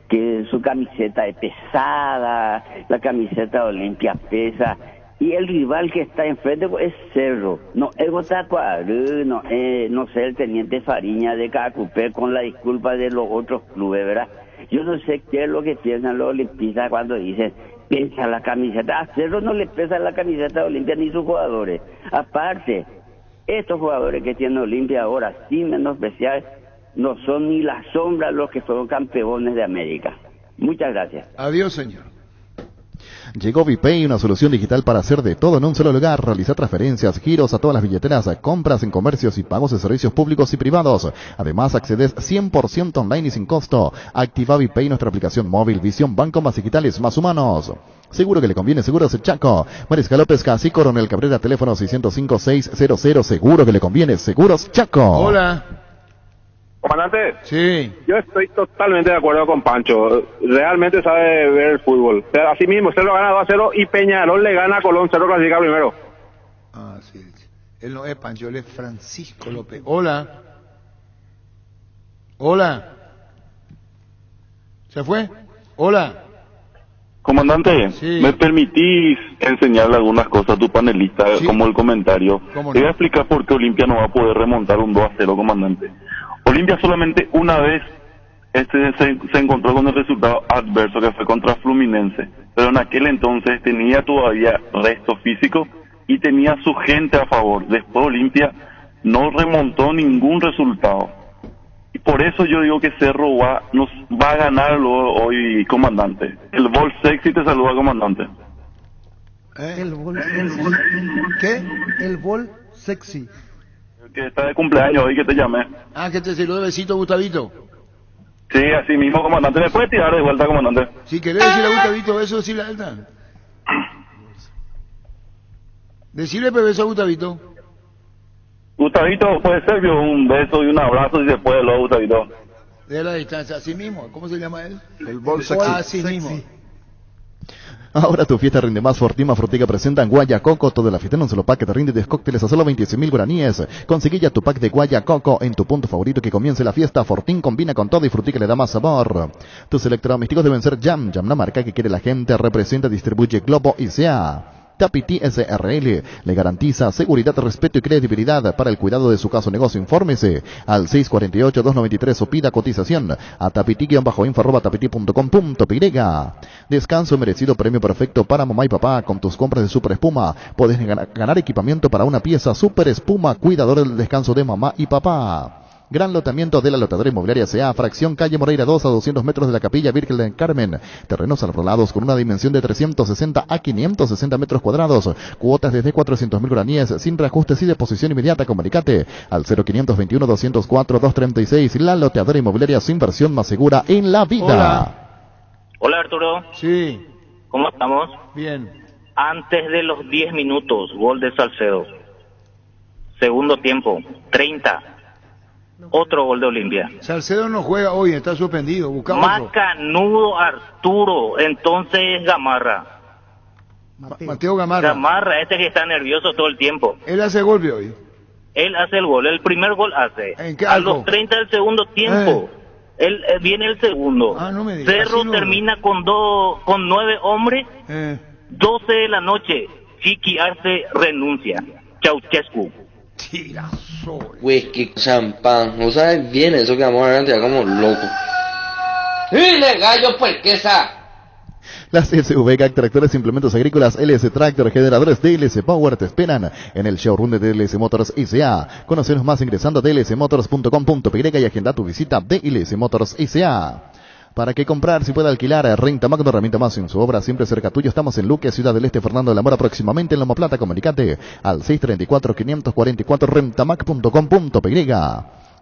que su camiseta es pesada, la camiseta de Olimpia pesa, y el rival que está enfrente es Cerro, no es Botacuarú, no sé, el teniente Fariña de Cacupé, con la disculpa de los otros clubes, ¿verdad? Yo no sé qué es lo que piensan los olimpistas cuando dicen pesa la camiseta. A Cerro no le pesa la camiseta de Olimpia ni sus jugadores. Aparte, estos jugadores que tiene Olimpia ahora, sin menospreciar, no son ni la sombra los que fueron campeones de América. Muchas gracias. Adiós, señor. Llegó VPay, una solución digital para hacer de todo en un solo lugar, realizar transferencias, giros a todas las billeteras, compras en comercios y pagos de servicios públicos y privados. Además, accedes 100% online y sin costo. Activa VPay, nuestra aplicación móvil, visión, banco más digitales, más humanos. Seguro que le conviene, Seguros Chaco. Mariscal López Casi, Coronel Cabrera, teléfono 605-600. Seguro que le conviene, Seguros Chaco. Hola. Comandante, sí, yo estoy totalmente de acuerdo con Pancho. Realmente sabe ver el fútbol. Así mismo, Cerro gana 2-0 y Peñarol le gana a Colón. Cerro clasifica primero. Ah, sí. Él no es Pancho, él es Francisco López. Hola. Hola. ¿Se fue? Hola. Comandante, sí. ¿Me permitís enseñarle algunas cosas a tu panelista, sí, como el comentario? ¿Cómo no? Te voy a explicar por qué Olimpia no va a poder remontar un 2-0, comandante. Olimpia solamente una vez se encontró con el resultado adverso, que fue contra Fluminense, pero en aquel entonces tenía todavía resto físico y tenía su gente a favor. Después Olimpia no remontó ningún resultado, y por eso yo digo que Cerro nos va a ganar hoy, comandante. El Bol Sexy te saluda, comandante. El Bol Sexy. ¿Qué? El Bol Sexy. Que está de cumpleaños hoy, que te llamé. Ah, que te saludó de besito, Gustavito. Sí, así mismo, comandante. ¿Me puedes tirar de vuelta, comandante? Si querés decirle a Gustavito eso, decirle a Alta. Decirle beso a Gustavito. Gustavito, puede ser un beso y un abrazo si se puede, luego, Gustavito. De la distancia, así mismo. ¿Cómo se llama él? El Bol Sexy. Así mismo. Ahora tu fiesta rinde más. Fortima Frutica presenta en Guaya Coco. Toda la fiesta en un solo pack. Te rinde 10 cócteles a solo 26.000 guaraníes. Conseguí ya tu pack de Guaya Coco en tu punto favorito. Que comience la fiesta. Fortín combina con todo y Frutica le da más sabor. Tus electrodomésticos deben ser Jam. Jam, la marca que quiere la gente. Representa, distribuye Globo y sea. Tapiti SRL le garantiza seguridad, respeto y credibilidad para el cuidado de su caso o negocio. Infórmese al 648-293 o pida cotización a tapiti-info@tapiti.com.py. Descanso merecido, premio perfecto para mamá y papá. Con tus compras de Super Espuma podés ganar equipamiento para una pieza. Super Espuma, cuidador del descanso de mamá y papá. Gran lotamiento de la Lotadora Inmobiliaria S.A., fracción calle Moreira 2, a 200 metros de la Capilla Virgen del Carmen. Terrenos alrolados con una dimensión de 360 a 560 metros cuadrados. Cuotas desde 400.000 guaraníes, sin reajustes y deposición inmediata. Comunicate al 0521-204-236. La Lotadora Inmobiliaria, su inversión más segura en la vida. Hola Arturo. Sí. ¿Cómo estamos? Bien. Antes de los 10 minutos, gol de Salcedo. Segundo tiempo, 30. Otro gol de Olimpia. Salcedo no juega hoy, está suspendido. Buscamos Más otro. canudo Arturo, entonces Gamarra. Mateo Gamarra. Gamarra, este que está nervioso todo el tiempo. Él hace golpe hoy. Él hace el gol, el primer gol hace. ¿En qué A arco? los 30 del segundo tiempo. Él viene el segundo. No me digas, Cerro así no. termina con 9 hombres. 12 de la noche. Chiqui Arce renuncia. Ceausescu. Whisky, champán, ¿no sabes bien eso que vamos a ver como loco? ¡Dile, gallo, pues, que esa! Las SVGAC Tractores, Implementos Agrícolas, LS Tractor, Generadores DLS Power te esperan en el showroom de DLS Motors S.A. Conocenos más ingresando a dlsmotors.com.py y agenda tu visita a DLS Motors S.A. ¿Para qué comprar si puede alquilar? Rentamac, una herramienta más en su obra, siempre cerca tuyo. Estamos en Luque, Ciudad del Este, Fernando de la Mora, próximamente en Loma Plata. Comunicate al 634-544, rentamac.com.py.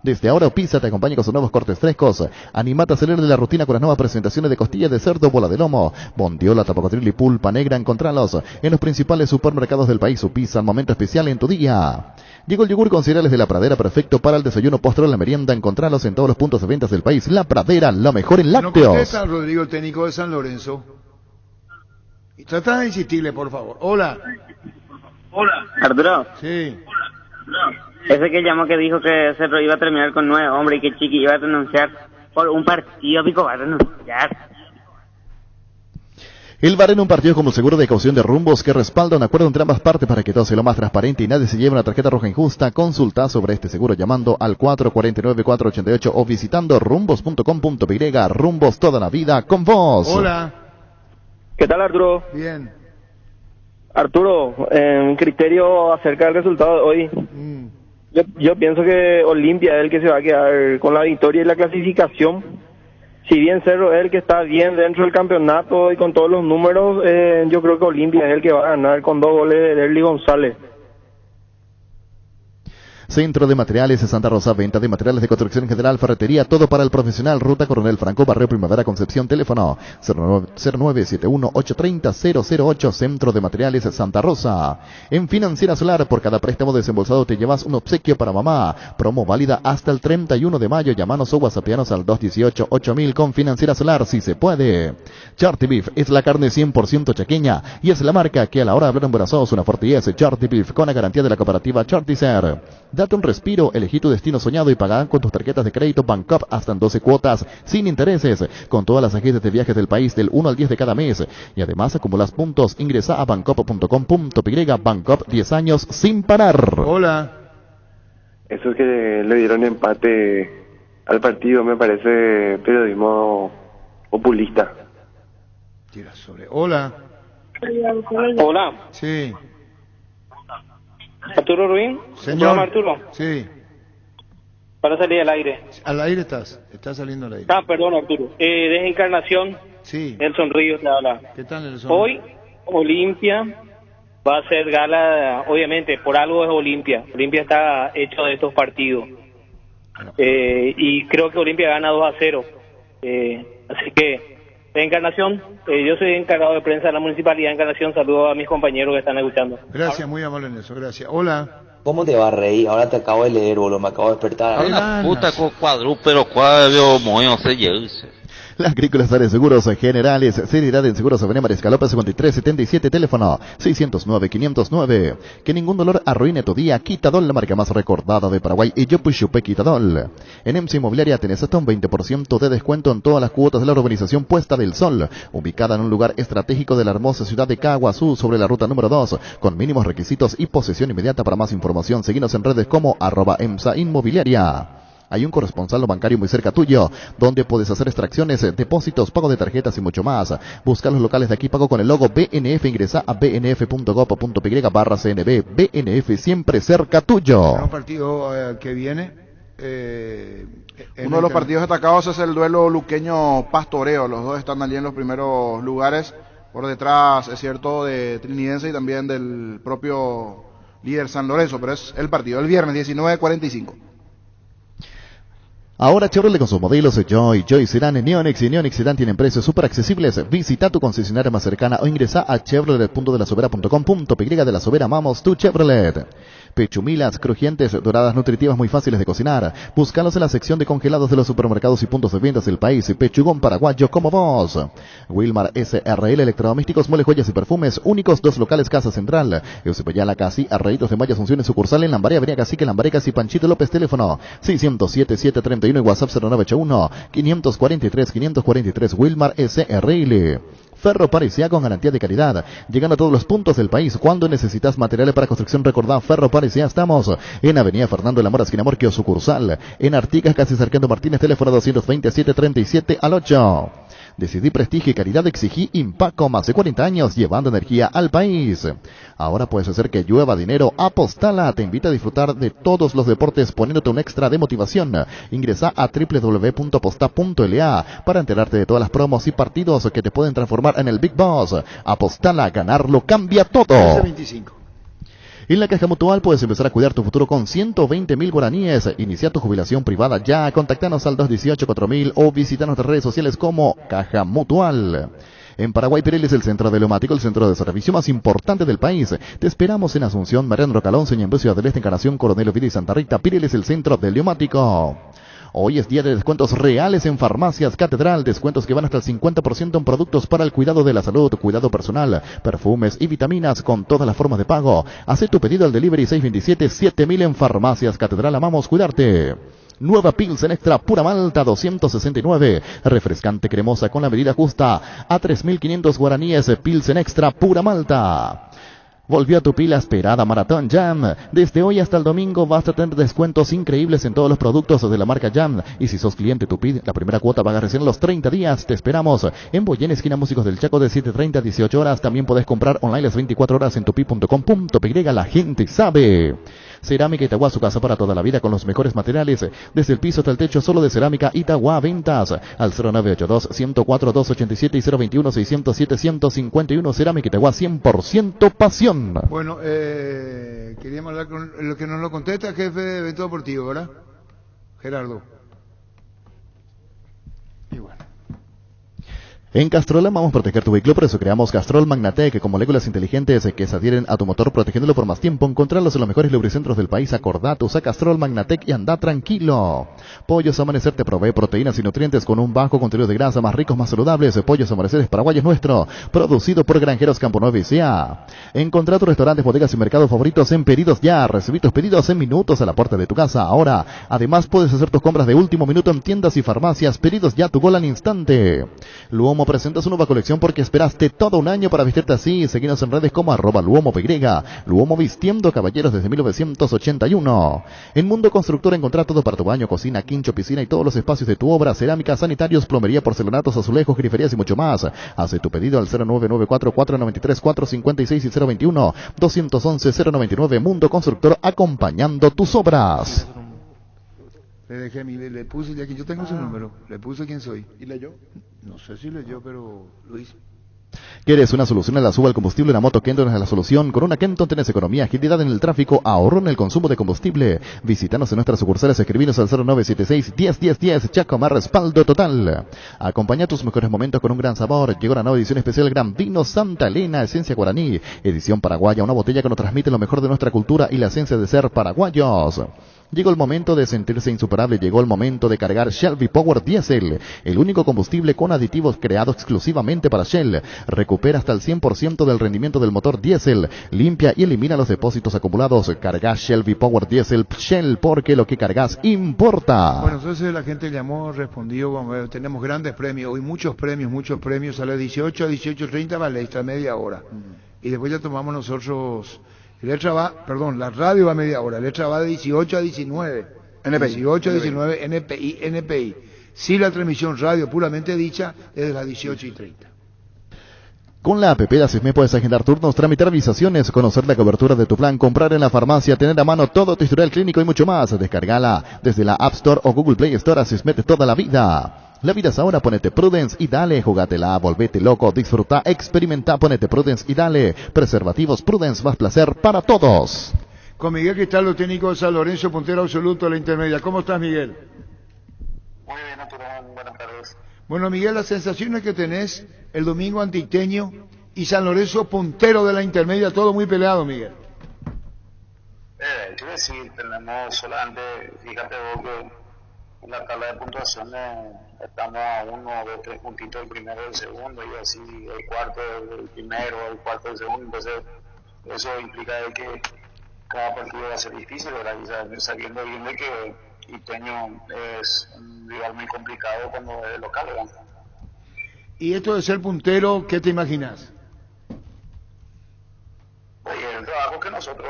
Desde ahora Pizza te acompaña con sus nuevos cortes frescos. Animate a salir de la rutina con las nuevas presentaciones de costilla de cerdo, bola de lomo, bondiola, tapacotril y pulpa negra. Encontralos en los principales supermercados del país. Su pizza, momento especial en tu día. Llegó el yogur con cereales de La Pradera, perfecto para el desayuno, postre o la merienda. Encontralos en todos los puntos de ventas del país. La Pradera, lo mejor en No lácteos. contesta Rodrigo, el técnico de San Lorenzo. Y trata de insistirle, por favor. Hola. Arturo. Sí. Ese que llamó que dijo que Cerro iba a terminar con 9 hombres y que Chiqui iba a renunciar por un partido, Pico va a renunciar. El VAR en un partido como seguro de caución de Rumbos que respalda un acuerdo entre ambas partes para que todo sea lo más transparente y nadie se lleve una tarjeta roja injusta. Consulta sobre este seguro llamando al 449-488 o visitando rumbos.com.py. Rumbos, toda la vida con vos. Hola. ¿Qué tal, Arturo? Bien. Arturo, en criterio acerca del resultado de hoy, yo pienso que Olimpia es el que se va a quedar con la victoria y la clasificación. Si bien Cerro es el que está bien dentro del campeonato y con todos los números, yo creo que Olimpia es el que va a ganar con 2 goles de Derly González. Centro de Materiales de Santa Rosa, venta de materiales de construcción en general, ferretería, todo para el profesional. Ruta Coronel Franco, Barrio Primavera, Concepción. Teléfono 0971-830-008. Centro de Materiales Santa Rosa. En Financiera Solar, por cada préstamo desembolsado te llevas un obsequio para mamá. Promo válida hasta el 31 de mayo. Llámanos o whatsappianos al 218-8000 con Financiera Solar, si se puede. Charty Beef es la carne 100% chaqueña y es la marca que a la hora de hablar en Buenos una fortaleza. Charty Beef con la garantía de la cooperativa Charticer. Date un respiro, elegí tu destino soñado y paga con tus tarjetas de crédito Bancopp hasta en 12 cuotas sin intereses, con todas las agencias de viajes del país del 1 al 10 de cada mes. Y además acumulas puntos. Ingresa a bancopp.com.py. Bancopp, 10 años sin parar. Hola. Eso es que le dieron empate al partido, me parece periodismo populista. Tira sobre. Hola. Hola. Sí. Arturo Ruín. Señor. Arturo. Sí. Para salir al aire. Al aire estás saliendo al aire. Perdón, Arturo. De Encarnación. Sí. Nelson Ríos te habla. ¿Qué tal, Nelson? Hoy, Olimpia va a hacer gala, obviamente, por algo es Olimpia. Olimpia está hecho de estos partidos. Y creo que Olimpia gana 2-0. Así que, de Encarnación, yo soy encargado de prensa de la Municipalidad de Encarnación. Saludo a mis compañeros que están escuchando. Gracias, muy amable en eso, gracias. Hola. ¿Cómo te va a reír? Ahora te acabo de leer, boludo, me acabo de despertar. Hola. Puta cuadrúpero, cuadro, moño, se lleva. La Agrícola Sare Seguros Generales, seriedad en Seguros Avenida Mariscal López 5377, teléfono 609-509. Que ningún dolor arruine tu día. Quitadol, la marca más recordada de Paraguay, y yo Puchupe Quitadol. En EMSA Inmobiliaria tenés hasta un 20% de descuento en todas las cuotas de la urbanización Puesta del Sol, ubicada en un lugar estratégico de la hermosa ciudad de Caguazú, sobre la ruta número 2, con mínimos requisitos y posesión inmediata. Para más información, seguinos en redes como @EMSA Inmobiliaria. Hay un corresponsal bancario muy cerca tuyo, donde puedes hacer extracciones, depósitos, pago de tarjetas y mucho más. Busca los locales de aquí pago con el logo BNF. Ingresa a bnf.gov.py/CNB. BNF, siempre cerca tuyo. Un partido que viene. Uno de los partidos destacados es el duelo luqueño-pastoreo. Los dos están allí en los primeros lugares. Por detrás, es cierto, de Trinidense y también del propio líder San Lorenzo. Pero es el partido, el viernes 19:45. Ahora Chevrolet con sus modelos Joy Sedan, Neonix y Neonix Sedan tienen precios súper accesibles. Visita tu concesionaria más cercana o ingresa a chevrolet.delasovera.com.py. De La Sobera, amamos tu Chevrolet. Pechumilas, crujientes, doradas, nutritivas, muy fáciles de cocinar. Búscalos en la sección de congelados de los supermercados y puntos de ventas del país. Pechugón paraguayo como vos. Wilmar SRL, electrodomésticos, muebles, joyas y perfumes. Únicos, 2 locales, Casa Central. Eusebio Casi, Arreitos de Maya, Funciones, sucursal en Lambaré, Avenida Cacique, Lambaré, Casi, Panchito López, teléfono 607-731 y WhatsApp 0981-543-543. Wilmar SRL. Ferro Parecía con garantía de calidad, llegando a todos los puntos del país. Cuando necesitas materiales para construcción, recordá Ferro Parecía. Estamos en Avenida Fernando de la Mora, esquina Morquio, sucursal en Artigas, casi Sargento Martínez, teléfono 227-37 Decidí prestigio y calidad, exigí Impaco, más de 40 años llevando energía al país. Ahora puedes hacer que llueva dinero. Apostala te invita a disfrutar de todos los deportes poniéndote un extra de motivación. Ingresa a www.aposta.la para enterarte de todas las promos y partidos que te pueden transformar en el Big Boss. Apostala, ganarlo cambia todo. 25. En la Caja Mutual puedes empezar a cuidar tu futuro con 120.000 guaraníes. Inicia tu jubilación privada ya. Contactanos al 218-4000 o visita nuestras redes sociales como Caja Mutual. En Paraguay, Pirelli es el centro de neumático, el centro de servicio más importante del país. Te esperamos en Asunción, Mariano Rocalón, Ñemby, Ciudad del Este, Encarnación, Coronel Oviedo y Santa Rita. Pirelli es el centro del neumático. Hoy es día de descuentos reales en Farmacias Catedral, descuentos que van hasta el 50% en productos para el cuidado de la salud, cuidado personal, perfumes y vitaminas con todas las formas de pago. Haz tu pedido al delivery 627-7000 en Farmacias Catedral, amamos cuidarte. Nueva Pilsen Extra Pura Malta 269, refrescante cremosa con la medida justa, a 3.500 guaraníes. Pilsen Extra Pura Malta. Volvió a tu pila esperada Maratón Jam. Desde hoy hasta el domingo vas a tener descuentos increíbles en todos los productos de la marca Jam. Y si sos cliente Tupid, la primera cuota paga recién los 30 días. Te esperamos en Boyén, esquina Músicos del Chaco, de 7:30 a 18 horas. También podés comprar online las 24 horas en tupi.com.py. La gente sabe. Cerámica Itagua, su casa para toda la vida con los mejores materiales. Desde el piso hasta el techo, solo de Cerámica Itagua. Ventas al 0982-104-287 y 021-607-151. Cerámica Itagua, 100% pasión. Bueno, queríamos hablar con lo que nos lo contesta el jefe de evento deportivo, ¿verdad? Gerardo. Y bueno. En Castrol amamos proteger tu vehículo, por eso creamos Castrol Magnatec con moléculas inteligentes que se adhieren a tu motor protegiéndolo por más tiempo. Encontrarlos en los mejores lubricentros del país. Acordate, usa Castrol Magnatec y anda tranquilo. Pollos Amanecer te provee proteínas y nutrientes con un bajo contenido de grasa, más ricos, más saludables. Pollos Amanecer es Paraguay, es nuestro, producido por Granjeros Campo Nuevo S.A. Encontrá tus restaurantes, bodegas y mercados favoritos en Pedidos Ya. Recibí tus pedidos en minutos a la puerta de tu casa. Ahora, además puedes hacer tus compras de último minuto en tiendas y farmacias. Pedidos Ya, tu gol al instante. Luomo presenta su nueva colección porque esperaste todo un año para vestirte así. Seguinos en redes como @LuomoPY. Luomo, vistiendo caballeros desde 1981. En Mundo Constructor encontrá todo para tu baño, cocina, quincho, piscina y todos los espacios de tu obra. Cerámica, sanitarios, plomería, porcelanatos, azulejos, griferías y mucho más. Hace tu pedido al 0994-493-456 y 021-211-099. Mundo Constructor, acompañando tus obras. Le puse ya que yo tengo su número, le puse quién soy. ¿Y leyó? No sé si leyó, pero lo hice. ¿Quieres una solución a la suba al combustible? La moto Kenton es la solución. Con una Kenton tenés economía, agilidad en el tráfico, ahorro en el consumo de combustible. Visítanos en nuestras sucursales, escribinos al 0976-101010. Chaco, más respaldo total. Acompaña tus mejores momentos con un gran sabor. Llegó la nueva edición especial Gran Vino Santa Elena, esencia guaraní. Edición paraguaya, una botella que nos transmite lo mejor de nuestra cultura y la esencia de ser paraguayos. Llegó el momento de sentirse insuperable, llegó el momento de cargar Shell V-Power Diesel, el único combustible con aditivos creado exclusivamente para Shell. Recupera hasta el 100% del rendimiento del motor diésel, limpia y elimina los depósitos acumulados. Carga Shell V-Power Diesel Shell, porque lo que cargas importa. Bueno, entonces la gente llamó, respondió, tenemos grandes premios, hoy muchos premios, a las 18 a 18:30 va la extra media hora. Y después ya tomamos nosotros, la radio va a media hora, la extra va de 18 a 19. NPI. 18 a 19, NPI. Sí, la transmisión radio puramente dicha es de las 18:30. Con la app de Asisme puedes agendar turnos, tramitar visaciones, conocer la cobertura de tu plan, comprar en la farmacia, tener a mano todo tu historial clínico y mucho más. Descárgala desde la App Store o Google Play Store. Asisme toda la vida. La vida es ahora, ponete Prudence y dale, jugátela, volvete loco, disfruta, experimenta, ponete Prudence y dale. Preservativos Prudence, más placer para todos. Con Miguel Cristaldo, técnico de San Lorenzo, puntero absoluto de la intermedia. ¿Cómo estás, Miguel? Muy bien, Arturo, buenas tardes. Bueno, Miguel, las sensaciones que tenés el domingo ante Iteño y San Lorenzo puntero de la intermedia, todo muy peleado, Miguel. Quiero decir, tenemos solamente, fíjate vos que en la tabla de puntuaciones estamos a 1, 2, 3 puntitos del primero y del segundo, y así el cuarto del primero, el cuarto del segundo, entonces eso implica de que cada partido va a ser difícil, ¿verdad? Y sabiendo bien de que Iteño es un rival muy complicado cuando es local, ¿verdad? Y esto de ser puntero, ¿qué te imaginas? Oye, el trabajo que nosotros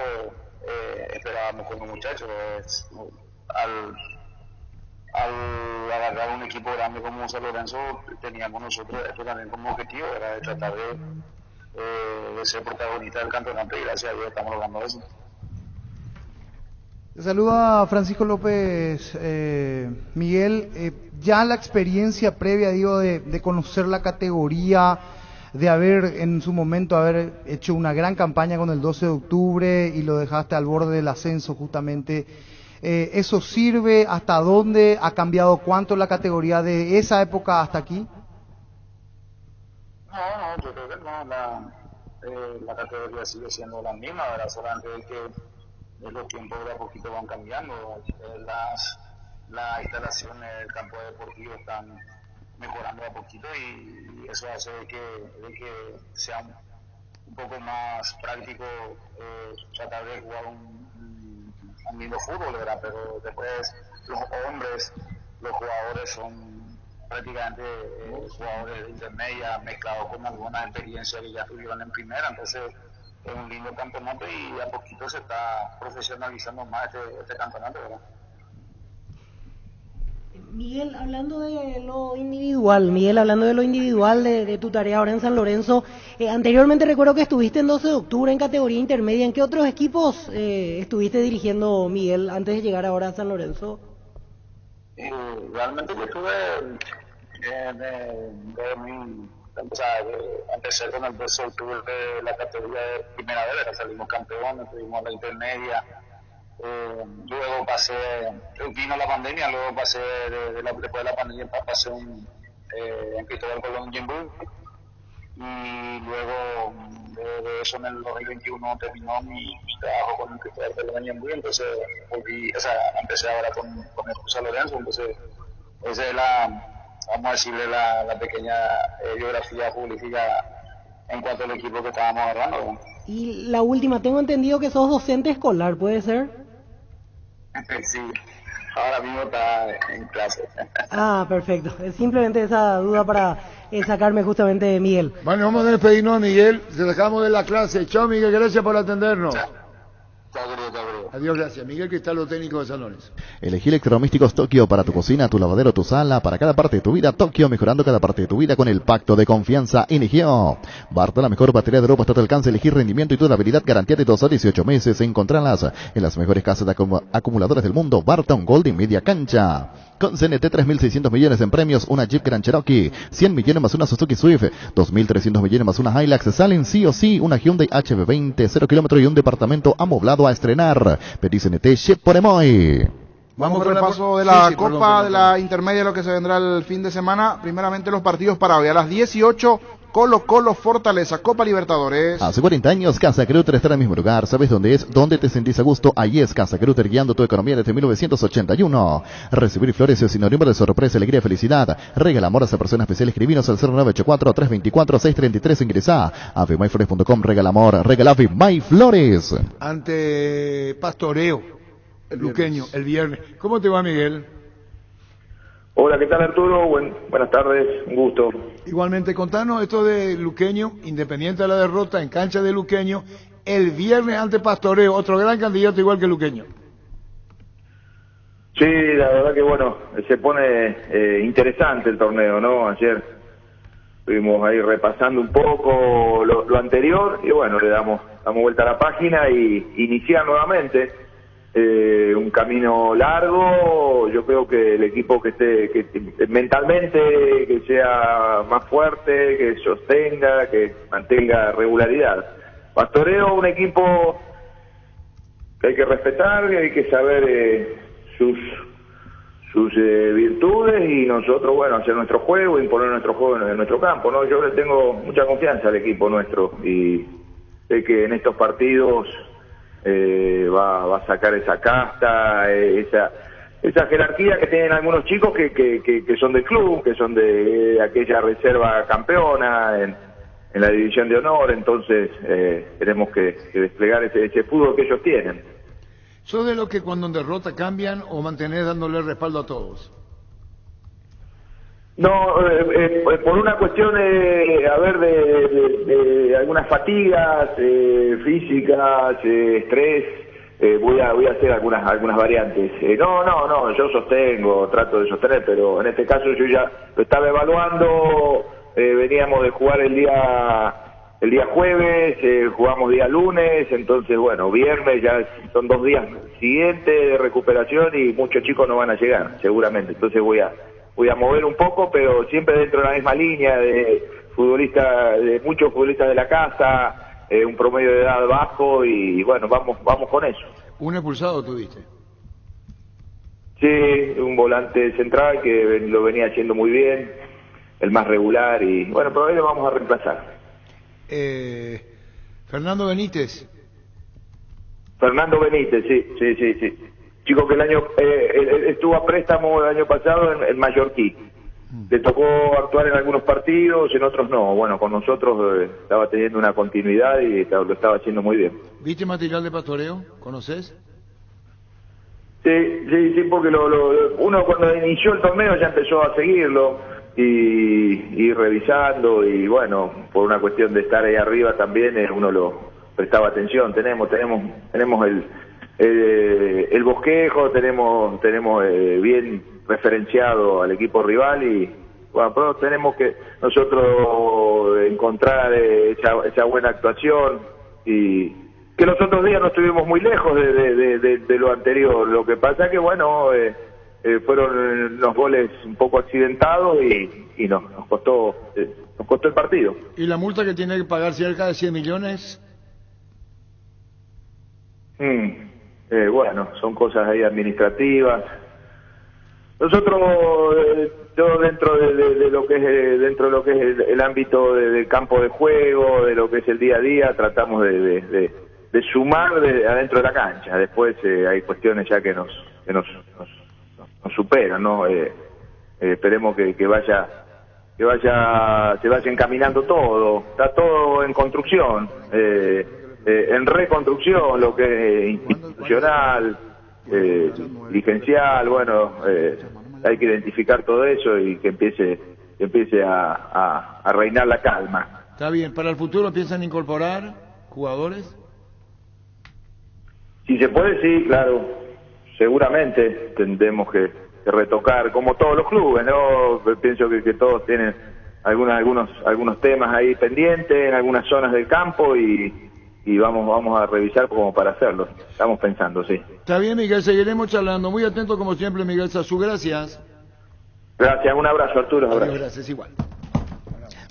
esperábamos con los muchachos es, al agarrar un equipo grande como San Lorenzo, teníamos nosotros esto también como objetivo, era de tratar de ser protagonista del campeonato, y gracias a Dios estamos logrando eso. Te saluda Francisco López. Miguel, ya la experiencia previa, digo, de conocer la categoría, de haber en su momento haber hecho una gran campaña con el 12 de octubre y lo dejaste al borde del ascenso justamente, ¿eso sirve? ¿Hasta dónde ha cambiado cuánto la categoría de esa época hasta aquí? No, yo creo que no, la categoría sigue siendo la misma, ¿verdad? Solamente que los tiempos de a poquito van cambiando, las instalaciones del campo deportivo están mejorando de a poquito, y eso hace de que sea un poco más práctico tratar de jugar un lindo fútbol, ¿verdad? Pero después los hombres, los jugadores son prácticamente jugadores de intermedia mezclados con alguna experiencia que ya tuvieron en primera, entonces es un lindo campeonato y a poquito se está profesionalizando más este campeonato, ¿verdad? Miguel, hablando de lo individual de tu tarea ahora en San Lorenzo, anteriormente recuerdo que estuviste en 12 de octubre en categoría intermedia. ¿En qué otros equipos estuviste dirigiendo, Miguel, antes de llegar ahora a San Lorenzo? Realmente yo estuve empecé con el 12 de octubre de la categoría de primera vez, salimos campeones, tuvimos la intermedia, luego vino la pandemia, luego pasé después de la pandemia pasé en Cristóbal Colón Jimbu, y luego de eso en el 2021 terminó mi trabajo con el Cristóbal Colón Jimbu, entonces empecé ahora con el San Lorenzo, entonces esa es vamos a decirle la pequeña biografía futbolística en cuanto al equipo que estábamos agarrando, ¿no? Y la última, tengo entendido que sos docente escolar, ¿puede ser? Sí, ahora mismo está en clase. Ah, perfecto. Es simplemente esa duda para sacarme justamente de Miguel. Bueno, vamos a despedirnos, Miguel. Te dejamos de la clase. Chao, Miguel, gracias por atendernos. Adiós, gracias. Miguel Cristaldo, técnico de San Lorenzo. Elegí Electrodomésticos Tokio para tu cocina, tu lavadero, tu sala, para cada parte de tu vida. Tokio, mejorando cada parte de tu vida con el pacto de confianza Inigio. Barta, la mejor batería de Europa hasta tu alcance. Elegir rendimiento y durabilidad, garantía de 2 a 18 meses. Encontrarlas en las mejores casas de acumuladores del mundo. Barton Golden Media Cancha. Con CNT 3.600 millones en premios, una Jeep Grand Cherokee, 100 millones más una Suzuki Swift, 2.300 millones más una Hilux, salen sí o sí una Hyundai HB20, 0 kilómetros y un departamento amoblado a estrenar. Pedí CNT Chip por Emoy. Vamos con el repaso de la Copa de la Intermedia, lo que se vendrá el fin de semana. Primeramente los partidos para hoy. A las 18 Colo Colo Fortaleza, Copa Libertadores. Hace 40 años Casa Grutter está en el mismo lugar. ¿Sabes dónde es? ¿Dónde te sentís a gusto? Ahí es Casa Grutter, guiando tu economía desde 1981. Recibir flores es sinónimo de sorpresa, alegría y felicidad. Regala amor a esa persona especial. Escribinos al 0984-324-633. Ingresá a vmayflores.com. Regala amor, regala Vmayflores. Ante Pastoreo, el luqueño, el viernes. ¿Cómo te va, Miguel? Hola, ¿qué tal, Arturo? Buenas tardes, un gusto. Igualmente, contanos esto de Luqueño, independiente de la derrota en cancha de Luqueño, el viernes ante Pastoreo, otro gran candidato igual que Luqueño. Sí, la verdad que bueno, se pone interesante el torneo, ¿no? Ayer estuvimos ahí repasando un poco lo anterior y bueno, le damos vuelta a la página y iniciar nuevamente. Un camino largo. Yo creo que el equipo que mentalmente que sea más fuerte, que sostenga, que mantenga regularidad. Pastoreo, un equipo que hay que respetar, que hay que saber sus virtudes y nosotros, bueno, hacer nuestro juego, imponer nuestro juego en nuestro campo, ¿no? Yo le tengo mucha confianza al equipo nuestro y sé que en estos partidos va a sacar esa casta, esa jerarquía que tienen algunos chicos que son del club, que son de aquella reserva campeona en la división de honor. Entonces tenemos que desplegar ese fútbol que ellos tienen. ¿Sos de los que cuando en derrota cambian o mantenés dándole respaldo a todos? No, por una cuestión de algunas fatigas físicas, estrés, voy a hacer algunas variantes. No, yo trato de sostener, pero en este caso yo ya lo estaba evaluando. Veníamos de jugar el día jueves, jugamos día lunes, entonces bueno, viernes ya son 2 días siguientes de recuperación y muchos chicos no van a llegar, seguramente. Entonces voy a mover un poco, pero siempre dentro de la misma línea de muchos futbolistas de la casa, un promedio de edad bajo y bueno, vamos con eso. ¿Un expulsado tuviste? Sí, un volante central que lo venía haciendo muy bien, el más regular y bueno, pero hoy lo vamos a reemplazar. Fernando Benítez. Fernando Benítez, sí. Chico que estuvo a préstamo el año pasado en Mallorquí. Le tocó actuar en algunos partidos, en otros no. Bueno, con nosotros estaba teniendo una continuidad y lo estaba haciendo muy bien. ¿Viste material de Pastoreo? ¿Conoces? Sí, porque uno cuando inició el torneo ya empezó a seguirlo y revisando y bueno, por una cuestión de estar ahí arriba también uno lo prestaba atención. Tenemos el bosquejo, tenemos bien referenciado al equipo rival y bueno, pero tenemos que nosotros encontrar esa buena actuación y que los otros días no estuvimos muy lejos de lo anterior. Lo que pasa que bueno, fueron los goles un poco accidentados y nos costó el partido. ¿Y la multa que tiene que pagar cerca de 100 millones? Bueno, son cosas ahí administrativas. Nosotros, yo dentro de lo que es el ámbito del campo de juego, de lo que es el día a día, tratamos de sumar adentro de la cancha. Después hay cuestiones ya que nos superan, ¿no? Esperemos que se vaya encaminando todo. Está todo en construcción. En reconstrucción, lo que es institucional, dirigencial, bueno, hay que identificar todo eso y que empiece a reinar la calma. Está bien, ¿para el futuro piensan incorporar jugadores? Si se puede, sí, claro, seguramente tendremos que retocar, como todos los clubes, ¿no? Pienso que todos tienen algunos temas ahí pendientes en algunas zonas del campo y vamos a revisar como para hacerlo. Estamos pensando, sí. Está bien, Miguel, seguiremos charlando. Muy atento como siempre, Miguel Sazú. Gracias. Gracias, un abrazo, Arturo. Adiós, gracias, igual.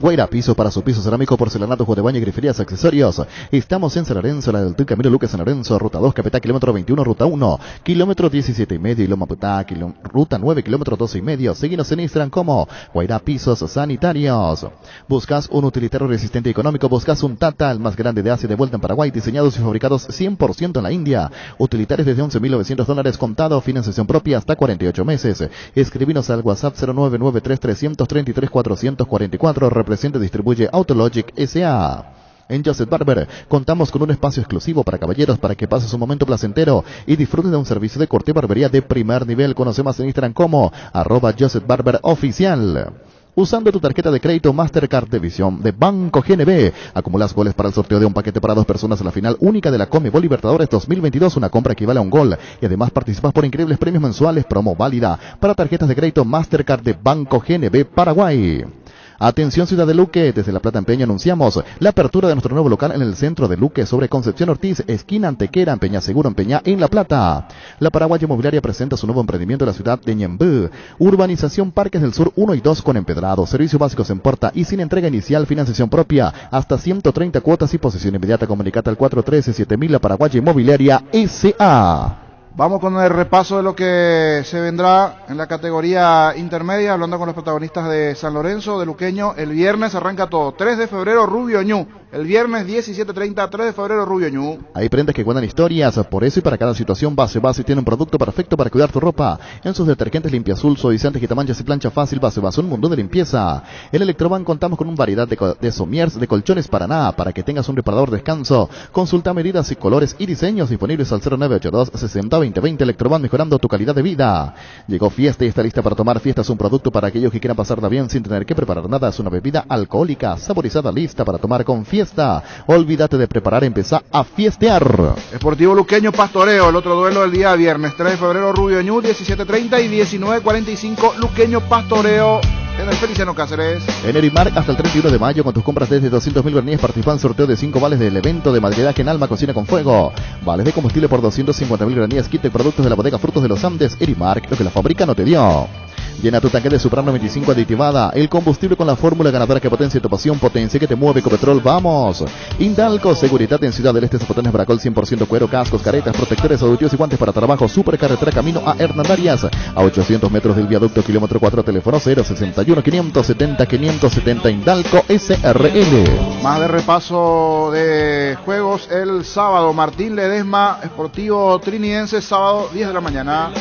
Guaira Pisos para su piso cerámico, porcelanato, juego de baño, griferías, accesorios. Estamos en San Lorenzo, la del Camilo Lucas San Lorenzo, ruta 2, Capetá, kilómetro 21, ruta 1, kilómetro 17 y medio, y Loma Putá, ruta 9, kilómetro 12 y medio. Síguenos en Instagram como Guaira Pisos Sanitarios. ¿Buscas un utilitario resistente y económico? ¿Buscas un Tata, el más grande de Asia, de vuelta en Paraguay, diseñados y fabricados 100% en la India? Utilitarios desde $11.900 contado, financiación propia hasta 48 meses. Escribinos al WhatsApp 0993-333-444. Representa y distribuye Autologic S.A. En Joseph Barber contamos con un espacio exclusivo para caballeros para que pases un momento placentero y disfrutes de un servicio de corte y barbería de primer nivel. Conoce más en Instagram como @JosephBarberOficial. Usando tu tarjeta de crédito Mastercard de Visión de Banco GNB, acumulas goles para el sorteo de un paquete para 2 personas en la final única de la Conmebol Libertadores 2022. Una compra equivale a un gol y además participas por increíbles premios mensuales. Promo válida para tarjetas de crédito Mastercard de Banco GNB Paraguay. Atención Ciudad de Luque, desde La Plata Empeño anunciamos la apertura de nuestro nuevo local en el centro de Luque, sobre Concepción Ortiz, esquina Antequera, en Peña Seguro, en Peña, en La Plata. La Paraguaya Inmobiliaria presenta su nuevo emprendimiento en la ciudad de Ñembú. Urbanización Parques del Sur 1 y 2 con empedrado, servicios básicos en puerta y sin entrega inicial, financiación propia, hasta 130 cuotas y posesión inmediata. Comunicate al 413-7000, La Paraguaya Inmobiliaria S.A. Vamos con el repaso de lo que se vendrá en la categoría intermedia, hablando con los protagonistas de San Lorenzo, de Luqueño. El viernes arranca todo. 3 de febrero, Rubio Ñu. El viernes 17:30, 3 de febrero, Rubio Ñu. Hay prendas que cuentan historias, por eso y para cada situación Base tiene un producto perfecto para cuidar tu ropa. En sus detergentes Limpia Azul, suavizantes, quitamanchas y plancha fácil, Base, un mundo de limpieza. En Electroban contamos con una variedad de somiers de colchones Paraná, para que tengas un reparador de descanso. Consulta medidas y colores y diseños disponibles al 0982-60-2020. Electroban, mejorando tu calidad de vida. Llegó Fiesta y está lista para tomar. Fiesta es un producto para aquellos que quieran pasarla bien sin tener que preparar nada. Es una bebida alcohólica, saborizada, lista para tomar con Fiesta. Olvídate de preparar, empezá a fiestear. Esportivo Luqueño Pastoreo, el otro duelo del día viernes, 3 de febrero, Rubio Ñu, 17:30 y 19:45, Luqueño Pastoreo en el Feliciano Cáceres. En Erimar, hasta el 31 de mayo, con tus compras desde 200.000 guaraníes, participa en sorteo de 5 vales del evento de madridaje en Alma Cocina con Fuego. Vales de combustible por 250.000 guaraníes, kit de productos de la bodega Frutos de los Andes. Erimar, lo que la fábrica no te dio. Llena tu tanque de Supran 95 aditivada, el combustible con la fórmula ganadora que potencia tu pasión, potencia que te mueve. Ecopetrol, vamos. Indalco, seguridad en Ciudad del Este, zapotones Bracol 100% cuero, cascos, caretas, protectores auditivos y guantes para trabajo. Supercarretera camino a Hernandarias, a 800 metros del viaducto, kilómetro 4, teléfono 061-570-570, Indalco SRL. Más de repaso de juegos el sábado, Martín Ledesma, Esportivo Trinidense, sábado 10 de la mañana.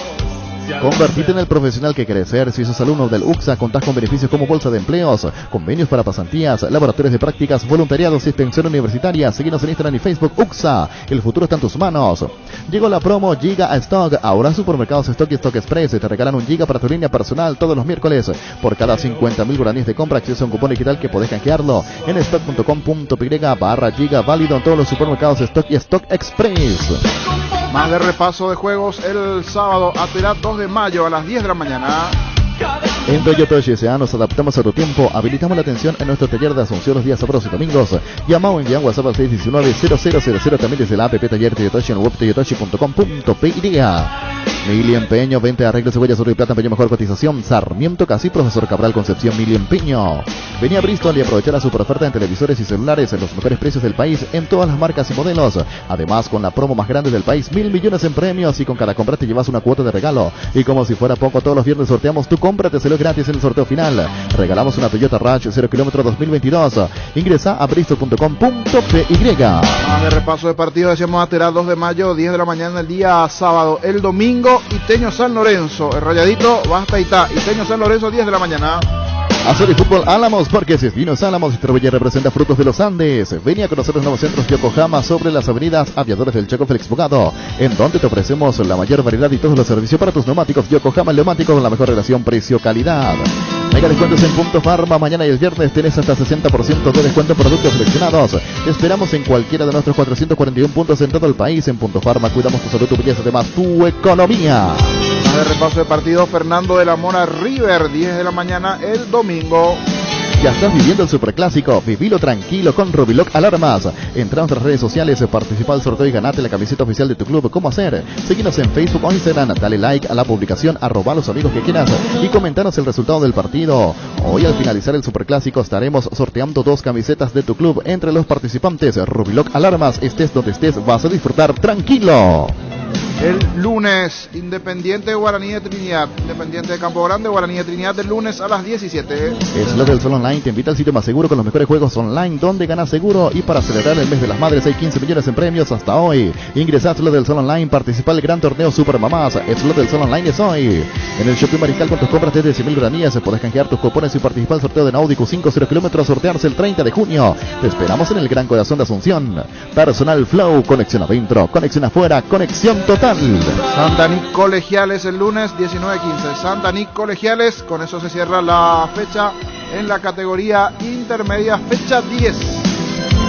Convertite en el profesional que querés ser. Si sos alumno del UCSA, contás con beneficios como bolsa de empleos, convenios para pasantías, laboratorios de prácticas, voluntariados y extensión universitaria. Seguinos en Instagram y Facebook. UCSA, el futuro está en tus manos. Llegó la promo Giga a Stock. Ahora supermercados Stock y Stock Express te regalan 1 giga para tu línea personal todos los miércoles. Por cada 50.000 guaraníes de compra, acceso a un cupón digital que podés canjearlo en stock.com.py/giga, válido en todos los supermercados Stock y Stock Express. Más de repaso de juegos el sábado, Atuirá 2 de mayo a las 10 de la mañana. En Toyota S.A. nos adaptamos a tu tiempo. Habilitamos la atención en nuestro taller de Asunción los días sábados y domingos. Llama o envía WhatsApp al 619-0000, también desde la app Taller Toyotoshi en web toyotoshi.com.py. Mili Empeño, venta de arreglos, cebollas, oro y plata, empeño, mejor cotización. Sarmiento Casi, Profesor Cabral, Concepción. Mili Empeño. Vení a Bristol y aprovecha la super oferta en televisores y celulares en los mejores precios del país, en todas las marcas y modelos. Además, con la promo más grande del país, 1.000 millones en premios, y con cada compra te llevas una cuota de regalo. Y como si fuera poco, todos los viernes sorteamos tu compra, te salió gratis en el sorteo final. Regalamos una Toyota Rush 0 kilómetros 2022. Ingresa a bristol.com.py. Más de repaso de partido, decíamos Atuirá 2 de mayo, 10 de la mañana el día sábado. El domingo, Iteño San Lorenzo, el Rayadito Basta Itá. Iteño San Lorenzo, 10 de la mañana. Azul y Fútbol Álamos, porque si es Vinos Álamos, Distribuye representa Frutos de los Andes. Vení a conocer los nuevos centros Yokohama sobre las avenidas Aviadores del Chaco, Félix Bogado, en donde te ofrecemos la mayor variedad y todos los servicios para tus neumáticos. Yokohama Neumáticos, con la mejor relación precio-calidad. Mega descuentos en Punto Farma. Mañana y el viernes tenés hasta 60% de descuento en productos seleccionados. Te esperamos en cualquiera de nuestros 441 puntos en todo el país. En Punto Farma cuidamos tu salud, tu belleza, además tu economía. Más de repaso de partido, Fernando de la Mora River, 10 de la mañana el domingo. Ya estás viviendo el superclásico, vivilo tranquilo con Rubiloc Alarmas. Entra a nuestras redes sociales, participa del sorteo y ganate la camiseta oficial de tu club. ¿Cómo hacer? Síguenos en Facebook o Instagram, dale like a la publicación, arroba a los amigos que quieras y comentanos el resultado del partido. Hoy al finalizar el superclásico estaremos sorteando 2 camisetas de tu club entre los participantes. Rubiloc Alarmas, estés donde estés, vas a disfrutar tranquilo. El lunes, Independiente Guaraní de Trinidad. Independiente de Campo Grande, Guaraní de Trinidad, del lunes a las 17. Slot del Sol Online te invita al sitio más seguro con los mejores juegos online donde ganas seguro. Y para celebrar el mes de las madres hay 15 millones en premios hasta hoy. Ingresa a Slot del Sol Online, participa el gran torneo Super Mamás. Slot del Sol Online es hoy. En el Shopping Mariscal con tus compras desde 100.000 guaraníes podés canjear tus cupones y participar del sorteo de Audi Q5 0 kilómetros, sortearse el 30 de junio. Te esperamos en el Gran Corazón de Asunción. Personal Flow, conexión adentro, conexión afuera, conexión total. Santa Nic Colegiales el lunes 19:15. Santa Nic Colegiales, con eso se cierra la fecha en la categoría intermedia, fecha 10.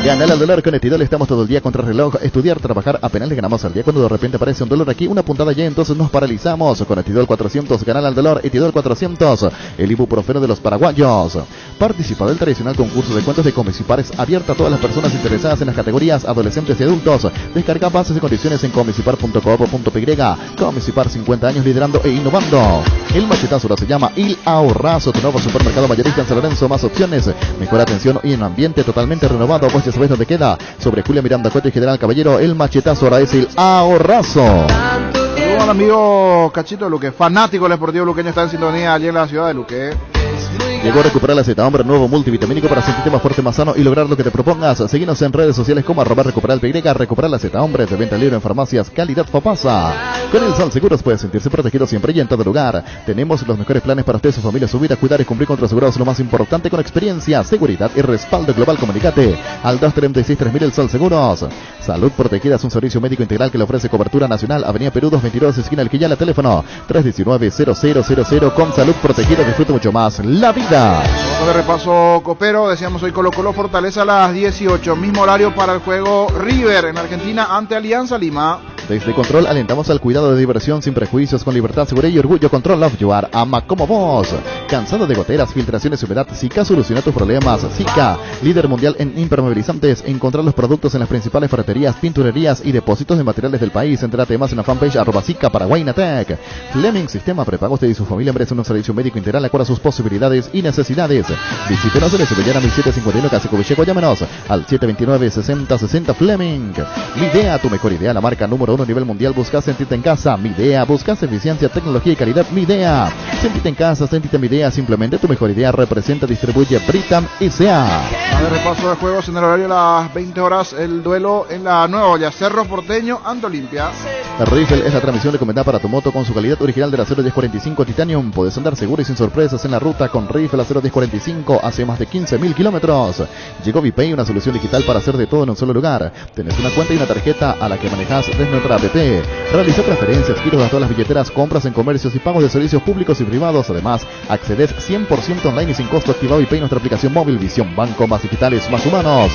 Gana el dolor con Etidol, estamos todo el día contra reloj, estudiar, trabajar, apenas le ganamos al día. Cuando de repente aparece un dolor aquí, una puntada ya, entonces nos paralizamos. Con Etidol 400, gana al dolor, Etidol 400, el ibuprofeno de los paraguayos. Participa del tradicional concurso de cuentos de Comicipares, abierta a todas las personas interesadas en las categorías adolescentes y adultos. Descarga bases y condiciones en comicipar.coop.py. Comicipar, 50 años liderando e innovando. El machetazo ahora se llama Il Ahorrazo, tu nuevo supermercado mayorista en San Lorenzo, más opciones, mejor atención y en un ambiente totalmente renovado. Pues ya sabes dónde queda, sobre Julia Miranda Cote y General Caballero. El machetazo ahora es El Ahorrazo. Saludos al amigo Cachito Luque, fanático del Sportivo Luqueño, está en sintonía allí en la ciudad de Luque. Llegó a recuperar la Z, hombre, nuevo multivitamínico para sentirte más fuerte, más sano y lograr lo que te propongas. Seguinos en redes sociales como @recuperar_PY, recuperar la Z, hombre, de venta libre en farmacias, calidad Fapasa. Con el Sol Seguros puedes sentirse protegido siempre y en todo lugar. Tenemos los mejores planes para usted, su familia, su vida, cuidar y cumplir con tus asegurados, lo más importante, con experiencia, seguridad y respaldo global. Comunicate al 236-3000 El Sol Seguros. Salud Protegida es un servicio médico integral que le ofrece cobertura nacional. Avenida Perú 222, esquina El Quillala, teléfono 319-0000. Con Salud Protegida disfruta mucho más la vida. De repaso copero, decíamos hoy Colo Colo Fortaleza a las 18, mismo horario para el juego River en Argentina ante Alianza Lima. Desde Control alentamos al cuidado de diversión sin prejuicios, con libertad, seguridad y orgullo. Control Love Yuar, ama como vos. Cansado de goteras, filtraciones y humedad, Zika soluciona tus problemas. Zika, líder mundial en impermeabilizantes. Encontrar los productos en las principales ferreterías, pinturerías y depósitos de materiales del país. Entérate más en la fanpage @Zika Paraguay Natec. Fleming Sistema Prepago, usted y su familia merecen un servicio médico integral acorde a sus posibilidades y necesidades. Visítenos en Sevillana 1751 Casico Villeco. Llámenos al 729-6060 Fleming. Midea, tu mejor idea, la marca número 1 a nivel mundial. Buscas sentirte en casa, Midea. Buscas eficiencia, tecnología y calidad, Midea. Sentirte en casa, sentirte Midea. Simplemente tu mejor idea. Representa, distribuye Britam S.A. De repaso de juegos en el horario a las 20 horas, el duelo en la Nueva Olla, Cerro Porteño ante Olimpia. Rifle es la transmisión recomendada para tu moto con su calidad original de la 01045 Titanium. Puedes andar seguro y sin sorpresas en la ruta con Rifle a 01045 hace más de 15.000 kilómetros. Llegó VPay, una solución digital para hacer de todo en un solo lugar. Tenés una cuenta y una tarjeta a la que manejas desde nuestra app. Realiza transferencias, giros a todas las billeteras, compras en comercios y pagos de servicios públicos y privados. Además, accedes 100% online y sin costo. Activa VPay, nuestra aplicación móvil. Visión Banco, más digitales, más humanos.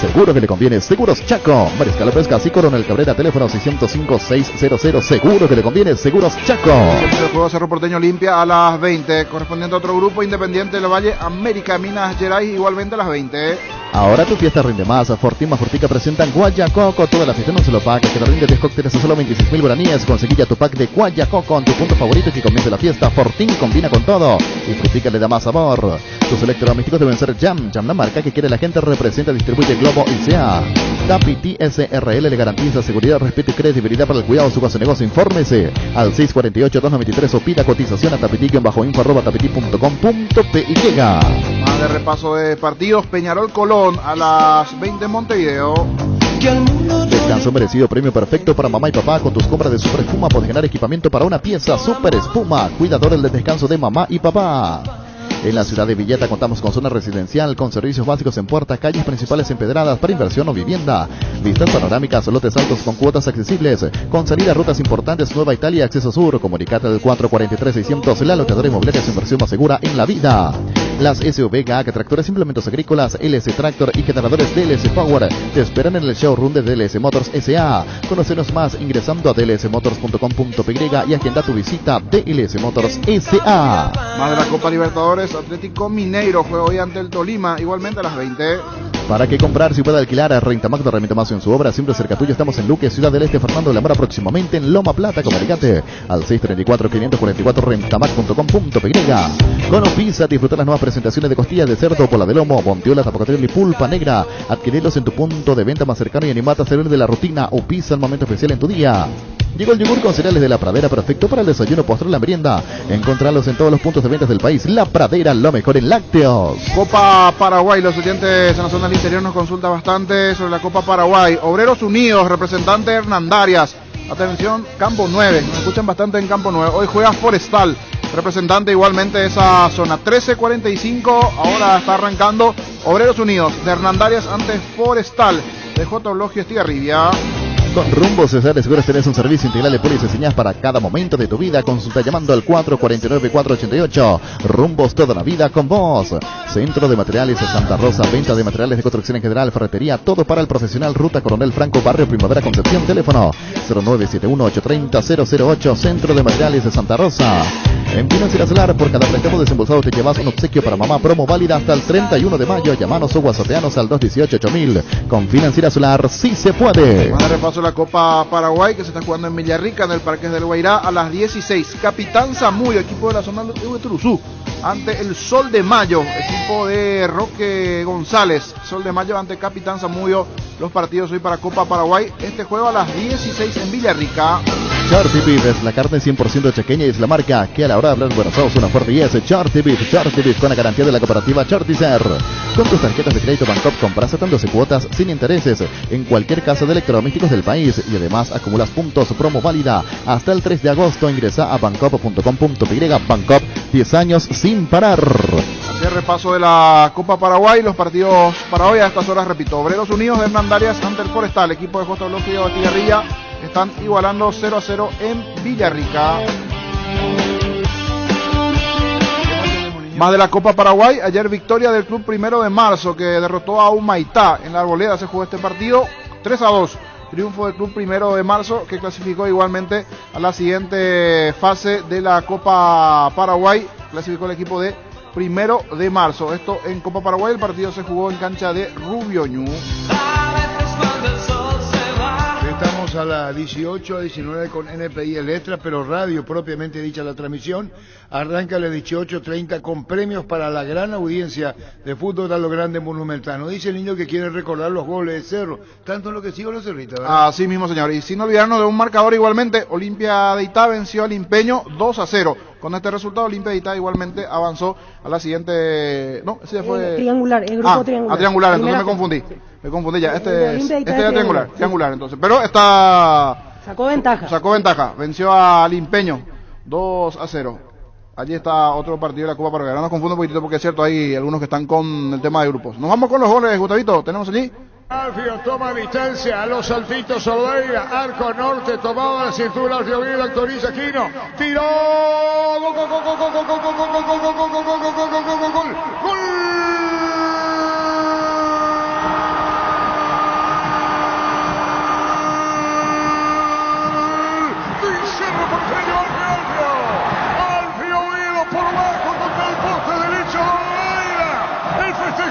Seguro que le conviene. Seguros Chaco. Mariscal López Casi, Coronel Cabrera, teléfono 605-600. Seguro que le conviene. Seguros Chaco. El juego Cerro Porteño Olimpia a las 20, correspondiente a otro grupo, Independiente del Valle, América Minas Gerais, igualmente a las 20. Ahora tu fiesta rinde más. Fortín más Fortica presentan Guayacoco. Toda la fiesta no se lo paga, que te rinde 10 cócteles a solo 26.000 guaraníes. Conseguí ya tu pack de Guayacoco en tu punto favorito y que comience la fiesta. Fortín combina con todo y Frutica le da más sabor. Tus electrodomésticos deben ser Jam, la marca que quiere la gente. Representa, distribuye Globo y sea Tapiti SRL, le garantiza seguridad, respeto y credibilidad para el cuidado de su base de negocio. Infórmese al 648-293 o pida cotización a tapiti-info@tapiti.com.py. Más de repaso de partidos, Peñarol Colón a las 20 en Montevideo. Descanso merecido, premio perfecto para mamá y papá. Con tus compras de Super Espuma puedes ganar equipamiento para una pieza. Super Espuma, cuidadores del descanso de mamá y papá. En la ciudad de Villeta contamos con zona residencial, con servicios básicos en puerta, calles principales empedradas para inversión o vivienda, vistas panorámicas, lotes altos con cuotas accesibles, con salida a rutas importantes, Nueva Italia, acceso sur. Comunicate del 443-600, la locadora inmobiliaria es inversión más segura en la vida. Las SUV, GAC, tractores, implementos agrícolas, LS Tractor y generadores DLS Power te esperan en el showroom de DLS Motors S.A. Conocenos más ingresando a dlsmotors.com.py y agenda tu visita. DLS Motors S.A. Más de la Copa Libertadores, Atlético Mineiro juega hoy ante el Tolima, igualmente a las 20. ¿Para qué comprar si puede alquilar a Rentamac de Rentamax en su obra? Siempre cerca tuyo. Estamos en Luque, Ciudad del Este, Fernando de la Mora, próximamente en Loma Plata. Comunicate al 634-544 rentamac.com.py. Con Opisa, disfrutar las nuevas presentaciones de costillas de cerdo, bola de lomo, bondiola, tapacotel y pulpa negra. Adquirirlos en tu punto de venta más cercano y animate a salir de la rutina. Opisa, el momento especial en tu día. Llegó el yogur con cereales de La Pradera, perfecto para el desayuno, postre y la merienda. Encontrarlos en todos los puntos de ventas del país. La Pradera, lo mejor en lácteos. Copa Paraguay, los oyentes en la zona del interior nos consultan bastante sobre la Copa Paraguay. Obreros Unidos, representante Hernandarias. Atención, Campo 9, nos escuchan bastante en Campo 9. Hoy juega Forestal, representante igualmente de esa zona. 13:45, ahora está arrancando Obreros Unidos de Hernandarias ante Forestal de J. Eulogio Estigarribia. Con Rumbo Cesar Seguros tenés un servicio integral de pólizas y señas para cada momento de tu vida. Consulta llamando al 449-488. Rumbos toda la vida con vos. Centro de Materiales de Santa Rosa. Venta de materiales de construcción en general, ferretería, todo para el profesional. Ruta Coronel Franco, Barrio Primavera, Concepción. Teléfono 0971-830-008. Centro de Materiales de Santa Rosa. En Financiera Solar, por cada préstamo desembolsado te llevas un obsequio para mamá. Promo válida hasta el 31 de mayo. Llamanos o whatsappeanos al 218-8000. Con Financiera Solar sí se puede. Van a repaso la Copa Paraguay que se está jugando en Villarrica, en el Parque del Guairá, a las 16. Capitán Zamudio, equipo de la zona de Turuzú, ante el Sol de Mayo, equipo de Roque González. Sol de Mayo ante Capitán Zamudio. Los partidos hoy para Copa Paraguay. Este juego a las 16 en Villarrica. Charty Beef es la carne 100% chequeña y es la marca que a la hora de hablar buenos ojos una fuerte y es Charty Beef con la garantía de la cooperativa Charticer. Con tus tarjetas de crédito Bancop compras a 12 cuotas sin intereses en cualquier casa de electrodomésticos del país y además acumulas puntos. Promo válida hasta el 3 de agosto. Ingresa a bancop.com.py. Bancop, 10 años sin parar. Así el repaso de la Copa Paraguay. Los partidos para hoy a estas horas, repito: Obreros Unidos de Hernandarias ante el Forestal, equipo de J. Eulogio Estigarribia. Están igualando 0-0 en Villarrica. Más de la Copa Paraguay, ayer victoria del Club Primero de Marzo que derrotó a Humaitá. En la Arboleda se jugó este partido 3-2. Triunfo del Club Primero de Marzo que clasificó igualmente a la siguiente fase de la Copa Paraguay. Clasificó el equipo de Primero de Marzo. Esto en Copa Paraguay. El partido se jugó en cancha de Rubioñú. Estamos a las 18 a 19 con NPI Electra, pero radio propiamente dicha la transmisión. Arranca a las 18:30 con premios para la gran audiencia de fútbol a lo grande monumental. Nos dice el niño que quiere recordar los goles de Cerro, tanto en lo que sigo los cerritos, ¿verdad? Así mismo, señor. Y sin olvidarnos de un marcador igualmente, Olimpia de Itá venció al Empeño 2-0. Con este resultado, Olimpia de Itá igualmente avanzó a la siguiente... No, ese fue... Triangular, el grupo triangular. Triangular, entonces me confundí. Me confundí ya. Este era triangular, entonces. Pero sacó ventaja. Venció al Empeño 2-0. Allí está otro partido de la Copa Paraguay. No nos confundo un poquitito porque es cierto, hay algunos que están con el tema de grupos. Nos vamos con los goles, Gustavito. Tenemos allí. Alfio toma distancia a los saltitos Olveira, arco norte, tomado a la cintura, Alfio Vila, autoriza Quino, tiró, gol.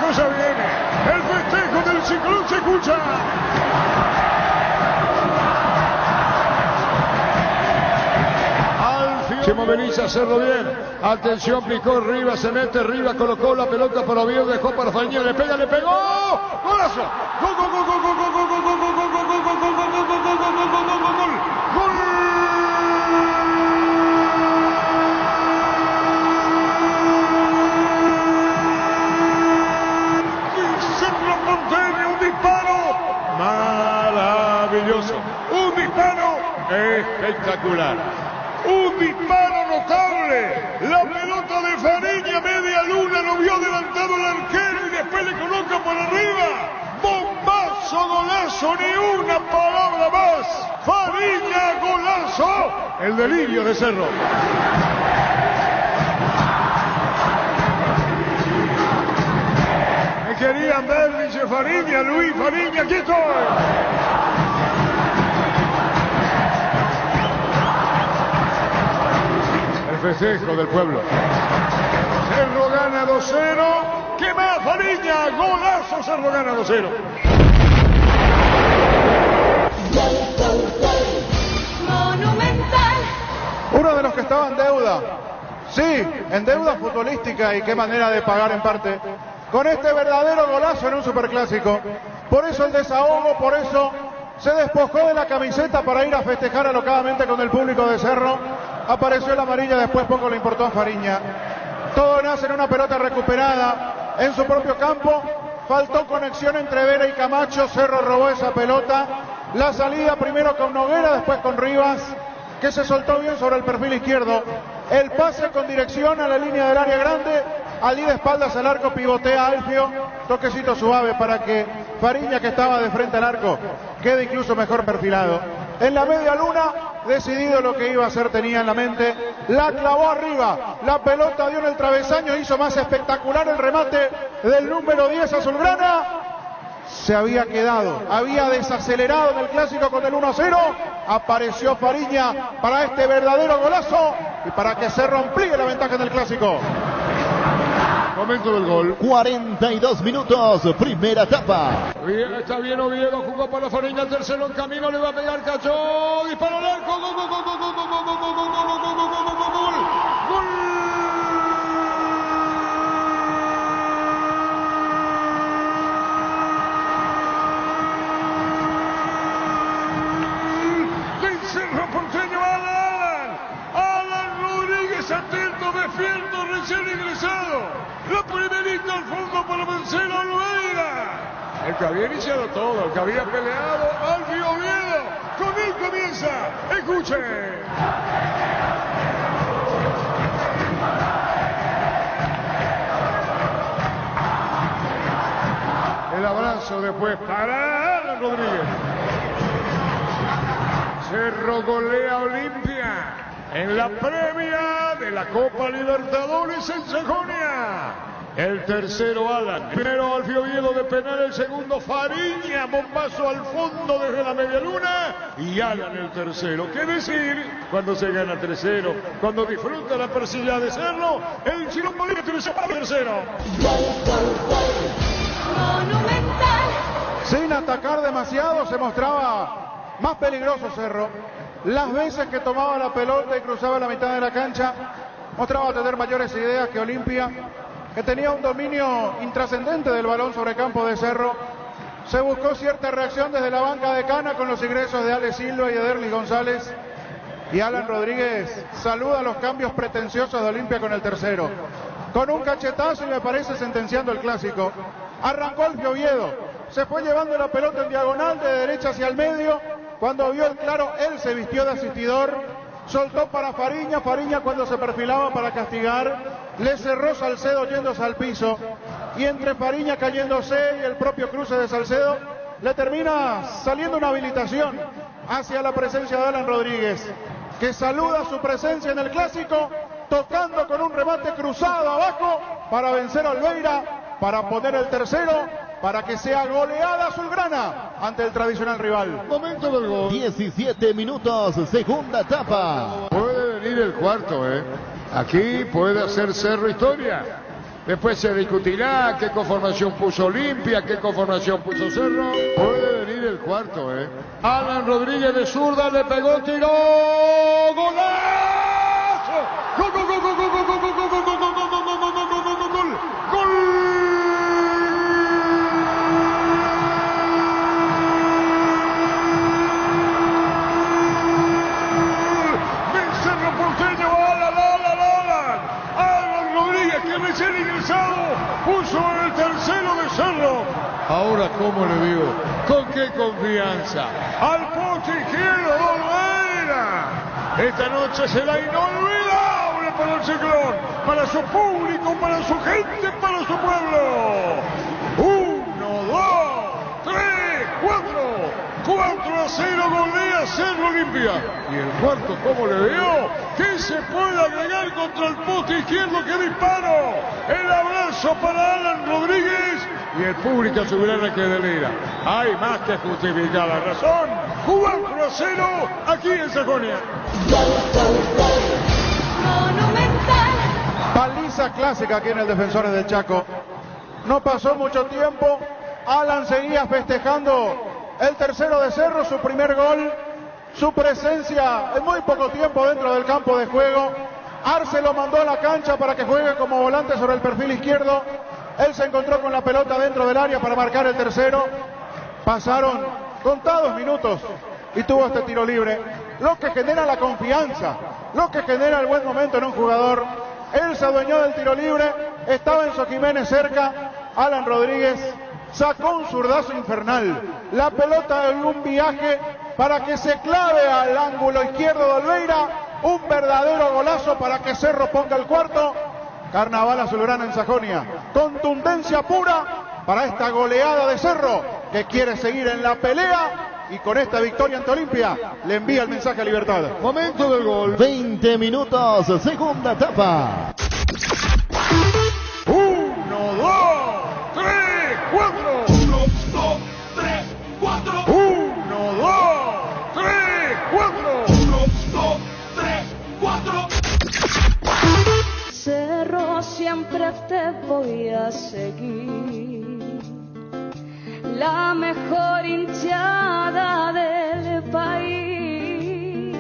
Se viene el festejo del ciclón, se escucha. Se moviliza Cerro bien. Atención, picó Rivas, se mete Rivas, colocó la pelota para Oviedo, dejó para Fañez, le pega, le pegó. ¡Golazo! ¡Gol! Maravilloso, un disparo espectacular, un disparo notable, la pelota de Fariña, media luna, lo vio adelantado el arquero y después le coloca por arriba, bombazo, golazo, ni una palabra más, Fariña, golazo, el delirio de Cerro. Querían ver, dice Fariña, Luis Fariña, aquí estoy. El festejo del pueblo. 2-0. ¿Qué más, Fariña? Golazo, Cerro gana 2-0. Uno de los que estaba en deuda, sí, en deuda futbolística, y qué manera de pagar en parte, con este verdadero golazo en un superclásico. Por eso el desahogo, por eso se despojó de la camiseta para ir a festejar alocadamente con el público de Cerro. Apareció la amarilla, después poco le importó a Fariña. Todo nace en una pelota recuperada en su propio campo. Faltó conexión entre Vera y Camacho. Cerro robó esa pelota. La salida primero con Noguera, después con Rivas, que se soltó bien sobre el perfil izquierdo. El pase con dirección a la línea del área grande. Ali de espaldas al arco, pivotea Alfio. Toquecito suave para que Fariña, que estaba de frente al arco, quede incluso mejor perfilado. En la media luna, decidido lo que iba a hacer, tenía en la mente. La clavó arriba. La pelota dio en el travesaño. Hizo más espectacular el remate del número 10 azulgrana. Se había quedado, había desacelerado en el clásico con el 1-0. Apareció Fariña para este verdadero golazo y para que Cerro amplíe la ventaja en el clásico. Momento del gol. 42 minutos, primera etapa. Bien, está bien Oviedo, jugó para Fariña, el tercero en camino, le va a pegar Cachó, dispara al arco, gol, gol, gol, gol, gol, gol, gol, gol, gol, gol, gol, gol, gol, gol. Atento, despierto, recién ingresado. La primerita al fondo para vencer a Olveira. El que había iniciado todo, el que había peleado, Alfio Oviedo. Con él comienza. Escuchen. El abrazo después para Alan Rodríguez. Cerro golea a Olimpia en la previa de la Copa Libertadores en Sajonia. El tercero Alan, primero Alfio Oviedo de penal, el segundo Fariña, bombazo al fondo desde la media luna, y Alan el tercero. ¿Qué decir cuando se gana 3-0? Cuando disfruta la persilla de Cerro, el Chilón Bolívar tercero. Sin atacar demasiado, se mostraba más peligroso Cerro. Las veces que tomaba la pelota y cruzaba la mitad de la cancha, mostraba tener mayores ideas que Olimpia, que tenía un dominio intrascendente del balón sobre campo de Cerro. Se buscó cierta reacción desde la banca de Cana con los ingresos de Ale Silva y de Derlis González. Y Alan Rodríguez saluda los cambios pretenciosos de Olimpia con el tercero. Con un cachetazo y me parece sentenciando el clásico. Arrancó Alfio Oviedo, se fue llevando la pelota en diagonal de derecha hacia el medio. Cuando vio el claro, él se vistió de asistidor, soltó para Fariña. Fariña, cuando se perfilaba para castigar, le cerró Salcedo yéndose al piso. Y entre Fariña cayéndose y el propio cruce de Salcedo, le termina saliendo una habilitación hacia la presencia de Alan Rodríguez, que saluda su presencia en el clásico, tocando con un remate cruzado abajo para vencer a Olveira, para poner el tercero, para que sea goleada azulgrana ante el tradicional rival. Momento del gol. 17 minutos, segunda etapa. Puede venir el cuarto, Aquí puede hacer Cerro historia. Después se discutirá qué conformación puso Olimpia, qué conformación puso Cerro. Puede venir el cuarto, Alan Rodríguez de zurda le pegó, tiró. ¡Golazo! ¡Gol, gol, gol, gol, gol, gol, gol, gol, gol, gol, gol, gol, gol, gol, gol! Recién ingresado, puso el tercero de Cerro. Ahora, ¿cómo le digo? ¿Con qué confianza? Al poste izquierdo, Olveira. Esta noche será inolvidable para el Ciclón, para su público, para su gente, para su pueblo. 1, 2, 3, 4. 4-0 golea Cerro Olimpia. Y el cuarto, ¿cómo le veo? ¿Qué se puede agregar contra el poste izquierdo? ¡Qué disparo! El abrazo para Alan Rodríguez y el público azulgrana que delira. Hay más que justificar la razón. 4-0 aquí en Sajonia. Paliza clásica aquí en el Defensores del Chaco. No pasó mucho tiempo. Alan seguía festejando el tercero de Cerro, su primer gol. Su presencia en muy poco tiempo dentro del campo de juego. Arce lo mandó a la cancha para que juegue como volante sobre el perfil izquierdo. Él se encontró con la pelota dentro del área para marcar el tercero. Pasaron contados minutos y tuvo este tiro libre. Lo que genera la confianza, lo que genera el buen momento en un jugador. Él se adueñó del tiro libre, estaba Enzo Jiménez cerca. Alan Rodríguez sacó un zurdazo infernal. La pelota en un viaje para que se clave al ángulo izquierdo de Olveira. Un verdadero golazo para que Cerro ponga el cuarto. Carnaval azulgrana en Sajonia. Contundencia pura para esta goleada de Cerro, que quiere seguir en la pelea y con esta victoria ante Olimpia le envía el mensaje a Libertad. Momento del gol. 20 minutos, segunda etapa. 1, 2, 3, 4. 1, 2, 3, 4. 1, 2, 3, 4. 1, 2, 3, 4. Cerro, siempre te voy a seguir. La mejor hinchada del país.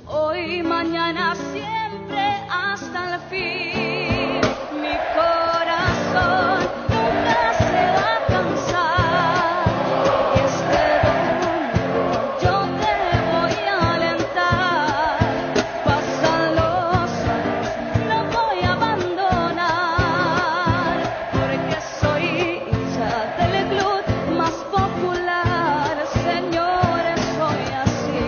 Hoy, mañana, siempre, hasta el fin. Mi corazón nunca se va a cansar. Y este domingo yo te voy a alentar. Pasan los años, no voy a abandonar. Porque soy hincha del club más popular. Señores, soy así.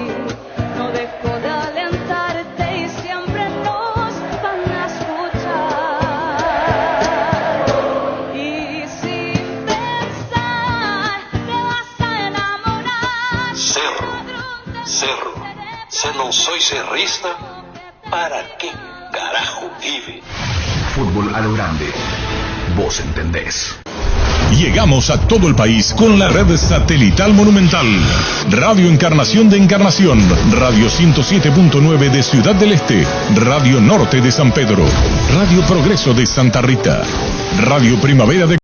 No dejo de alentarte y siempre nos van a escuchar. Y sin pensar te vas a enamorar. Cerro. Se não soy cerrista, ¿para qué carajo vive? Fútbol a lo grande. Vos entendés. Llegamos a todo el país con la red satelital Monumental. Radio Encarnación de Encarnación, Radio 107.9 de Ciudad del Este, Radio Norte de San Pedro, Radio Progreso de Santa Rita, Radio Primavera de